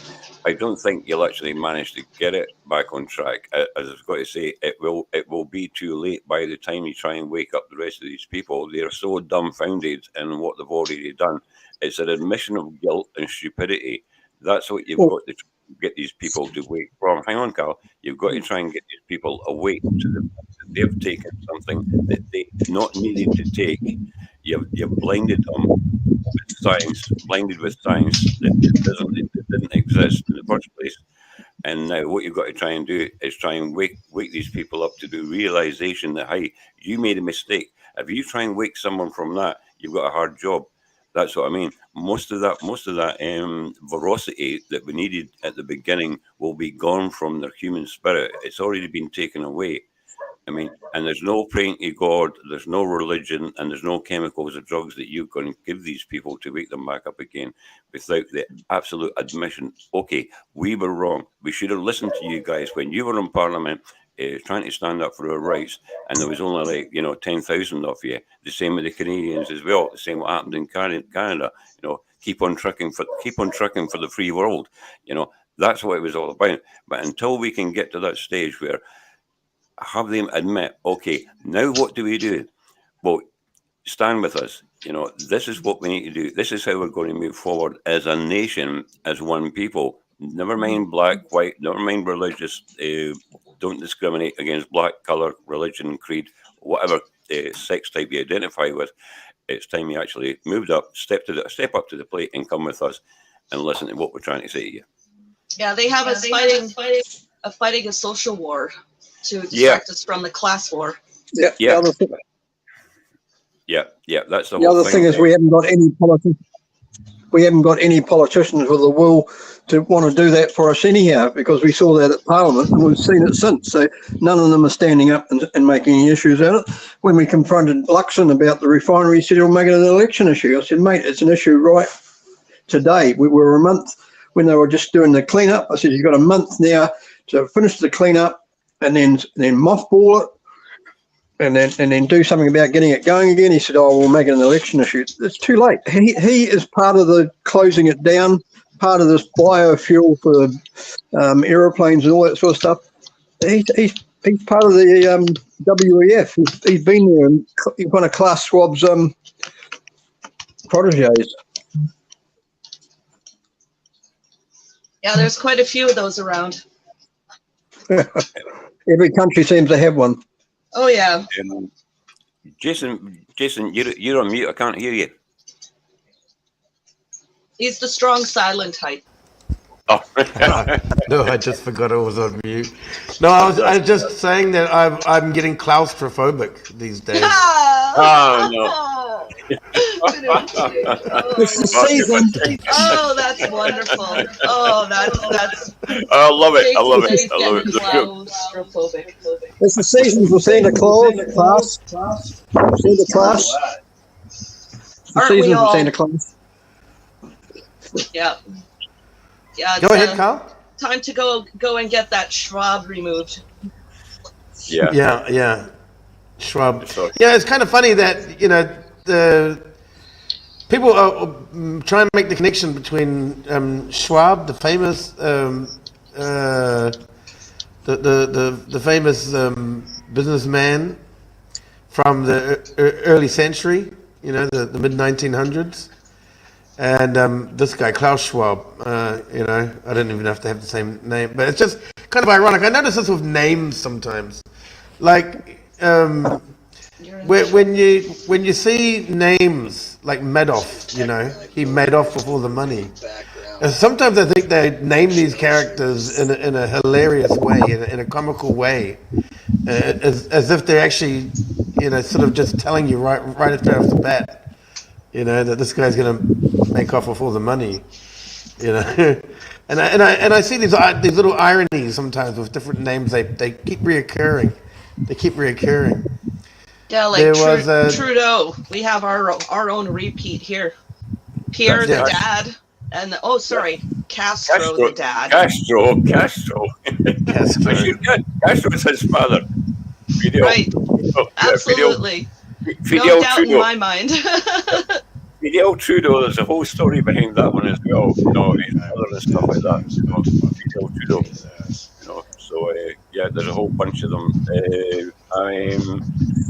I don't think you'll actually manage to get it back on track. As I was going to say, it will be too late by the time you try and wake up the rest of these people. They're so dumbfounded in what they've already done. It's an admission of guilt and stupidity. That's what you've got to get these people to wake from. Hang on, Carl. You've got to try and get these people awake to the fact that they've taken something that they not needed to take. You've blinded them with science, that didn't exist in the first place. And now what you've got to try and do is try and wake these people up to the realization that, hey, you made a mistake. If you try and wake someone from that, you've got a hard job. That's what I mean. Most of that veracity that we needed at the beginning will be gone from their human spirit. It's already been taken away. I mean, and there's no praying to God, there's no religion, and there's no chemicals or drugs that you can give these people to wake them back up again without the absolute admission, okay, we were wrong. We should have listened to you guys when you were in Parliament trying to stand up for our rights, and there was only 10,000 of you. The same with the Canadians as well. The same what happened in Canada. Keep on trucking for the free world. That's what it was all about. But until we can get to that stage where have them admit, okay, now what do we do? Well, stand with us. This is what we need to do. This is how we're going to move forward as a nation, as one people. Never mind black, white, never mind religious. Don't discriminate against black, colour, religion, creed, whatever sex type you identify with. It's time you actually moved up, step up to the plate and come with us and listen to what we're trying to say to you. Yeah, they have us fighting fighting a social war to distract us from the class war. Yeah. Yeah. The That's the the whole other thing. thing is we haven't got any politicians with the will to want to do that for us anyhow, because we saw that at Parliament and we've seen it since. So none of them are standing up and making any issues out of it. When we confronted Luxon about the refinery, he said he'll make it an election issue. I said, mate, it's an issue right today. We were a month when they were just doing the cleanup. I said, you've got a month now to finish the cleanup and then mothball it. And then do something about getting it going again. He said, "Oh, we'll make it an election issue." It's too late. He is part of the closing it down, part of this biofuel for aeroplanes and all that sort of stuff. He's part of the WEF. He's been there and he's one of Klaus Schwab's proteges. Yeah, there's quite a few of those around. Every country seems to have one. Oh yeah. Jason, you're on mute. I can't hear you. He's the strong silent type. Oh. No, I just forgot I was on mute. No, I was just saying that I'm getting claustrophobic these days. Oh no. It's the season. Oh, that's wonderful. Oh, that's. I love it. I love Jason's it. I love it. claustrophobic. It's the season for Santa Claus. Santa Claus. It's the Aren't we season for all? Santa Claus. Yeah. Yeah. It's, Go ahead, Carl. time to go and get that Schwab removed. Yeah. Yeah. Schwab. So- Yeah, it's kind of funny that the people try and make the connection between Schwab, the famous the famous businessman from the early century, the mid 1900s, and this guy Klaus Schwab. I don't even have to have the same name, but it's just kind of ironic. I notice this with names sometimes, like. When you see names like Madoff, he made off with all the money. And sometimes I think they name these characters in a hilarious way, in a comical way, as if they're actually, sort of just telling you right off the bat, that this guy's going to make off with all the money, And I see these little ironies sometimes with different names. They keep reoccurring. Yeah, like There was Trudeau. We have our own repeat here. Pierre the dad, and Castro the dad. Castro. Castro. Castro is his father. Fidel. Right. Absolutely. Fidel No doubt Trudeau. in my mind. Fidel Trudeau, there's a whole story behind that one as well. His mother and stuff like that. Fidel Trudeau. So there's a whole bunch of them.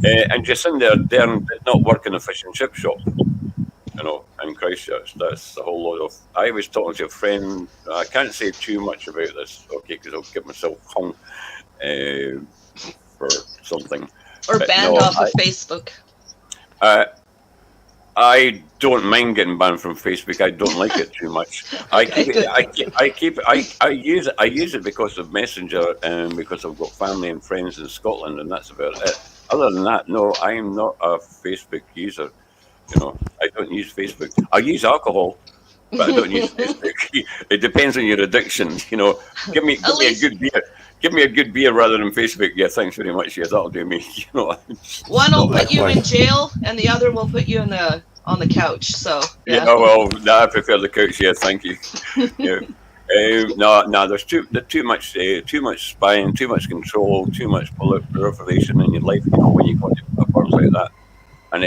And Jacinda Ardern did not work in a fish and chip shop, in Christchurch. That's a whole lot of. I was talking to a friend. I can't say too much about this, because I'll get myself hung for something. Or banned off of Facebook. I don't mind getting banned from Facebook. I don't like it too much. I use it because of Messenger and because I've got family and friends in Scotland, and that's about it. Other than that, no, I am not a Facebook user. I don't use Facebook. I use alcohol, but I don't use Facebook. It depends on your addiction. Give me a good beer. Give me a good beer rather than Facebook. Yeah, thanks very much. Yeah, that'll do me. One will put you in jail, and the other will put you on the couch. So yeah. Well, I prefer the couch. Yeah, thank you. Yeah. No, there's too much spying, too much control, too much proliferation in your life. When you go to platforms like that, and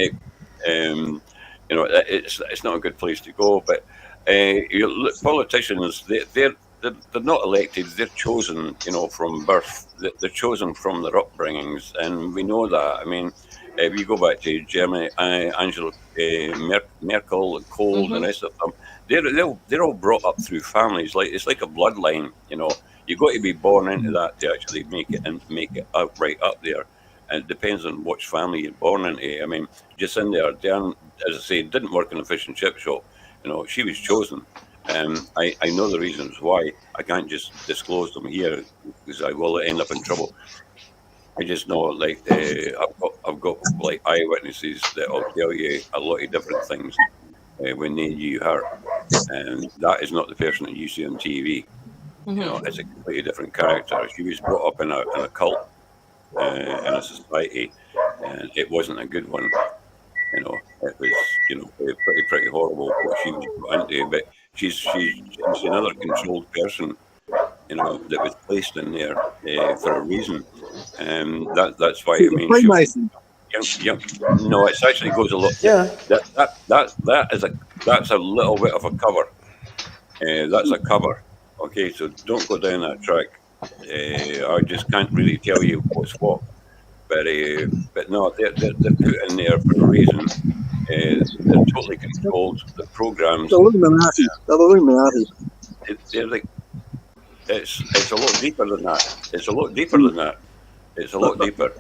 it's not a good place to go. But politicians, they're not elected; they're chosen, from birth. They're chosen from their upbringings, and we know that. I mean, if you go back to Germany, Angela Merkel, and Kohl, and the rest of them, they're all brought up through families. It's like a bloodline. You've got to be born into that to actually make it up right up there. And it depends on which family you're born into. I mean, Jacinda Ardern, as I say, didn't work in a fish and chip shop. She was chosen. I know the reasons why. I can't just disclose them here because I will end up in trouble. I just know, like, I've got like eyewitnesses that'll tell you a lot of different things when they knew her, and that is not the person that you see on TV. You know, it's a completely different character. She was brought up in a cult, in a society, and it wasn't a good one. You know, it was, you know, pretty horrible what she was put into. But she's another controlled person, you know, that was placed in there for a reason. That's why, I She's a mean, Freemason. no, it actually goes a lot. Yeah. That's a little bit of a cover. That's a cover. Okay, so don't go down that track. I just can't really tell you what's what. But no, they're put in there for a reason. They're totally controlled. The programs, The Illuminati. The Illuminati. they're like, it's a lot deeper than that. It's a lot deeper than that. It's a lot deeper.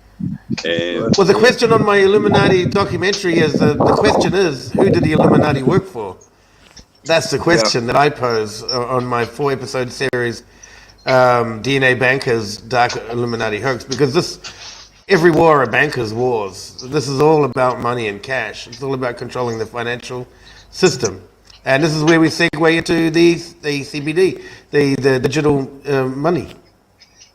Well, the question on my Illuminati documentary is the question is, who did the Illuminati work for? That's the question that I pose on my 4-episode series, DNA Bankers, Dark Illuminati Hoax, because every war are bankers' wars. This is all about money and cash. It's all about controlling the financial system. And this is where we segue into the CBD, the digital money.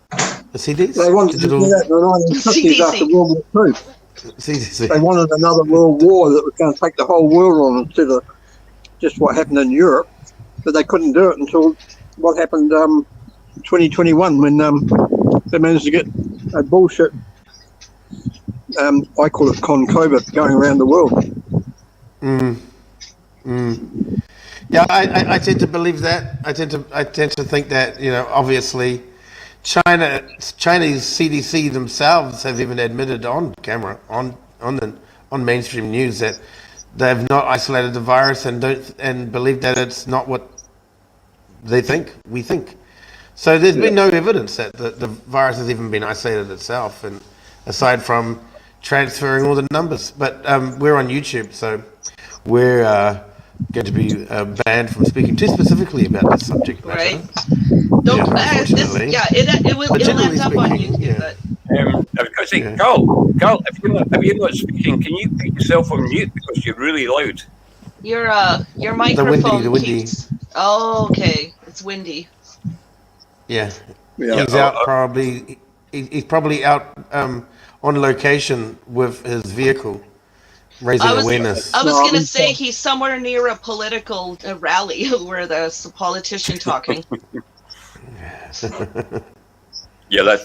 The CDs? They wanted to do that in the 1950s after World War II. CDC. They wanted another world war that was going to take the whole world on instead of just what happened in Europe. But they couldn't do it until what happened 2021 when they managed to get a bullshit, I call it con-COVID, going around the world. Yeah, I tend to believe that. I tend to think that, you know, obviously Chinese CDC themselves have even admitted on camera, on mainstream news, that they have not isolated the virus and believe that it's not what we think. So there's been no evidence that the virus has even been isolated itself, and aside from transferring all the numbers. But we're on YouTube, so we're going to be banned from speaking too specifically about this subject matter. Right. Don't. Unfortunately. It'll end up on YouTube. But I was going to say, Carl, if you're not speaking, can you put yourself on mute because you're really loud? your microphone the windy. keeps. Oh, okay. It's windy. Yeah. Yeah. He's out probably. He's probably out on location with his vehicle, raising awareness. I was going to say he's somewhere near a political rally where there's a politician talking. Yeah, that's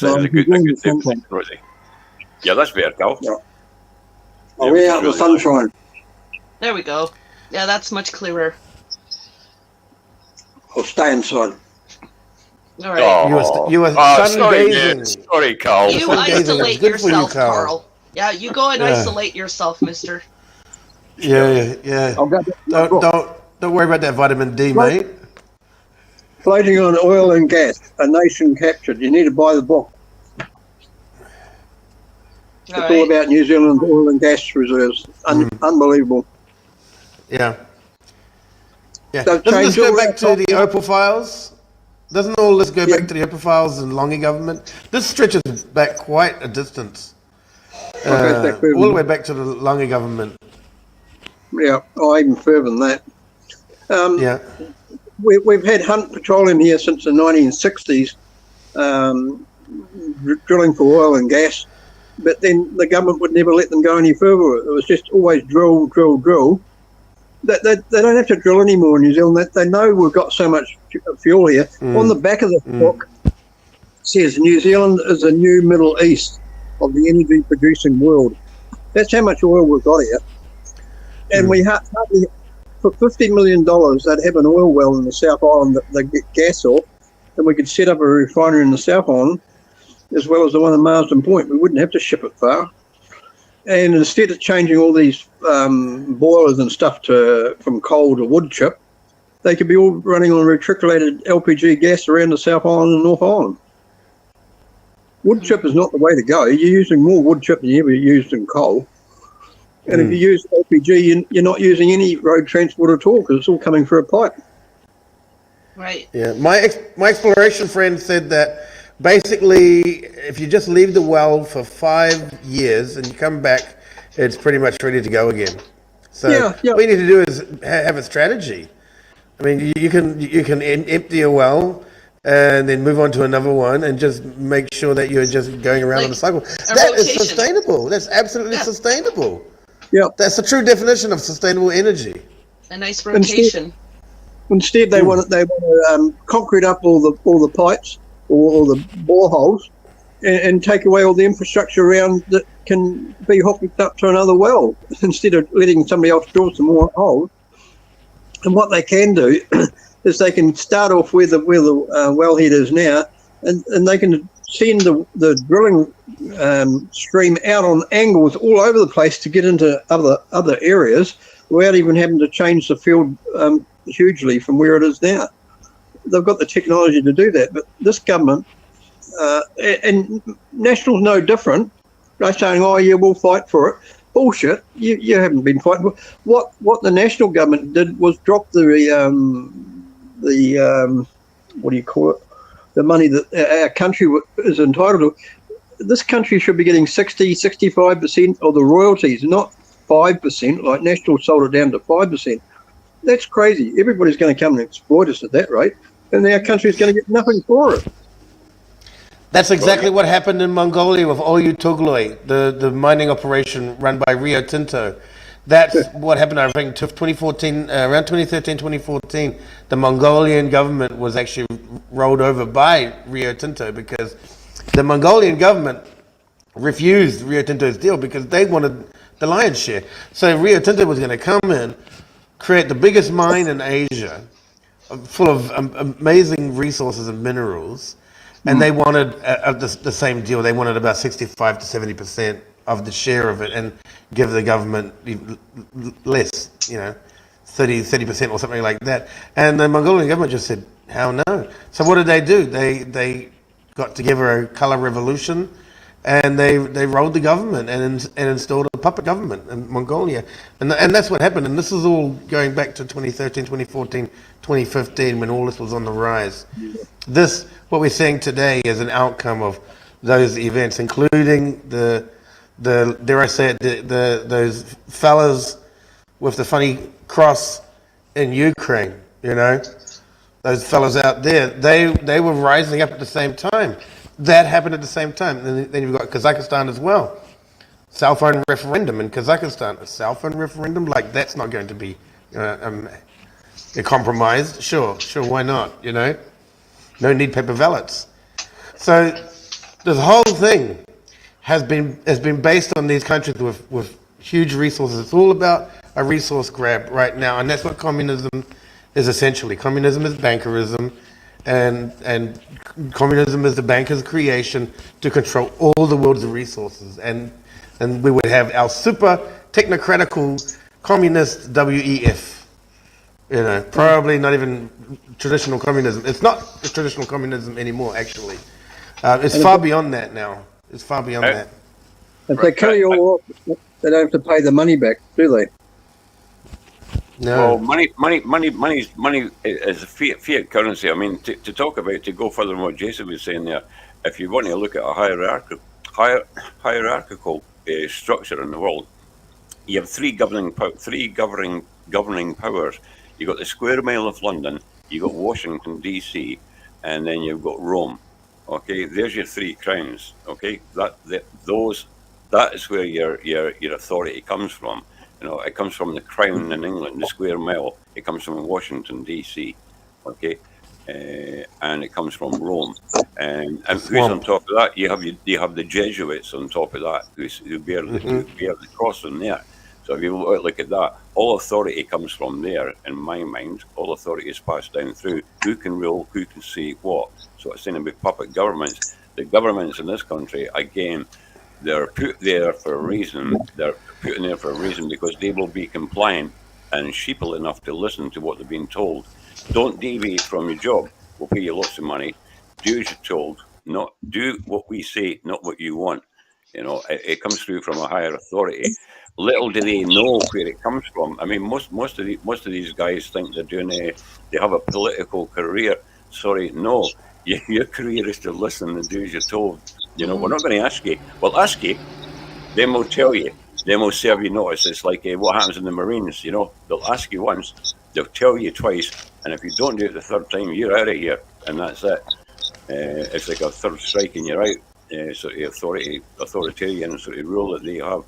a good thing, Rosie. Yeah, that's better, Carl. Yeah. Way out in the sunshine. There we go. Yeah, that's much clearer. Or stay inside. All right. You were sun-gazing. Sorry, Carl. You isolate yourself, Carl. Yeah, you go and isolate yourself, mister. Yeah. Don't worry about that vitamin D, mate. Floating on oil and gas, a nation captured. You need to buy the book. It's all about New Zealand's oil and gas reserves. Unbelievable. Yeah. Doesn't this go back to the Opal Files? Doesn't all this go back to the Opal Files and Longy government? This stretches back quite a distance. All the way back to the Longy government. Yeah, even further than that. We've had Hunt Petroleum here since the 1960s, drilling for oil and gas, but then the government would never let them go any further. It was just always drill. They don't have to drill anymore in New Zealand. They know we've got so much fuel here. On the back of the book it says New Zealand is a new Middle East of the energy producing world. That's how much oil we've got here. And we hardly, for $50 million, they'd have an oil well in the South Island that they get gas off, and we could set up a refinery in the South Island as well as the one in Marsden Point. We wouldn't have to ship it far. And instead of changing all these boilers and stuff from coal to wood chip, they could be all running on reticulated LPG gas around the South Island and North Island. Wood chip is not the way to go. You're using more wood chip than you ever used in coal. And if you use LPG, you're not using any road transport at all because it's all coming through a pipe. Right. Yeah, my exploration friend said that basically, if you just leave the well for 5 years and you come back, it's pretty much ready to go again. So Yeah, yeah. what you need to do is have a strategy. I mean, you can empty a well and then move on to another one and just make sure that you're just going around in a Like cycle. a That is rotation. sustainable. That's absolutely Yeah. sustainable. Yeah. That's the true definition of sustainable energy. A nice Instead, rotation. instead they want to concrete up all the pipes or all the boreholes and take away all the infrastructure around that can be hooked up to another well instead of letting somebody else drill some more holes. And what they can do is they can start off where the wellhead is now, and they can send the drilling stream out on angles all over the place to get into other areas without even having to change the field hugely from where it is now. They've got the technology to do that, but this government and National's no different. They're saying, "Oh yeah, we'll fight for it." Bullshit! You haven't been fighting for it. What the national government did was drop the what do you call it? The money that our country is entitled to. This country should be getting 65% of the royalties, not 5%, like National sold it down to 5%. That's crazy. Everybody's going to come and exploit us at that rate, and our country's going to get nothing for it. That's exactly what happened in Mongolia with Oyu Tolgoi, the mining operation run by Rio Tinto. That's what happened, I think, 2014, around 2013, 2014. The Mongolian government was actually rolled over by Rio Tinto because the Mongolian government refused Rio Tinto's deal because they wanted the lion's share. So Rio Tinto was going to come in, create the biggest mine in Asia, full of amazing resources and minerals, and they wanted the same deal. They wanted about 65 to 70% of the share of it, and give the government less, 30% or something like that. And the Mongolian government just said, "Hell no!" So what did they do? They got together a color revolution, and they rolled the government and installed a puppet government in Mongolia, and that's what happened. And this is all going back to 2013, 2014, 2015, when all this was on the rise. This, what we're seeing today, is an outcome of those events, including the dare I say it, those fellas with the funny cross in Ukraine. Those fellas out there, they were rising up at the same time. That happened at the same time. And then you've got Kazakhstan as well. Cell phone referendum in Kazakhstan. A cell phone referendum, like, that's not going to be compromised. Sure, why not? No need paper ballots. So this whole thing has been based on these countries with huge resources. It's all about a resource grab right now, and that's what communism is essentially. Communism is bankerism, and communism is the banker's creation to control all the world's resources, and we would have our super technocratical communist WEF. Probably not even traditional communism. It's not traditional communism anymore, actually. It's far beyond that now. It's far beyond that. If they kill you all off, they don't have to pay the money back, do they? No. Well, money is a fiat currency. I mean, to talk about, to go further than what Jason was saying there, if you want to look at a hierarchical structure in the world, you have three governing powers. You got the square mile of London, you got Washington D.C., and then you've got Rome. Okay, there's your three crowns. Okay, that is where your authority comes from. It comes from the crown in England, the square mile. It comes from Washington D.C. Okay, and it comes from Rome. And who's on top of that? You have the Jesuits on top of that, who bear the cross on there. So if you look at that, all authority comes from there. In my mind, all authority is passed down through who can rule, who can say what. So it's saying about puppet governments. The governments in this country, again, they're put there for a reason. They're put in there for a reason because they will be compliant and sheeple enough to listen to what they're being told. Don't deviate from your job. We'll pay you lots of money. Do as you're told. Not do what we say, not what you want. You know, it comes through from a higher authority. Little do they know where it comes from. I mean, most of these guys think they're doing they have a political career. Sorry, no. Your career is to listen and do as you're told. You know, we're Hmm. not going to ask you. We'll ask you, then we'll tell you. Then we'll serve you notice. It's like what happens in the Marines. You know, they'll ask you once, they'll tell you twice, and if you don't do it the third time, you're out of here, and that's it. It's like a third strike and you're out. Sort of authoritarian sort of rule that they have.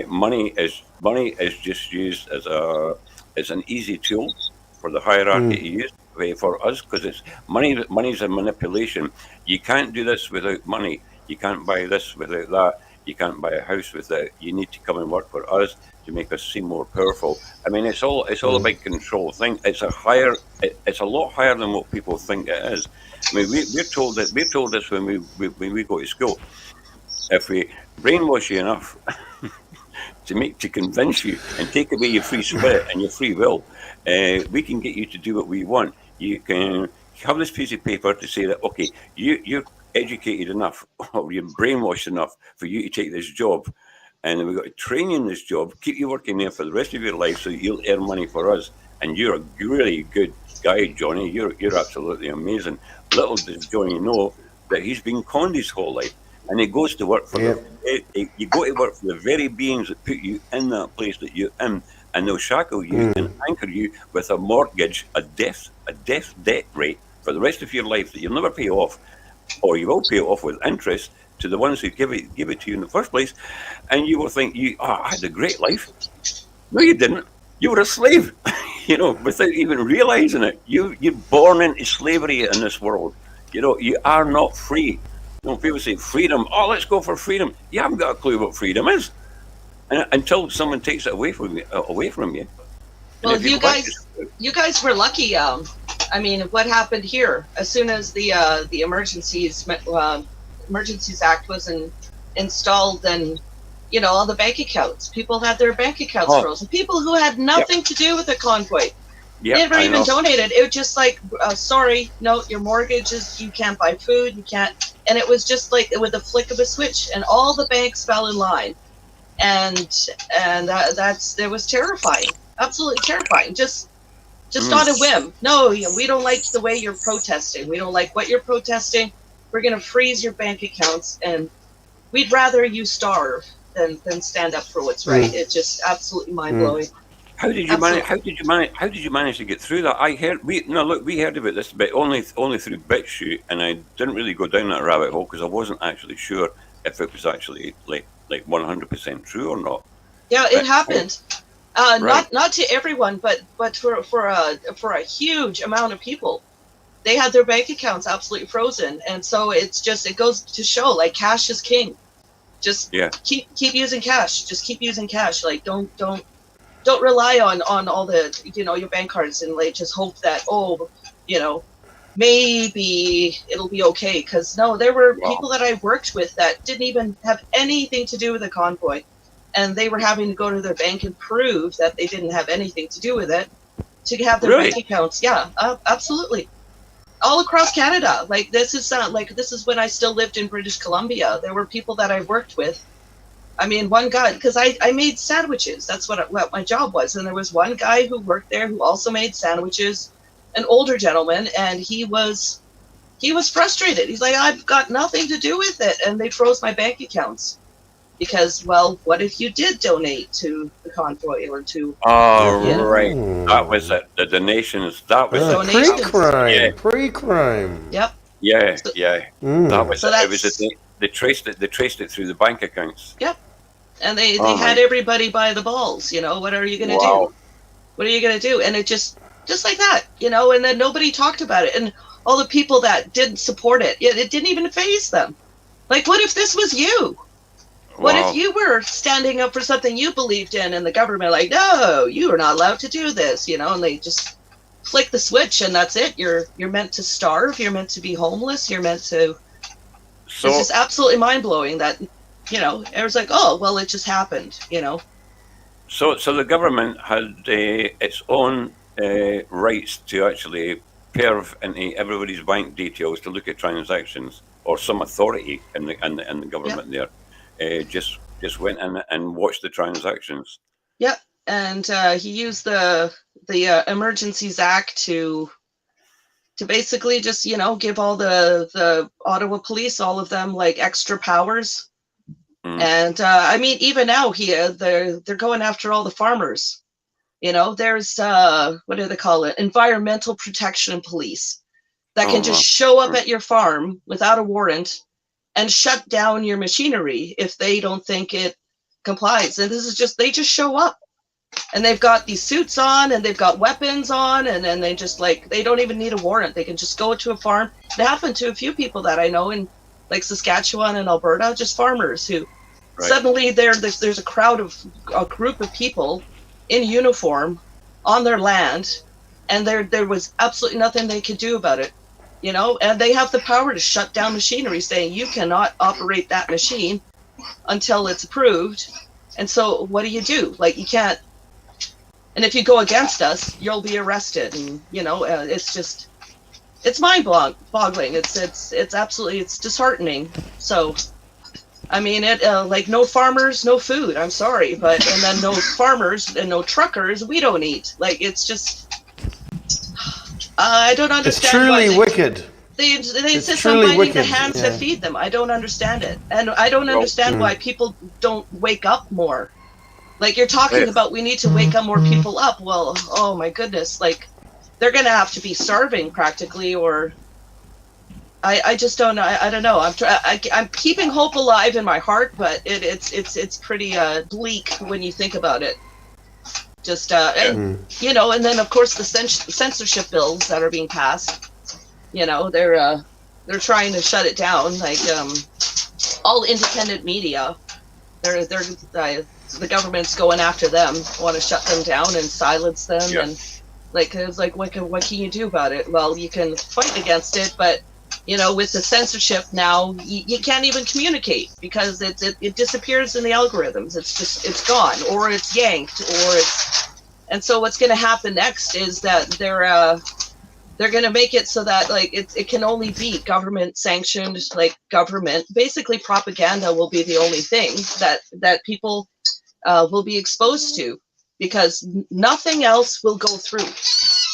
Money is just used as an easy tool for the hierarchy to use for us, because it's money. Money's a manipulation. You can't do this without money. You can't buy this without that. You can't buy a house without. You need to come and work for us to make us seem more powerful. I mean, it's all a big control thing. It's a lot higher than what people think it is. I mean, we're told this when we go to school. If we brainwash you enough to convince you and take away your free spirit and your free will, we can get you to do what we want. You can have this piece of paper to say that, okay, you're educated enough or you're brainwashed enough for you to take this job, and we've got to train you in this job, keep you working there for the rest of your life so that you'll earn money for us. And you're a really good guy, Johnny. You're absolutely amazing. Little does Johnny know that he's been conned his whole life, and he goes to work for you go to work for the very beings that put you in that place that you're in, and they'll shackle you and anchor you with a mortgage, a death debt rate for the rest of your life that you'll never pay off, or you will pay it off with interest to the ones who give it to you in the first place, and you will think I had a great life. No, you didn't. You were a slave, without even realizing it. You're born into slavery in this world. You are not free. People say freedom. Oh, let's go for freedom. You haven't got a clue what freedom is, until someone takes it away from you. And Well, if you you go back guys, you guys were lucky. I mean, what happened here? As soon as the Emergencies Act was installed, and all the bank accounts, people had their bank accounts oh, frozen. People who had yep, nothing to do with the convoy, they yep, never I even know. donated. It was just like, sorry, no, your mortgages, you can't buy food, you can't. And it was just like with a flick of a switch, and all the banks fell in line. And it was terrifying, absolutely terrifying. Just Mm, on a whim. No, we don't like the way you're protesting. We don't like what you're protesting. We're going to freeze your bank accounts, and we'd rather you starve than stand up for what's right. It's just absolutely mind blowing. How did you manage? Absolutely. How did you manage? How did you manage to get through that? I heard we heard about this, but only through BitChute, and I didn't really go down that rabbit hole because I wasn't actually sure if it was actually like 100% true or not. Yeah, it But happened. right, Not to everyone, but for a huge amount of people, they had their bank accounts absolutely frozen, and so it goes to show, like, cash is king. Just yeah, keep using cash. Just keep using cash. Like, don't rely on all the your bank cards, and like just hope that, you know maybe it'll be okay. Because no, there were wow, people that I worked with that didn't even have anything to do with the convoy, and they were having to go to their bank and prove that they didn't have anything to do with it to have their bank really, accounts. Yeah, absolutely, all across Canada. Like, this is when I still lived in British Columbia. There were people that I worked with. I mean, one guy, because I made sandwiches. That's what my job was. And there was one guy who worked there who also made sandwiches, an older gentleman, and he was frustrated. He's like, I've got nothing to do with it, and they froze my bank accounts because, well, what if you did donate to the convoy or to, oh you know, right, that was it. The donations. That was the it. donations? Yeah, Pre-crime, pre-crime. Yep. yeah, So, yeah. That was so it. It was that's they traced it. They traced it through the bank accounts. Yep. And they Oh had my, everybody by the balls. What are you gonna do? wow, What are you gonna do? And it just like that. And then nobody talked about it, and all the people that didn't support it, it didn't even faze them. Like, what if this was you? What if wow. you were standing up for something you believed in, and the government, like, no, you are not allowed to do this, and they just flick the switch, and that's it. You're meant to starve. You're meant to be homeless. You're meant to. It's just So absolutely mind blowing that, it was like, oh, well, it just happened. So the government had its own rights to actually perv into everybody's bank details to look at transactions, or some authority in the Yep. government there. just went in and watched the transactions. Yep, and he used the Emergencies Act to basically just give all the Ottawa police, all of them, like extra powers. And I mean, even now they're going after all the farmers. There's what do they call it? Environmental protection police that can just show up at your farm without a warrant and shut down your machinery if they don't think it complies. And this is they just show up. And they've got these suits on, and they've got weapons on, and then they just they don't even need a warrant. They can just go to a farm. It happened to a few people that I know in like Saskatchewan and Alberta, just farmers who suddenly there's a group of people in uniform on their land, and there was absolutely nothing they could do about it. And they have the power to shut down machinery, saying you cannot operate that machine until it's approved. And so what do? Like, you can't. And if you go against us, you'll be arrested. And it's mind-boggling. It's absolutely disheartening. So, I mean, like, no farmers, no food. I'm sorry, and then no farmers and no truckers. We don't eat. Like, it's just, I don't understand. It's truly wicked. They insist on finding the hands that feed them. I don't understand it, and I don't understand why people don't wake up more. Like, you're talking about we need to wake up more people up. Well, oh my goodness, like, they're going to have to be starving practically, or I just don't know. I don't know. I'm keeping hope alive in my heart, but it's pretty bleak when you think about it. Just and then of course the censorship bills that are being passed. They're trying to shut it down. Like, all independent media, the government's going after them, want to shut them down and silence them. Yeah. And it's like, what can you do about it? Well, you can fight against it, but with the censorship now, you can't even communicate because it disappears in the algorithms. It's gone, or it's yanked, and so what's going to happen next is that they're going to make it so that it can only be government sanctioned, basically propaganda will be the only thing that people will be exposed to, because nothing else will go through.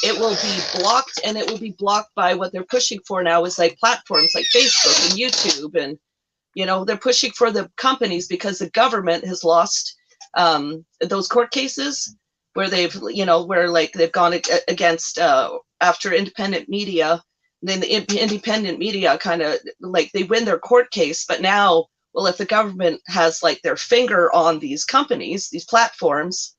It will be blocked, and it will be blocked by what they're pushing for now is like platforms like Facebook and YouTube, and they're pushing for the companies because the government has lost those court cases where they've gone against after independent media. Then the independent media kind of they win their court case, but now, well, if the government has their finger on these companies, these platforms,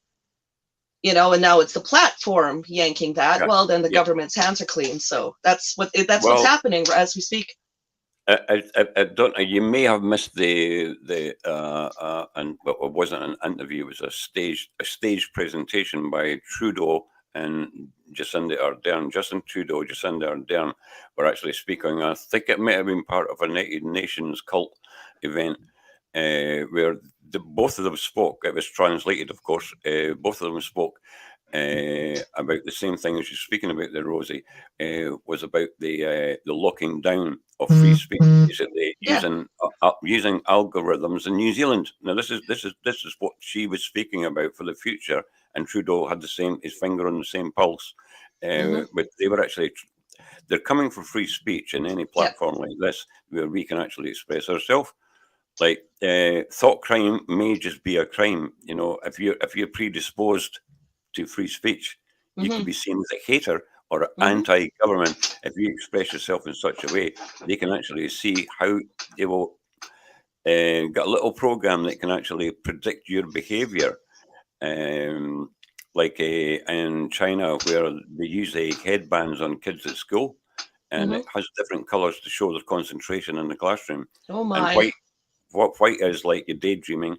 and now it's the platform yanking that, well, then the government's hands are clean. So that's what's happening as we speak. I don't know. You may have missed the but it wasn't an interview. It was a stage presentation by Trudeau and Jacinda Ardern. Justin Trudeau, Jacinda Ardern were actually speaking. I think it may have been part of a United Nations cult event where both of them spoke. It was translated, of course. Both of them spoke about the same thing as you're speaking about there, Rosie. Was about the locking down of free speech, basically using algorithms in New Zealand. Now, this is what she was speaking about for the future, and Trudeau had his finger on the same pulse. But they were actually they're coming for free speech in any platform like this where we can actually express ourselves. Like, thought crime may just be a crime. If you're predisposed to free speech, you can be seen as a hater or anti-government. If you express yourself in such a way, they can actually see how they will get a little program that can actually predict your behavior. Like in China, where they use headbands on kids at school, and it has different colors to show their concentration in the classroom. Oh my! And white is like you're daydreaming.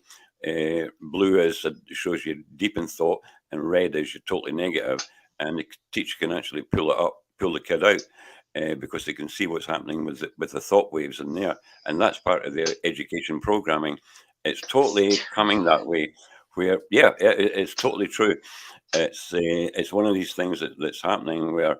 Blue shows you deep in thought, and red is you're totally negative. And the teacher can actually pull the kid out because they can see what's happening with the thought waves in there, and that's part of their education programming. It's totally coming that way. Where it's totally true. It's one of these things that's happening where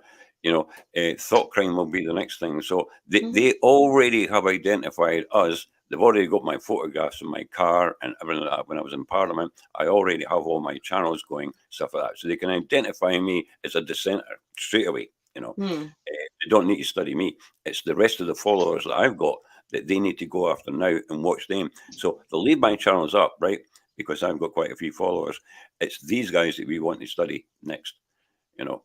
thought crime will be the next thing. So they already have identified us They've already got my photographs in my car and everything like that. When I was in Parliament, I already have all my channels going, stuff like that. So they can identify me as a dissenter straight away. They don't need to study me. It's the rest of the followers that I've got that they need to go after now and watch them. So they'll leave my channels up, right? Because I've got quite a few followers. It's these guys that we want to study next.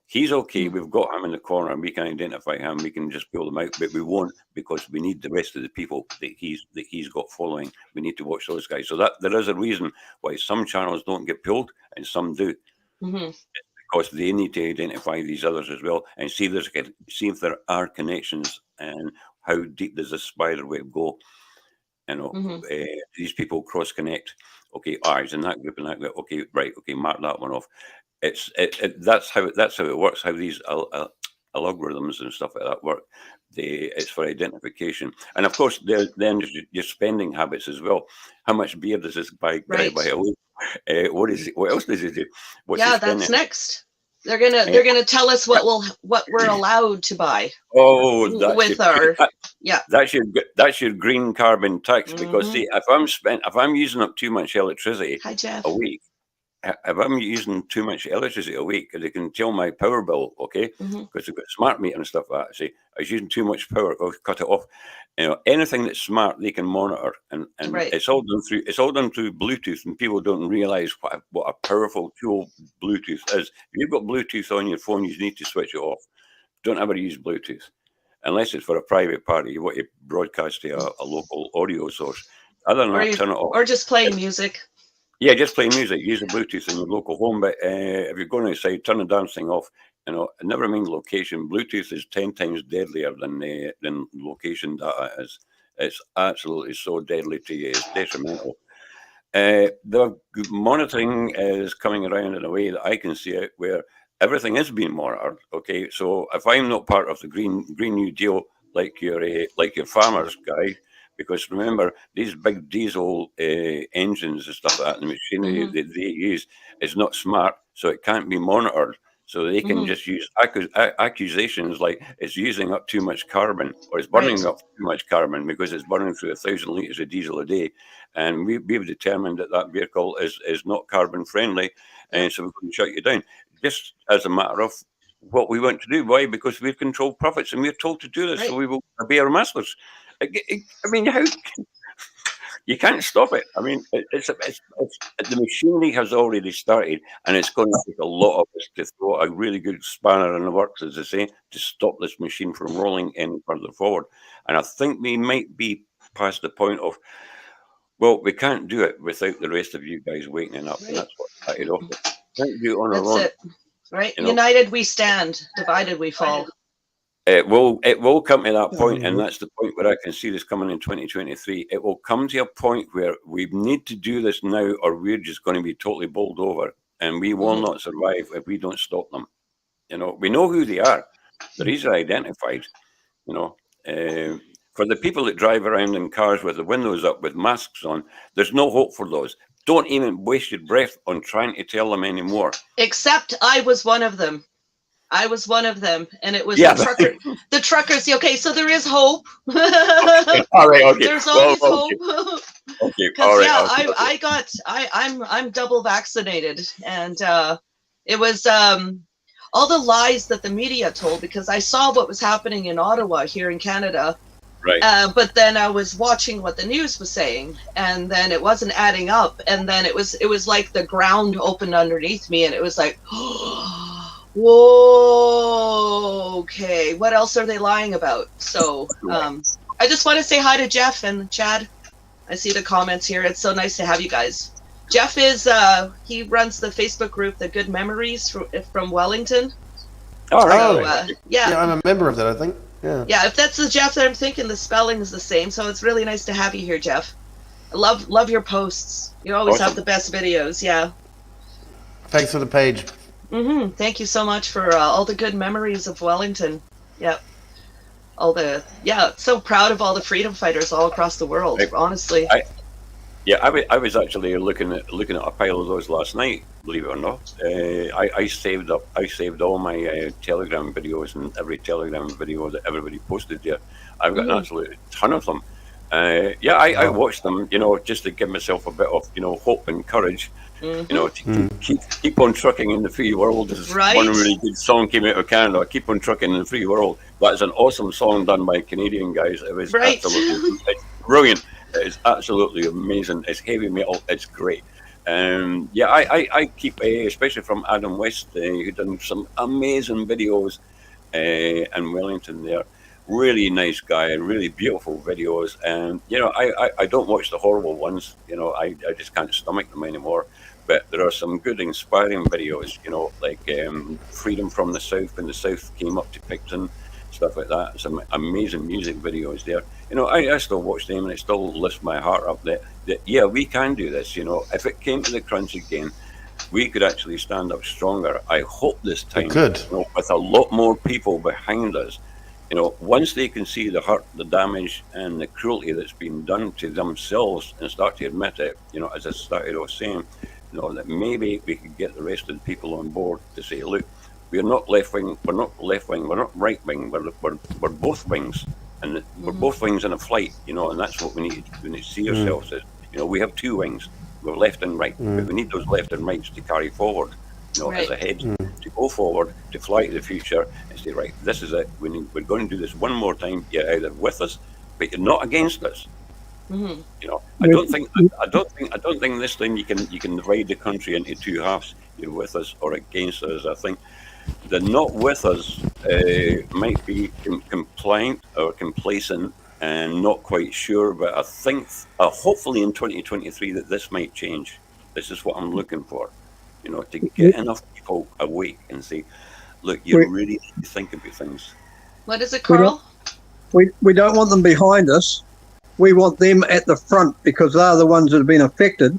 He's okay. We've got him in the corner and we can identify him. We can just pull them out, but we won't, because we need the rest of the people that he's got following. We need to watch those guys. So that there is a reason why some channels don't get pulled and some do. Because they need to identify these others as well and see if there are connections and how deep does this spider web go. These people cross connect. Okay, he's in that group and that group. Okay, right. Okay, mark that one off. That's how it works. How these algorithms and stuff like that work. It's for identification, and of course, then your spending habits as well. How much beer does this guy buy a week? What is it? What else does he do? That's next. They're gonna tell us what we're allowed to buy. That's your green carbon tax. Because see, if I'm using up too much electricity a week. If I'm using too much electricity a week, they can tell my power bill, okay? Because they've got smart meter and stuff like that. Say, I was using too much power, I'll cut it off. Anything that's smart, they can monitor, and it's all done through Bluetooth, and people don't realize what a powerful tool Bluetooth is. If you've got Bluetooth on your phone, you need to switch it off. Don't ever use Bluetooth unless it's for a private party. You want to broadcast to a local audio source. Other than that, turn it off. Or just play music. Yeah, just play music. Use the Bluetooth in your local home. But if you're going outside, turn the damn thing off. Never mind location. Bluetooth is 10 times deadlier than location data is. It's absolutely so deadly to you. It's detrimental. The monitoring is coming around in a way that I can see it, where everything is being monitored. Okay, so if I'm not part of the Green New Deal, like your farmers guy. Because remember, these big diesel engines and stuff like that, the machinery that they use is not smart, so it can't be monitored. So they can just use accusations like it's using up too much carbon, or it's burning up too much carbon because it's burning through 1,000 litres of diesel a day. And we've determined that vehicle is not carbon friendly, and so we're going to shut you down. Just as a matter of what we want to do. Why? Because we've controlled profits and we're told to do this, so we will obey our masters. I mean, you can't stop it. I mean, the machinery has already started, and it's going to take a lot of us to throw a really good spanner in the works, as they say, to stop this machine from rolling any further forward. And I think we might be past the point of, well, we can't do it without the rest of you guys waking up, and that's what I started off with. Can't do it on our own. That's it. Right? United we stand, divided we fall. It will come to that point, and that's the point where I can see this coming in 2023. It will come to a point where we need to do this now, or we're just going to be totally bowled over, and we will not survive if we don't stop them. We know who they are. They're easily identified. For the people that drive around in cars with the windows up with masks on, there's no hope for those. Don't even waste your breath on trying to tell them anymore. Except I was one of them. And it was the truckers. Okay, so there is hope. Okay. All right, okay. There's always hope. Okay, all right. I'm double vaccinated, and it was all the lies that the media told, because I saw what was happening in Ottawa here in Canada. Right. But then I was watching what the news was saying, and then it wasn't adding up, and then it was like the ground opened underneath me, and it was like, whoa, okay, what else are they lying about? So I just want to say hi to Jeff and Chad. I see the comments here. It's so nice to have you guys. Jeff is he runs the Facebook group The Good Memories from Wellington. All right. So, yeah, I'm a member of that, I think. Yeah, if that's the Jeff that I'm thinking, the spelling is the same. So it's really nice to have you here, Jeff. I love your posts. You always have the best videos. Yeah. Thanks for the page. Thank you so much for all the good memories of Wellington. Yep. So proud of all the freedom fighters all across the world. Honestly. I was actually looking at a pile of those last night. Believe it or not, I saved all my Telegram videos, and every Telegram video that everybody posted there. I've got an absolute ton of them. I Wow. watch them, just to give myself a bit of, hope and courage, Hmm. to keep on trucking in the free world. There's one Right. really good song came out of Canada, "Keep on Trucking in the Free World." That's an awesome song done by Canadian guys. It was Right. absolutely, it's brilliant. It is absolutely amazing. It's heavy metal. It's great. I keep, especially from Adam West, who done some amazing videos in Wellington there. Really nice guy and really beautiful videos. And I don't watch the horrible ones. I just can't stomach them anymore. But there are some good, inspiring videos. Like Freedom from the South, when the South came up to Picton, stuff like that. Some amazing music videos there. I still watch them, and it still lifts my heart up. That yeah, we can do this. If it came to the crunch again, we could actually stand up stronger. I hope this It time, could. with a lot more people behind us. Once they can see the hurt, the damage, and the cruelty that's been done to themselves and start to admit it, as I started off saying, that maybe we could get the rest of the people on board to say, look, we're not left wing, we're not left wing, we're not right wing, we're both wings, and we're Hmm. both wings in a flight, and that's what we need to see Mm. ourselves as. We have two wings, we're left and right, but Mm. we need those left and rights to carry forward, as a Right. head, to go forward, to fly to the future and say, right, this is it. We're going to do this one more time. You're either with us, but you're not against us. Hmm. I We, don't think this time you can divide the country into two halves. You're with us or against us. I think the not with us might be compliant or complacent and not quite sure, but I think hopefully in 2023 that this might change. This is what I'm looking for, to we, get enough people awake and say, look, you we, really need to think about things. What is it, we don't Carl? we don't want them behind us. We want them at the front because they're the ones that have been affected.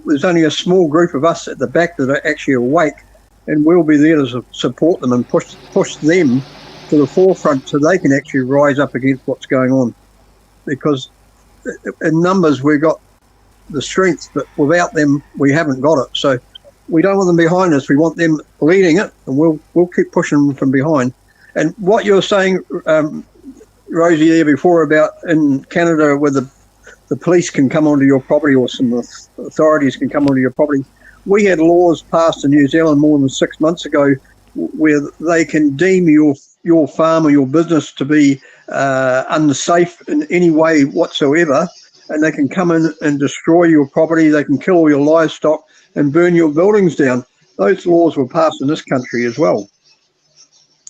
There's only a small group of us at the back that are actually awake, and we'll be there to support them and push them to the forefront so they can actually rise up against what's going on. Because in numbers we've got the strength, but without them we haven't got it. So we don't want them behind us. We want them leading it, and we'll keep pushing them from behind. And what you're saying, Rosie, there before about in Canada where the police can come onto your property or some authorities can come onto your property. We had laws passed in New Zealand more than 6 months ago where they can deem your farm or your business to be unsafe in any way whatsoever, and they can come in and destroy your property. They can kill all your livestock and burn your buildings down. Those laws were passed in this country as well.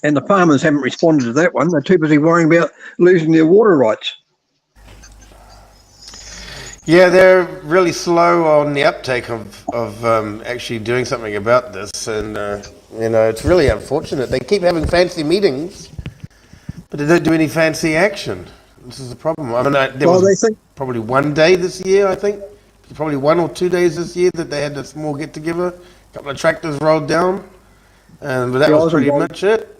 And the farmers haven't responded to that one. They're too busy worrying about losing their water rights. Yeah, they're really slow on the uptake of actually doing something about this, and it's really unfortunate. They keep having fancy meetings, but they don't do any fancy action. This is the problem. I mean, there Well, was they think, probably one day this year, I think, probably 1 or 2 days this year that they had a small get-together. A couple of tractors rolled down, but that yeah, was pretty much it.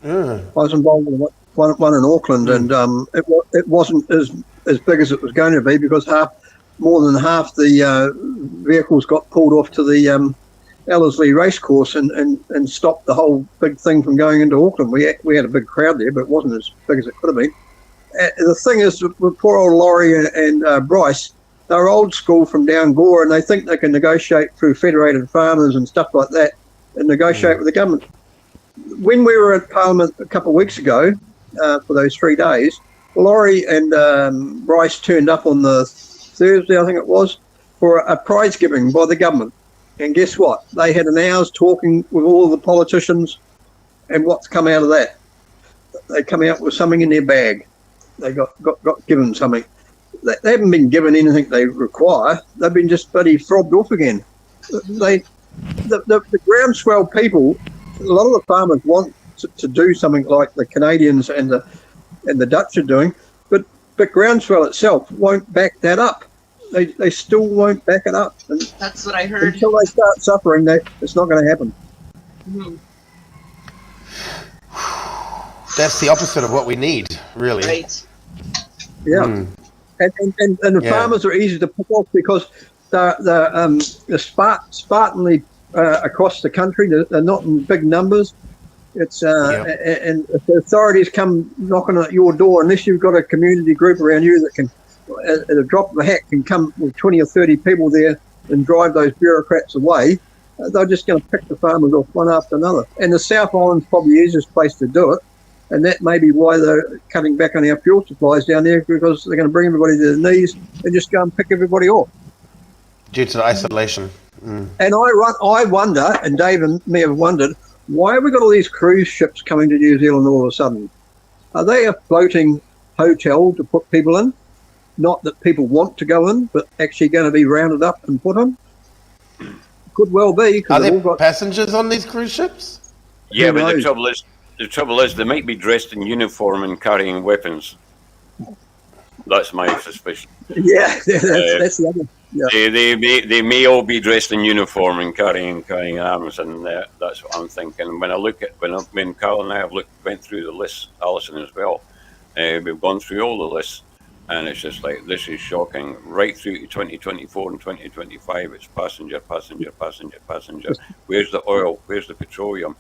Yeah. I was involved in one in Auckland, and it wasn't as big as it was going to be because more than half the vehicles got pulled off to the Ellerslie racecourse and stopped the whole big thing from going into Auckland. We had a big crowd there, but it wasn't as big as it could have been. The thing is, with poor old Laurie and Bryce, they're old school from down Gore, and they think they can negotiate through federated farmers and stuff like that and negotiate with the government. When we were at Parliament a couple of weeks ago for those 3 days, Laurie and Bryce turned up on the Thursday, I think it was, for a prize giving by the government. And guess what? They had an hour's talking with all the politicians, and what's come out of that? They come out with something in their bag. They got given something. They haven't been given anything they require. They've been just bloody throbbed off again. The groundswell people, a lot of the farmers want to do something like the Canadians and the Dutch are doing, but groundswell itself won't back that up. They still won't back it up. And That's what I heard. until they start suffering, it's not going to happen. Mhm. That's the opposite of what we need, really. Right. Yeah. And the Yeah. farmers are easy to pick off because they're spartanly across the country. They're not in big numbers. It's and if the authorities come knocking at your door, unless you've got a community group around you that can at a drop of a hat can come with 20 or 30 people there and drive those bureaucrats away, they're just going to pick the farmers off one after another. And the South Island's probably the easiest place to do it. And that may be why they're cutting back on our fuel supplies down there, because they're going to bring everybody to their knees and just go and pick everybody off. Due to the isolation. And I wonder, and Dave and me have wondered, why have we got all these cruise ships coming to New Zealand all of a sudden? Are they a floating hotel to put people in? Not that people want to go in, but actually going to be rounded up and put in? Could well be. Are there passengers on these cruise ships? Yeah, but the trouble is they might be dressed in uniform and carrying weapons. That's my suspicion. Yeah, that's the other. Yeah. They may all be dressed in uniform and carrying arms, and that's what I'm thinking. When I look at when Carl and I have went through the list, Alison as well, we've gone through all the lists, and it's just like, this is shocking. Right through to 2024 and 2025, it's passenger. Where's the oil? Where's the petroleum?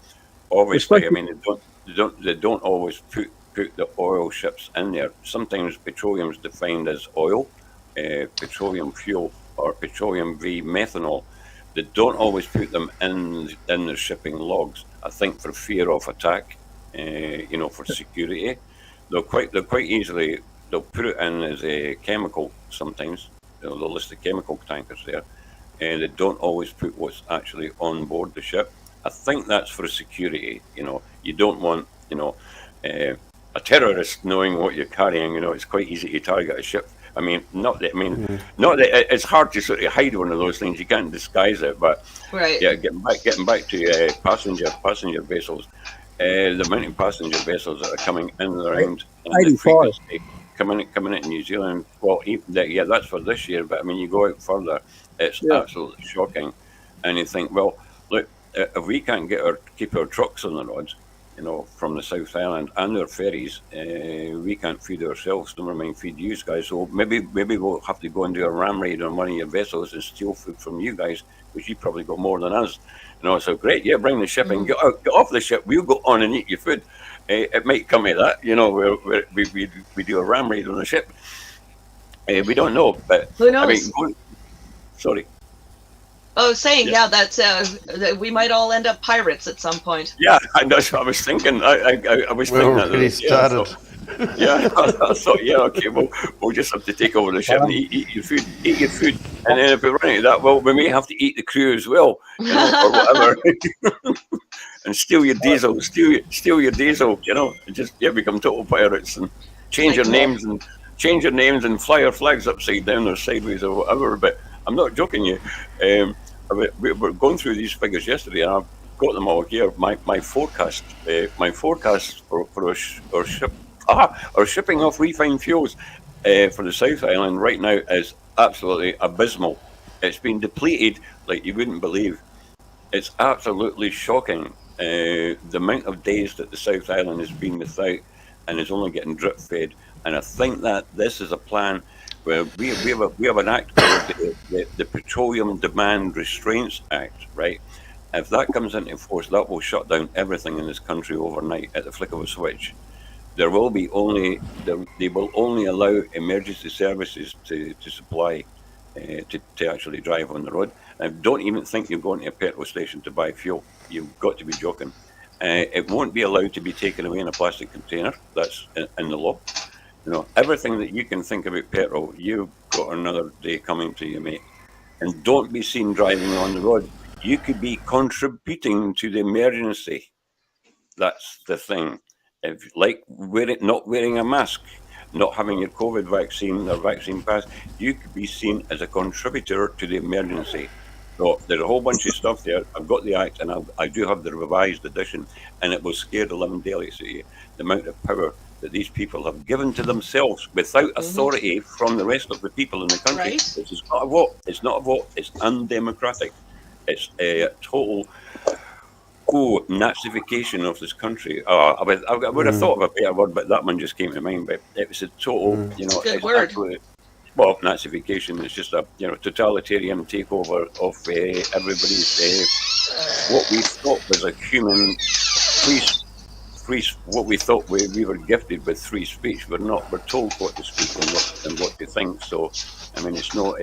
Obviously, I mean, they don't always put the oil ships in there. Sometimes petroleum is defined as oil, petroleum fuel, or petroleum v methanol. They don't always put them in the shipping logs. I think for fear of attack, for security. They'll quite easily they'll put it in as a chemical sometimes. They'll list the chemical tankers there, and they don't always put what's actually on board the ship. I think that's for security. You don't want a terrorist knowing what you're carrying. It's quite easy to target a ship. Not that it's hard to sort of hide one of those things. You can't disguise it, but right. Yeah, getting back to passenger vessels. The amount of passenger vessels that are coming in and around 85 coming into New Zealand. Well, that's for this year, but you go out further, it's absolutely shocking. And you think, well, look, if we can't keep our trucks on the roads, from the South Island and our ferries, we can't feed ourselves, never mind feed you guys. So maybe we'll have to go and do a ram raid on one of your vessels and steal food from you guys, because you probably got more than us. So great, bring the ship and get off the ship. We'll go on and eat your food. It might come to that, where we do a ram raid on the ship. We don't know, but who knows? Sorry. Oh, that we might all end up pirates at some point. Yeah, that's what I was thinking. I was thinking that. Already started. I thought, okay, we'll just have to take over the ship and eat your food, and then if we run into that, well, we may have to eat the crew as well, or whatever, and steal your diesel, and just become total pirates and change your names and fly our flags upside down or sideways or whatever. But I'm not joking you. We were going through these figures yesterday, and I've got them all here. My forecast for our ship. Our shipping of refined fuels for the South Island right now is absolutely abysmal. It's been depleted like you wouldn't believe. It's absolutely shocking, the amount of days that the South Island has been without and is only getting drip fed. And I think that this is a plan where we have an act called the Petroleum Demand Restraints Act, right? If that comes into force, that will shut down everything in this country overnight at the flick of a switch. They will only allow emergency services to supply, to actually drive on the road. And don't even think you're going to a petrol station to buy fuel. You've got to be joking. It won't be allowed to be taken away in a plastic container. That's in the law. Everything that you can think about petrol, you've got another day coming to you, mate. And don't be seen driving on the road. You could be contributing to the emergency. That's the thing. If not wearing a mask, not having your COVID vaccine or vaccine pass, you could be seen as a contributor to the emergency. So there's a whole bunch of stuff there. I've got the act, and I do have the revised edition, and it will scare the living daylights at you. The amount of power that these people have given to themselves without authority from the rest of the people in the country. Right. This is not a vote. It's not a vote. It's undemocratic. It's a total Nazification of this country. I would have thought of a better word, but that one just came to mind. But it was a total, Good word. Well, Nazification is just a totalitarian takeover of everybody's what we thought was a human what we thought we were gifted with free speech. We're not. We're told what to speak and what to think. So, I mean, it's no.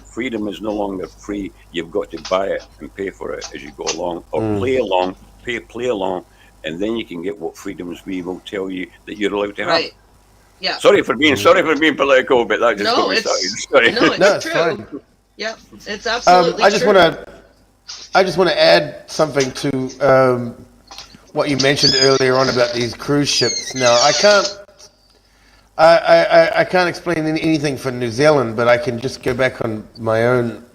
Freedom is no longer free. You've got to buy it and pay for it as you go along, or play along, play along, and then you can get what freedoms we will tell you that you're allowed to have. Right. Yeah. Sorry for being political, but that just No, got me it's started. Sorry. no, it's No, it's true. fine. Yeah, it's absolutely I just true. I just want to add something to what you mentioned earlier on about these cruise ships. Now, I can't explain anything for New Zealand, but I can just go back on my own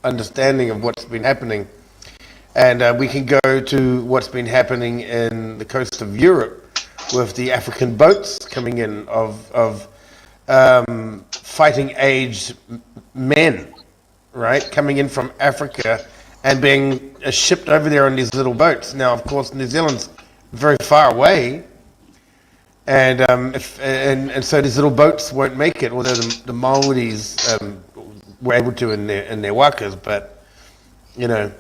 understanding of what's been happening, and we can go to what's been happening in the coast of Europe with the African boats coming in of fighting age men, right, coming in from Africa and being shipped over there on these little boats. Now, of course, New Zealand's very far away, and and so these little boats won't make it. Although the Maoris were able to in their wakas, but you know.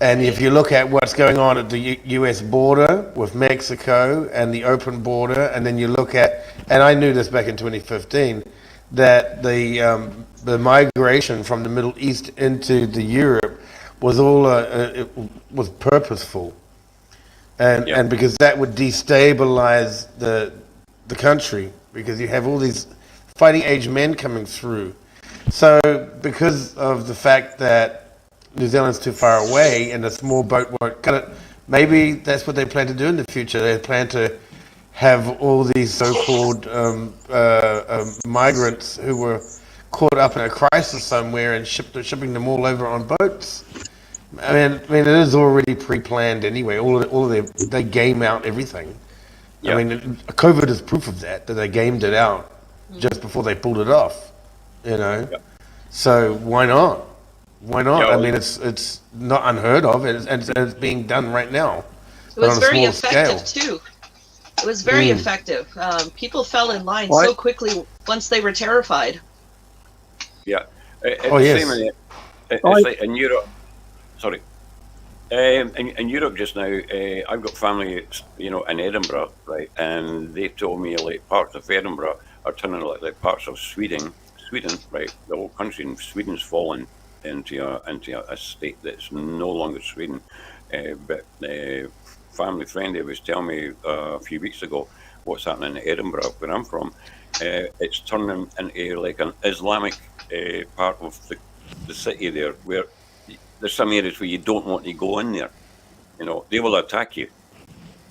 And if you look at what's going on at the U.S. border with Mexico and the open border, and then you look at, and I knew this back in 2015, that the migration from the Middle East into the Europe was all it was purposeful, and because that would destabilize the country, because you have all these fighting age men coming through. So because of the fact that New Zealand's too far away and a small boat won't cut it, maybe that's what they plan to do in the future. They plan to have all these so-called migrants who were caught up in a crisis somewhere and shipping them all over on boats. I mean, it is already pre-planned anyway. All of they game out everything. Yeah. I mean, COVID is proof of that they gamed it out just before they pulled it off. You know, so why not? Why not? Yeah, I mean, it's not unheard of, and it's being done right now. It was on a very small effective scale. too. It was very effective. People fell in line so quickly once they were terrified. Yeah. It's Oh, the yes. same it's like in Europe. Sorry. In Europe just now, I've got family, in Edinburgh, right, and they told me like parts of Edinburgh are turning like parts of Sweden, right, the whole country in Sweden's fallen into a state that's no longer Sweden. But family friend was telling me a few weeks ago what's happening in Edinburgh, where I'm from. It's turning into like an Islamic part of the city there, where there's some areas where you don't want to go in there. They will attack you.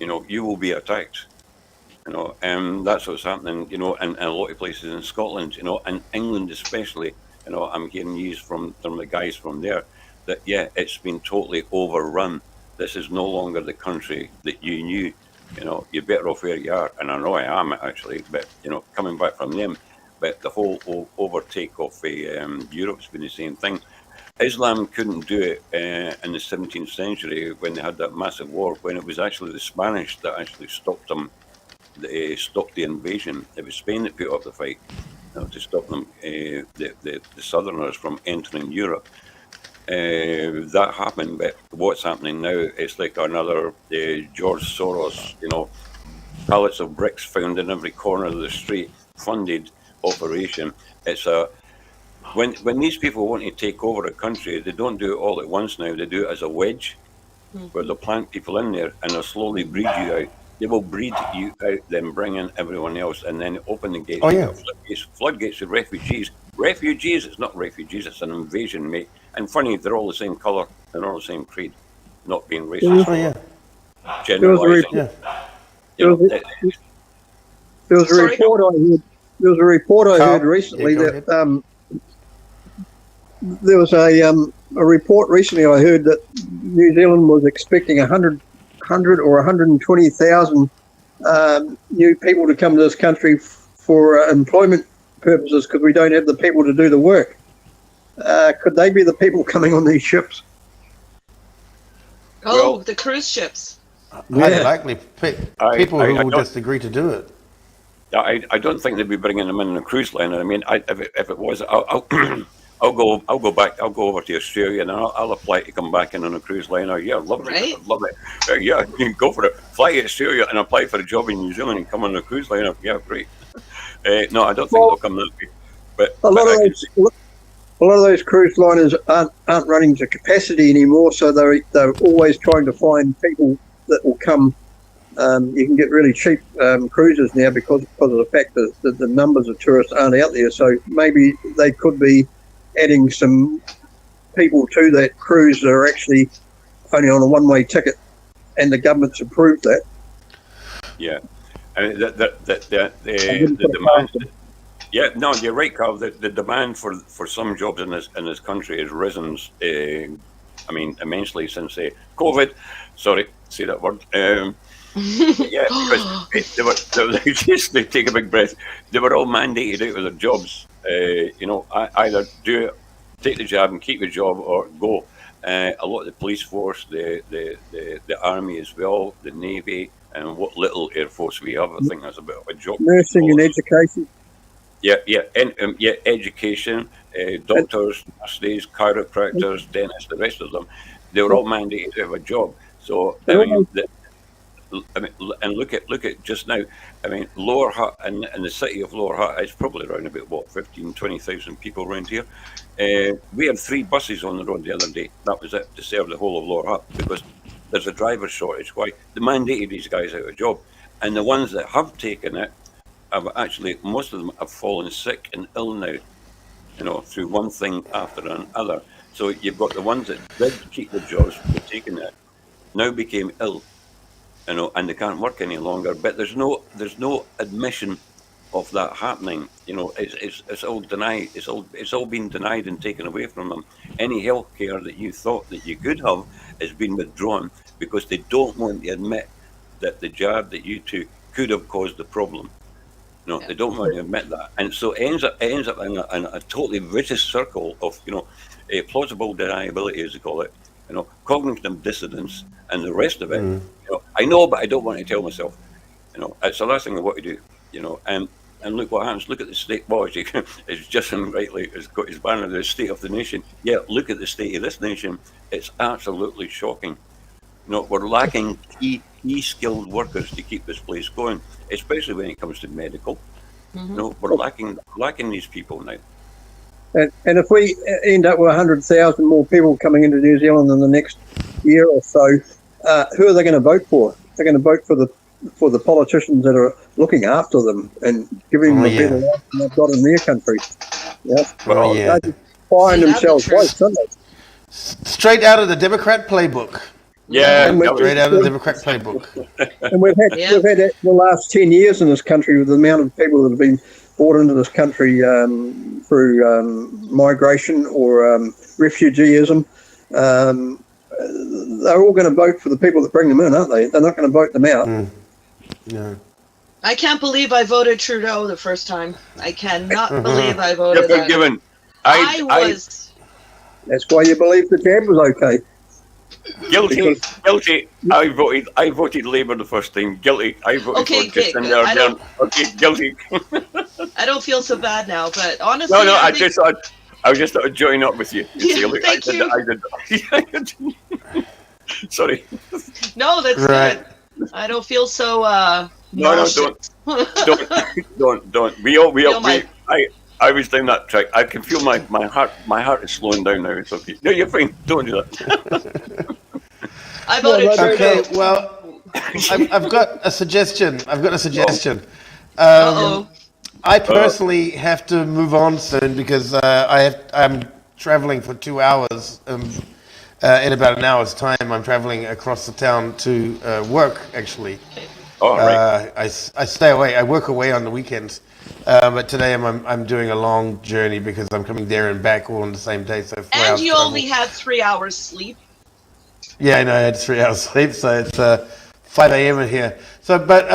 You will be attacked. That's what's happening. In a lot of places in Scotland. And England especially. I'm hearing news from the guys from there that it's been totally overrun. This is no longer the country that you knew. You're better off where you are, and I know I am actually. But coming back from them, but the whole overtake of Europe's been the same thing. Islam couldn't do it in the 17th century when they had that massive war, when it was actually the Spanish that actually stopped them. They stopped the invasion. It was Spain that put up the fight to stop them, the Southerners from entering Europe. That happened, but what's happening now, it's like another George Soros, pallets of bricks found in every corner of the street, funded operation. It's when these people want to take over a country, they don't do it all at once now. They do it as a wedge, where they'll plant people in there and they'll slowly breed you out. They will breed you out, then bring in everyone else, and then open the gates. Oh, yeah. Floodgates of refugees. Refugees, it's not refugees, it's an invasion, mate. And funny, they're all the same colour, they're all the same creed. Not being racist. Oh yeah. Generalising. Yeah. There was a Sorry? report I heard. There was a report I Carl? heard recently Yeah, go that there was a report recently I heard that New Zealand was expecting 100 or 120,000 new people to come to this country for employment purposes because we don't have the people to do the work. Could they be the people coming on these ships? Oh, Well- the cruise ships. Highly likely people I who will don't- just agree to do it. I don't think they'd be bringing them in a cruise liner. I mean, if it was, I'll go back. I'll go over to Australia and I'll apply to come back in on a cruise liner. Yeah, lovely. Right? I'd love it. Yeah, you can go for it. Fly to Australia and apply for a job in New Zealand and come on a cruise liner. Yeah, great. No, I don't think Well, they'll come that way. But a lot of I can see. those cruise liners aren't running to capacity anymore, so they're always trying to find people that will come. You can get really cheap cruises now because of the fact that the numbers of tourists aren't out there. So maybe they could be adding some people to that cruise that are actually only on a one-way ticket, and the government's approved that. Yeah, I mean the I wouldn't the put it demand. past them. Yeah, no, you're right, Carl. The demand for some jobs in this country has risen. I mean, immensely since COVID. Sorry, say that word. Yeah, because they just they take a big breath. They were all mandated out of their jobs. Either take the job and keep the job, or go. A lot of the police force, the army as well, the navy, and what little air force we have. I think that's a bit of a joke. Nursing and education. Yeah, yeah, and education, doctors, nurses, chiropractors, dentists, the rest of them, they were all mandated to have a job. So and look at just now. I mean, Lower Hutt and the city of Lower Hutt, it's probably around about what 20,000 people around here. We had 3 buses on the road the other day. That was it, to serve the whole of Lower Hutt, because there's a driver shortage. Why? They mandated these guys out of a job, and the ones that have taken it have actually, most of them have fallen sick and ill now. Through one thing after another. So you've got the ones that did keep the jobs for taking it, now became ill, and they can't work any longer. But there's no admission of that happening. It's all denied. It's all been denied and taken away from them. Any health care that you thought that you could have has been withdrawn, because they don't want to admit that the jab that you took could have caused the problem. No, they don't want to admit that, and so it ends up in a totally vicious circle of a plausible deniability, as they call it, cognitive dissonance, and the rest of it. I know, but I don't want to tell myself. It's the last thing I want to do. And look what happens. Look at the state. Well, as Justin rightly has got his banner, the state of the nation. Yeah, look at the state of this nation. It's absolutely shocking. We're lacking key skilled workers to keep this place going, especially when it comes to medical. We're lacking these people now. And if we end up with 100,000 more people coming into New Zealand in the next year or so, who are they going to vote for? They're going to vote for the politicians that are looking after them and giving them a better life than they've got in their country. Yeah. Well, they just find themselves votes, don't they? Straight out of the Democrat playbook. Yeah, Straight out of the Democrat playbook. And we've had it the last 10 years in this country, with the amount of people that have been brought into this country through migration or refugeeism. They're all going to vote for the people that bring them in, aren't they? They're not going to vote them out. No. I can't believe I voted Trudeau the first time. I cannot believe I voted You're that. forgiven. I was... That's why you believe the jab was okay. Guilty. I voted Labour the first time. Guilty. I voted for Justin Ardern. Okay, guilty. I don't feel so bad now, but honestly, No, I just thought I'd join up with you. Yeah, thank you. I did. Sorry. No, that's Right. good. I don't feel so. No, don't. I was down that track. I can feel my heart is slowing down now. It's okay. No, you're fine. Don't do that. I voted Trudeau. Okay, well, I've got a suggestion. I personally have to move on soon because I'm traveling for 2 hours. In about an hour's time, I'm traveling across the town to work. Actually, Right. I stay away. I work away on the weekends, but today I'm doing a long journey because I'm coming there and back all on the same day. So 4 And hours you travel. only had 3 hours sleep. Yeah, I know. I had 3 hours sleep, so it's 5 a.m. in here. So, but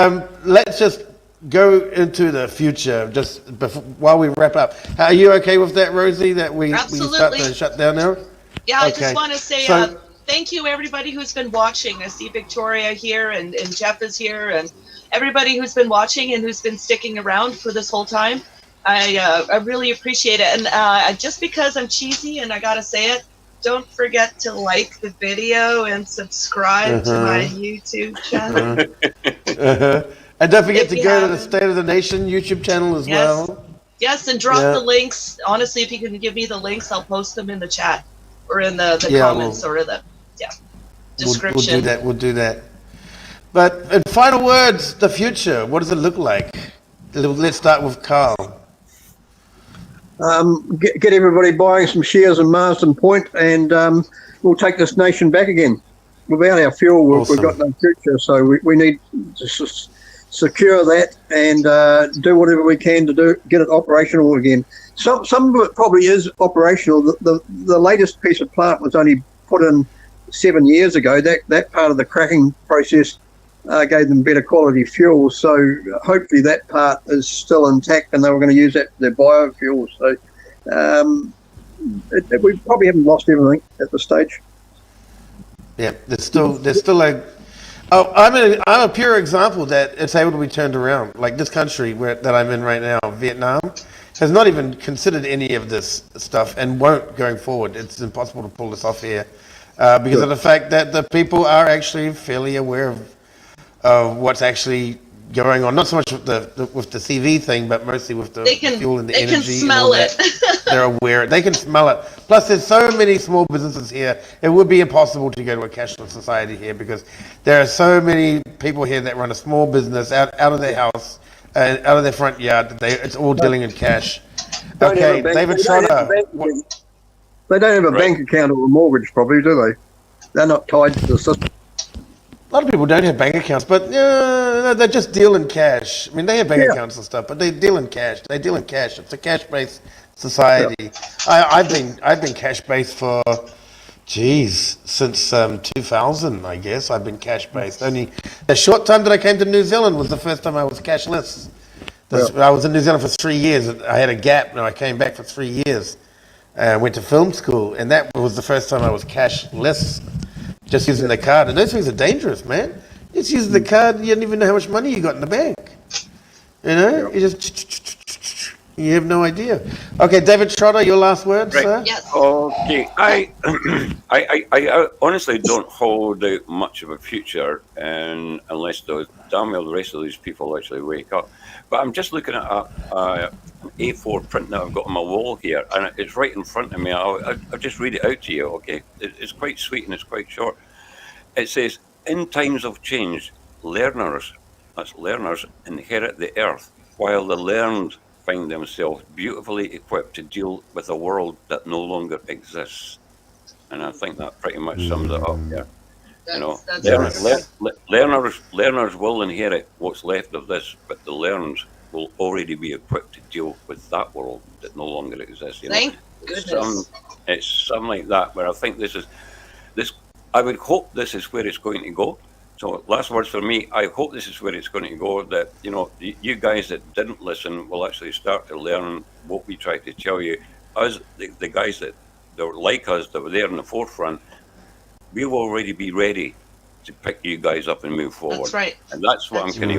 let's just go into the future just before, while we wrap up. Are you okay with that, Rosie? That we start to shut down now? Yeah, I Okay. just want to say So- thank you, everybody who's been watching. I see Victoria here, and Jeff is here, and everybody who's been watching and who's been sticking around for this whole time. I really appreciate it. And just because I'm cheesy and I gotta say it, don't forget to like the video and subscribe to my YouTube channel. And don't forget If to you go to the haven't. State of the Nation YouTube channel as Yes. well. Yes, and drop the Yeah. links. Honestly, if you can give me the links, I'll post them in the chat or in the Yeah, comments or the description. we'll do that. We'll do that. But in final words, the future. What does it look like? Let's start with Carl. Get everybody buying some shares in Marsden Point, and we'll take this nation back again. Without our fuel, we've got no future, so we need to secure that and do whatever we can to get it operational again. Some of it probably is operational. The latest piece of plant was only put in 7 years ago. That part of the cracking process gave them better quality fuel, so hopefully that part is still intact, and they were going to use that for their biofuel. So we probably haven't lost everything at this stage. Yeah, there's still like, oh, I'm a pure example that it's able to be turned around. Like this country that I'm in right now, Vietnam, has not even considered any of this stuff and won't going forward. It's impossible to pull this off here because of the fact that the people are actually fairly aware of what's actually going on. Not so much with the CV thing, but mostly with the fuel and the energy. They can smell it. They're aware. They can smell it. Plus, there's so many small businesses here. It would be impossible to go to a cashless society here because there are so many people here that run a small business out of their house, out of their front yard. It's all dealing in cash. Okay, David Trotter. They don't have a bank account or a mortgage, probably, do they? They're not tied to the system. A lot of people don't have bank accounts, but they just deal in cash. I mean, they have bank accounts and stuff, but they deal in cash. They deal in cash. It's a cash-based society. Yeah. I've been cash-based for, since 2000, I guess. I've been cash-based. Only the short time that I came to New Zealand was the first time I was cashless. I was in New Zealand for 3 years. I had a gap, and I came back for 3 years. I went to film school, and that was the first time I was cashless. Just using the card. And those things are dangerous, man. Just using the card, you don't even know how much money you got in the bank. You know? You just... You have no idea. Okay, David Trotter, your last word, sir? Yes. Okay. I honestly don't hold out much of a future unless the damn well the rest of these people actually wake up. But I'm just looking at an A4 print that I've got on my wall here, and it's right in front of me. I'll just read it out to you, okay? It's quite sweet and it's quite short. It says, in times of change, learners inherit the earth, while the learned find themselves beautifully equipped to deal with a world that no longer exists. And I think that pretty much sums it up. Yeah. Learners will inherit what's left of this, but the learned will already be equipped to deal with that world that no longer exists. Thank goodness. It's something like that, where I think this. I would hope this is where it's going to go. So last words for me, I hope this is where it's going to go, that, you guys that didn't listen will actually start to learn what we try to tell you. Us, the guys that were like us, that were there in the forefront, we will already be ready to pick you guys up and move forward. That's right. And that's what I'm kind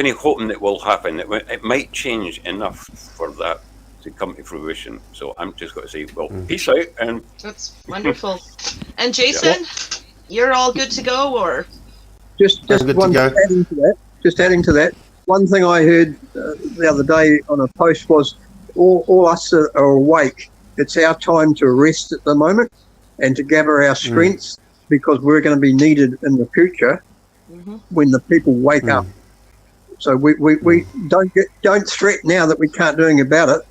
of hoping that will happen. It might change enough for that to come to fruition. So I'm just going to say, peace out. And that's wonderful. And Jason, you're all good to go, or just one adding to that. One thing I heard the other day on a post was, all us that are awake, it's our time to rest at the moment and to gather our strengths, because we're going to be needed in the future when the people wake up. So we don't threat now that we can't do anything about it.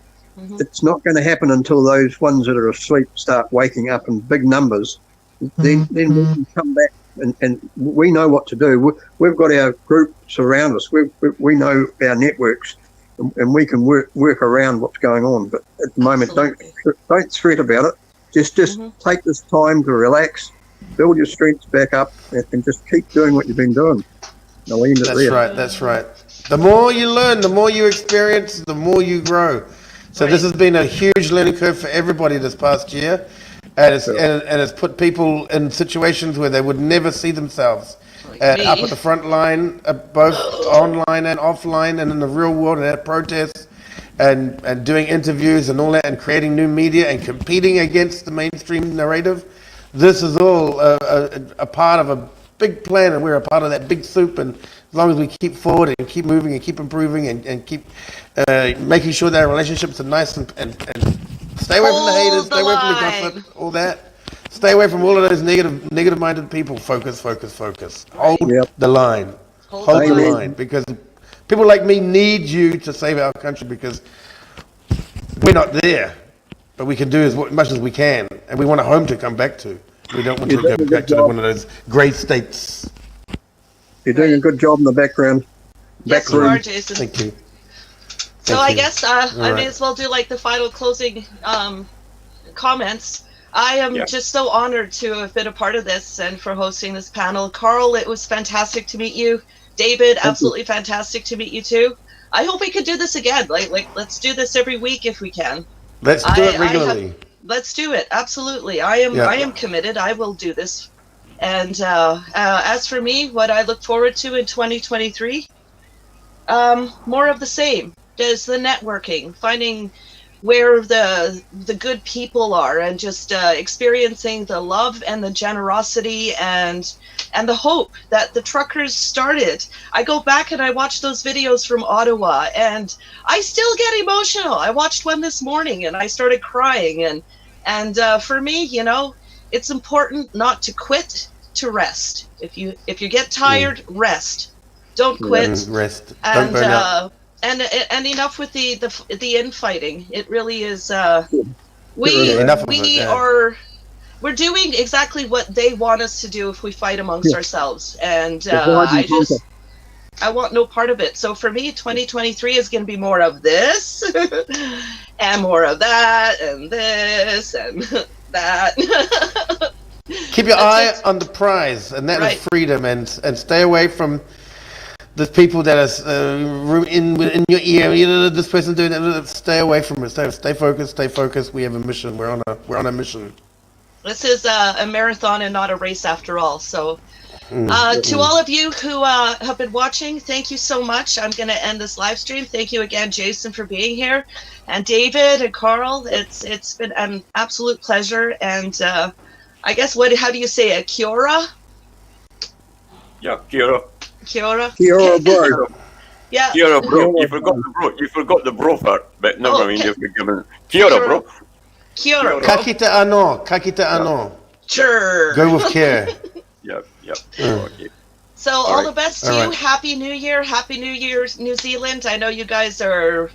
It's not going to happen until those ones that are asleep start waking up in big numbers. Then we can come back and we know what to do. We've got our groups around us. We know our networks, and we can work around what's going on. But at the moment, don't threat about it. Just take this time to relax, build your strengths back up, and just keep doing what you've been doing. I'll end it there. That's right. The more you learn, the more you experience, the more you grow. So this has been a huge learning curve for everybody this past year. And it's put people in situations where they would never see themselves. up at the front line, both online and offline, and in the real world, and at protests, and doing interviews and all that, and creating new media and competing against the mainstream narrative. This is all a part of a big plan, and we're a part of that big soup. And as long as we keep forward and keep moving and keep improving and keep making sure that our relationships are nice and stay away from the haters, stay away from the gossip, all that. Stay away from all of those negative-minded people. Focus. Hold the line. Hold the line, because people like me need you to save our country, because we're not there, but we can do as much as we can, and we want a home to come back to. We don't want to go back to one of those grey states. You're doing a good job in the background. Yes, you are, Jason. Thank you. So I guess I may as well do like the final closing comments. I am just so honored to have been a part of this and for hosting this panel. Carl, it was fantastic to meet you. David, absolutely fantastic to meet you too. I hope we could do this again. Like let's do this every week if we can. Let's do it regularly. Let's do it. Absolutely. I am committed. I will do this. And as for me, what I look forward to in 2023, more of the same. There's the networking, finding where the good people are, and just experiencing the love and the generosity and the hope that the truckers started. I go back and I watch those videos from Ottawa, and I still get emotional. I watched one this morning and I started crying. And for me, it's important not to quit, to rest. If you get tired, rest. Don't quit. Rest. And Don't burn out. and enough with the infighting. It really is. We're doing exactly what they want us to do if we fight amongst ourselves, and I want no part of it. So for me, 2023 is going to be more of this, and more of that, and this, and that. Keep your eye on the prize, and that is freedom, and stay away from the people that are in your ear. This person doing that. Stay away from it. Stay focused. We have a mission. We're on a mission. This is a marathon and not a race after all. So to all of you who have been watching, thank you so much. I'm going to end this live stream. Thank you again, Jason, for being here, and David and Carl. It's been an absolute pleasure. And I guess how do you say it? Kia ora? Yeah, kia ora. Kia ora. Kia ora, bro. Yeah. Kia ora, bro. You forgot the bro. You forgot the bro part, but never mind. You've given. Kia ora, bro. Kia ora, bro. Ka kite ano. Sure. Go with care. Yep. Okay. So all the best to you. Happy New Year. Happy New Year, New Zealand. I know you guys are,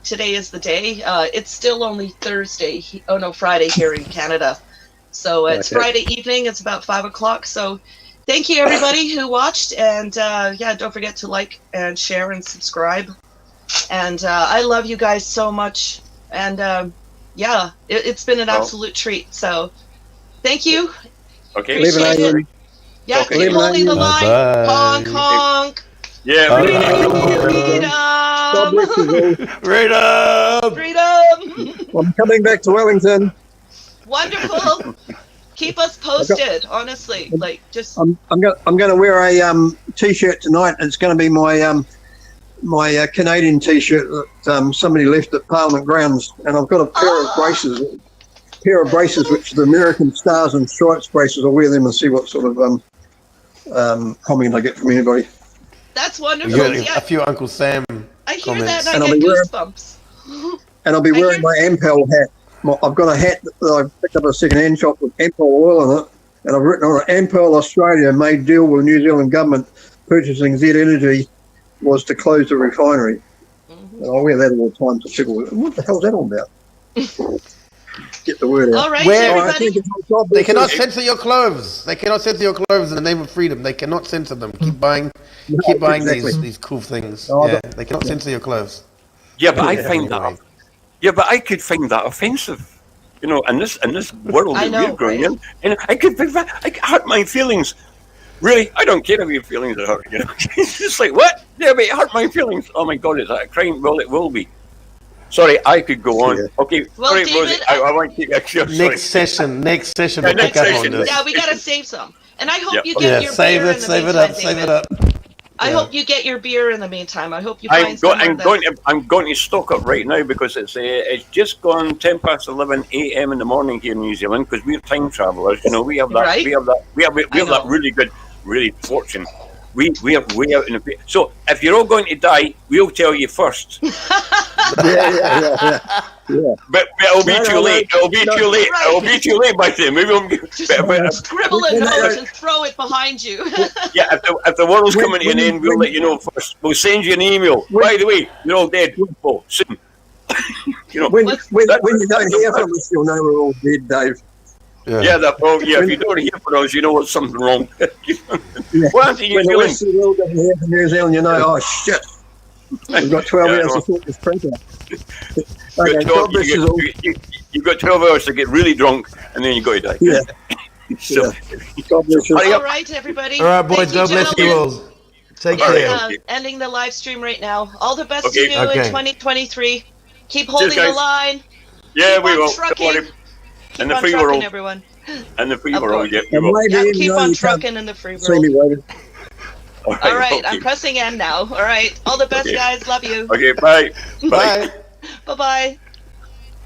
today is the day. It's still only Friday here in Canada. So it's Friday evening. It's about 5 o'clock. So thank you, everybody who watched. And don't forget to like and share and subscribe. And I love you guys so much. And it's been an absolute treat. So thank you. Okay. Appreciate it. Yeah, Okay. keep holding the line. Bye. Honk, honk. Yeah. Freedom. I'm coming back to Wellington. Wonderful. Keep us posted, honestly. Like, just. I'm going to wear a t-shirt tonight. It's going to be my my Canadian t-shirt that somebody left at Parliament Grounds, and I've got a pair of braces, which are the American Stars and Stripes braces. I'll wear them and see what sort of comment I get from anybody. That's wonderful. A few Uncle Sam I hear comments. that and I get goosebumps. And I'll be wearing my Ampel hat. I've got a hat that I picked up at a second-hand shop with Ampel oil in it, and I've written on it, Ampel Australia made deal with New Zealand government purchasing Z Energy was to close the refinery. And I wear that all the time to people. What the hell's that all about? Get the word out. All right, everybody. Job, They cannot censor your clothes. They cannot censor your clothes in the name of freedom. They cannot censor them. Keep buying these cool things. They cannot censor your clothes. Yeah, but I find that. Yeah, but I could find that offensive. In this world that we're growing in, and I could hurt my feelings. Really, I don't care if your feelings are hurt. It's just like, what? Yeah, but it hurt my feelings. Oh my God, is that a crime? Well, it will be. Sorry, I could go on. Okay, well, sorry, David, Rosie, I want to take a Next session. We'll pick up on this. Yeah, we gotta save some. And I hope Yeah. you get Yeah, your save beer it, in the save it meantime, up, save David. it up. I Yeah. hope you get your beer in the meantime. I hope you find somewhere I'm going to stock up right now because it's just gone 11 a.m. in the morning here in New Zealand because we're time travelers. You know, we have that, Right? we have that, we have I that know. really good, really fortune. We are way out in the. So if you're all going to die, we'll tell you first. Yeah. But it'll be No, too no, late. no, It'll be no. too late. Right. It'll be too late by then. Maybe we'll, Just but scribble a When- note and throw it behind you. yeah, if the world's When- coming to an when- end, we'll when- let you know first. We'll send you an email. When- By the way, you're all dead. Oh, soon. You know, When What's- when that- when you don't hear from us, you'll know we're all dead, Dave. yeah, that problem. Yeah, if you don't hear from us, you know what's something wrong. Yeah. What happened to New When the Zealand? rest of the world doesn't hear from New Zealand, you know, oh shit, we've got 12 Yeah, I hours know. to sort this print out. You've Okay, got 12 God bless you all. you've got 12 hours to get really drunk, and then you got to die. Yeah. So, God bless you. hurry All up. right, everybody. All right, boys. Thank God bless you gentlemen. all. Take All right. care. Ending the live stream right now. All the best Okay. to you Okay. in 2023. Keep holding the guys. line. Yeah, Keep we on will. Don't trucking. worry. Keep And the on free trucking, world. everyone. And the free Of world, course. yeah, we And will. wave Yeah, in, keep you know, on you can't trucking in the free see me world. waving. All All right, okay. I'm pressing end now. All right. All the best, Okay. guys. Love you. Okay, bye. Bye. Bye. Bye-bye.